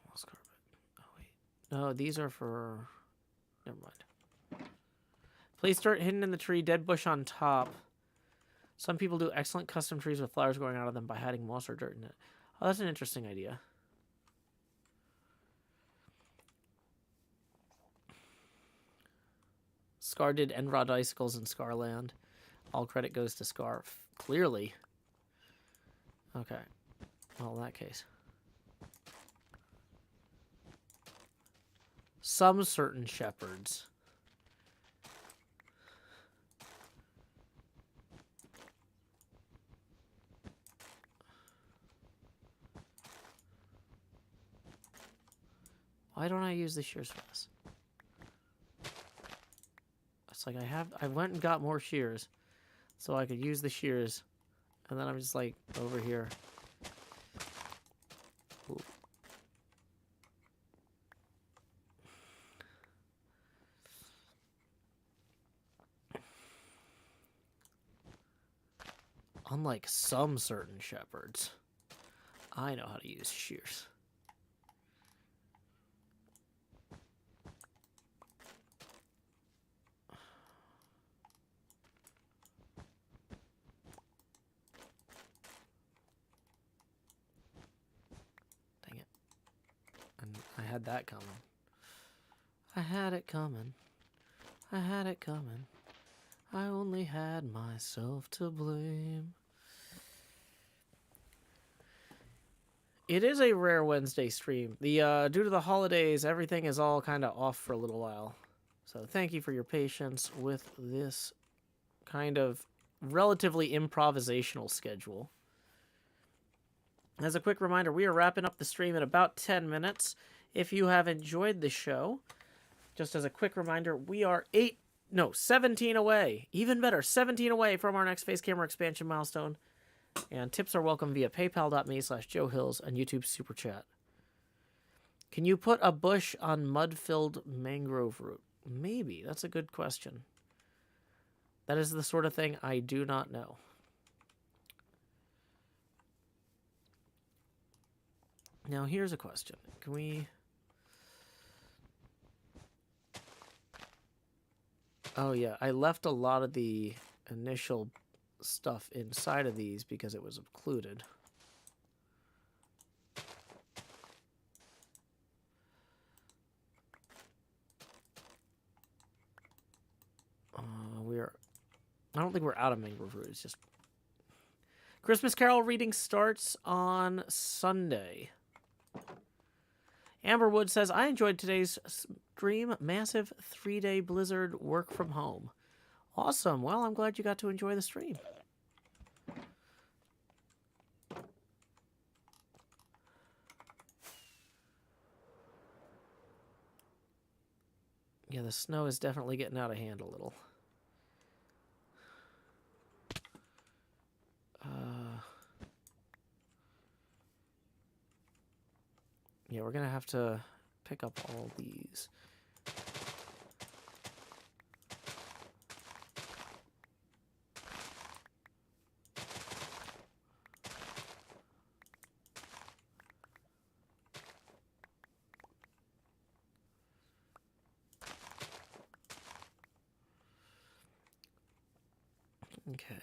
Lost carpet. Oh, wait. No, these are for... Never mind. Place dirt hidden in the tree, dead bush on top. Some people do excellent custom trees with flowers growing out of them by hiding moss or dirt in it. Oh, that's an interesting idea. Scar did Enrod Icicles in Scarland. All credit goes to Scar. Clearly. Okay. Well, in that case. Some certain shepherds. Why don't I use the shears for this? It's like I went and got more shears so I could use the shears, and then I'm just like over here. Ooh. Unlike some certain shepherds, I know how to use shears. I had that coming. I had it coming. I had it coming. I only had myself to blame. It is a rare Wednesday stream. The due to the holidays, everything is all kind of off for a little while. So thank you for your patience with this kind of relatively improvisational schedule. As a quick reminder, we are wrapping up the stream in about 10 minutes. If you have enjoyed the show, just as a quick reminder, we are 17 away. Even better, 17 away from our next face camera expansion milestone. And tips are welcome via paypal.me/JoeHills and YouTube Super Chat. Can you put a bush on mud-filled mangrove root? Maybe. That's a good question. That is the sort of thing I do not know. Now, here's a question. Can we... Oh, yeah. I left a lot of the initial stuff inside of these because it was occluded. I don't think we're out of mangrove root. It's just... Christmas Carol reading starts on Sunday. Amberwood says, I enjoyed today's stream. Massive 3-day blizzard work from home. Awesome. Well, I'm glad you got to enjoy the stream. Yeah, the snow is definitely getting out of hand a little. Yeah, we're going to have to pick up all these. Okay.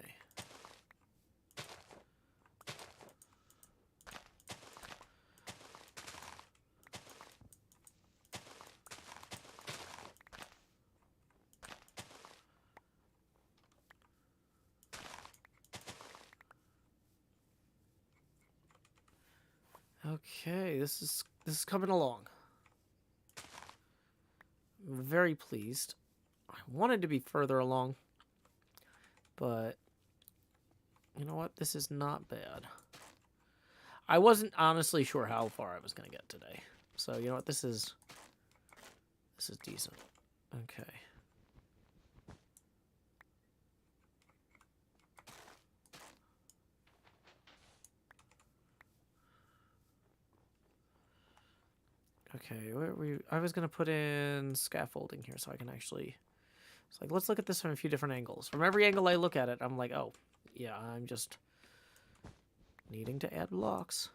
Okay, this is coming along. I'm very pleased. I wanted to be further along, but you know what? This is not bad. I wasn't honestly sure how far I was going to get today. So, you know what? This is decent. Okay. Okay, I was going to put in scaffolding here so I can actually... It's like, let's look at this from a few different angles. From every angle I look at it, I'm like, oh, yeah, I'm just needing to add blocks.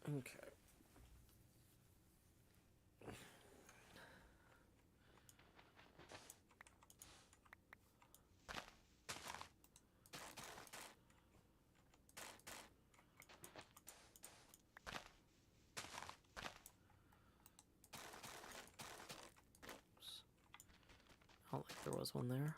Okay. I don't think there was one there.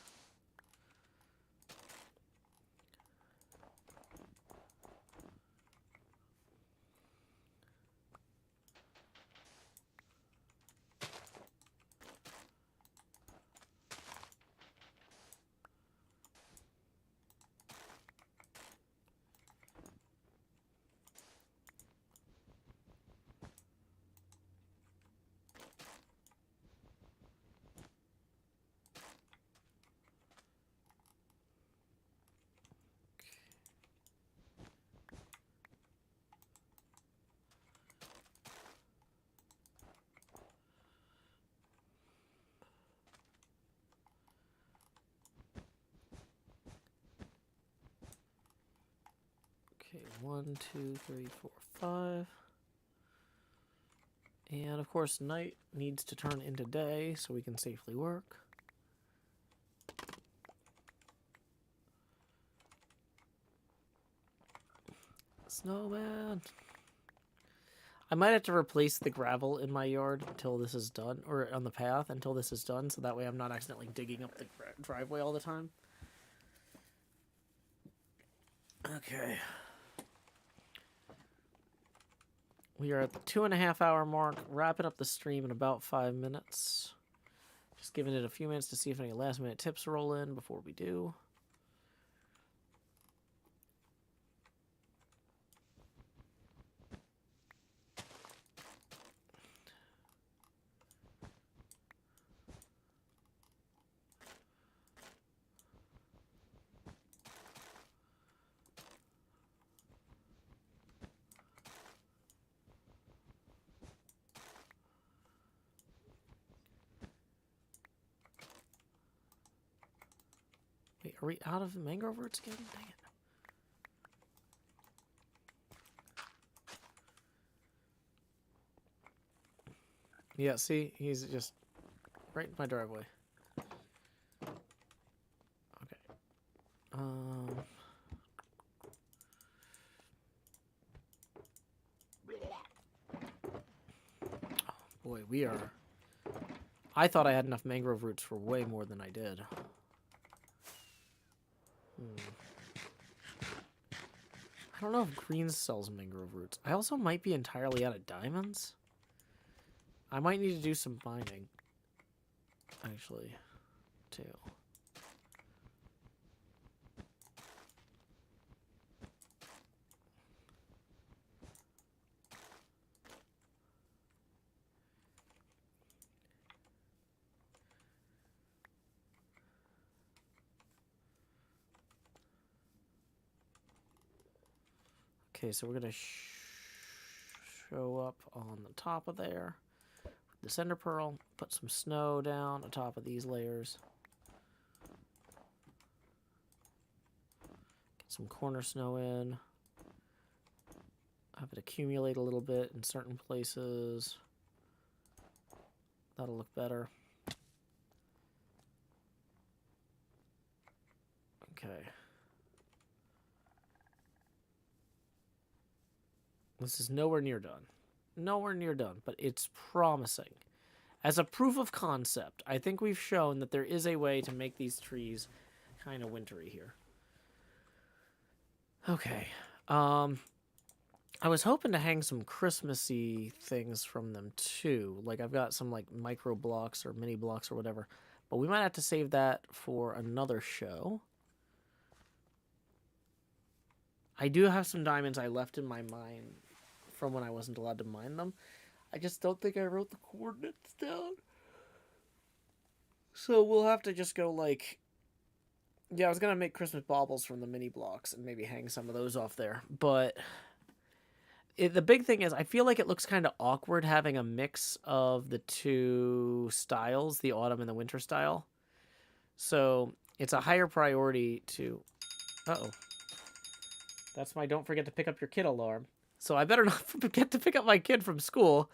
Okay, 1, 2, 3, 4, 5. And of course, night needs to turn into day so we can safely work. Snowman. I might have to replace the gravel in my yard until this is done, or on the path until this is done, so that way I'm not accidentally digging up the driveway all the time. Okay. We are at the 2.5 hour mark, wrapping up the stream in about 5 minutes. Just giving it a few minutes to see if any last minute tips roll in before we do. Wait, are we out of the mangrove roots again? Dang it. Yeah, see? He's just right in my driveway. Okay. Oh, boy, we are... I thought I had enough mangrove roots for way more than I did. I don't know if Greens sells mangrove roots. I also might be entirely out of diamonds. I might need to do some mining, actually, too. Okay, so we're going to show up on the top of there. The cinder pearl, put some snow down on top of these layers. Get some corner snow in. Have it accumulate a little bit in certain places. That'll look better. Okay. This is nowhere near done. Nowhere near done, but it's promising. As a proof of concept, I think we've shown that there is a way to make these trees kind of wintry here. Okay. I was hoping to hang some Christmassy things from them too. Like I've got some like micro blocks or mini blocks or whatever. But we might have to save that for another show. I do have some diamonds I left in my mine from when I wasn't allowed to mine them. I just don't think I wrote the coordinates down. So we'll have to just go like... Yeah, I was going to make Christmas baubles from the mini blocks and maybe hang some of those off there. But the big thing is I feel like it looks kind of awkward having a mix of the two styles, the autumn and the winter style. So it's a higher priority to... Uh-oh. That's my don't forget to pick up your kid alarm. So I better not forget to pick up my kid from school.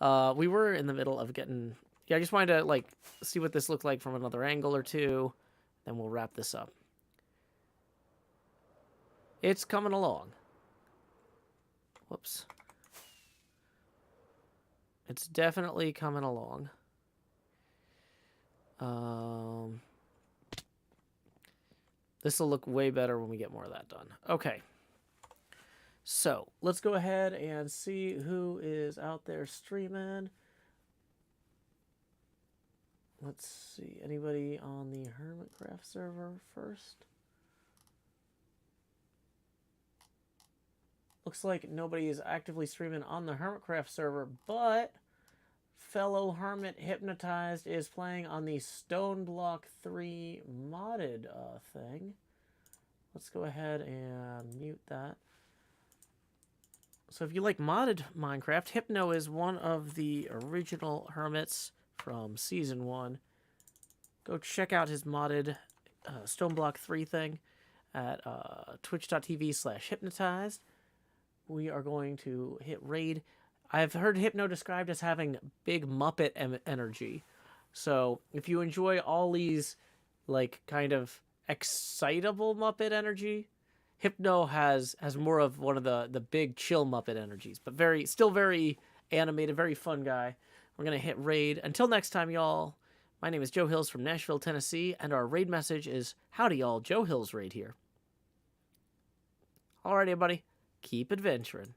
We were in the middle of getting... Yeah, I just wanted to, like, see what this looked like from another angle or two. Then we'll wrap this up. It's coming along. Whoops. It's definitely coming along. This will look way better when we get more of that done. Okay. So, let's go ahead and see who is out there streaming. Let's see. Anybody on the HermitCraft server first? Looks like nobody is actively streaming on the HermitCraft server, but fellow Hermit Hypnotized is playing on the Stone Block 3 modded thing. Let's go ahead and mute that. So if you like modded Minecraft, Hypno is one of the original Hermits from Season 1. Go check out his modded Stone Block 3 thing. at twitch.tv/hypnotized. We are going to hit raid. I've heard Hypno described as having big Muppet energy. So if you enjoy Ollie's like kind of excitable Muppet energy, Hypno has more of one of the big chill Muppet energies, but still very animated, very fun guy. We're gonna hit raid. Until next time, y'all. My name is Joe Hills from Nashville, Tennessee, and our raid message is howdy, y'all. Joe Hills raid here. Alrighty, everybody. Keep adventuring.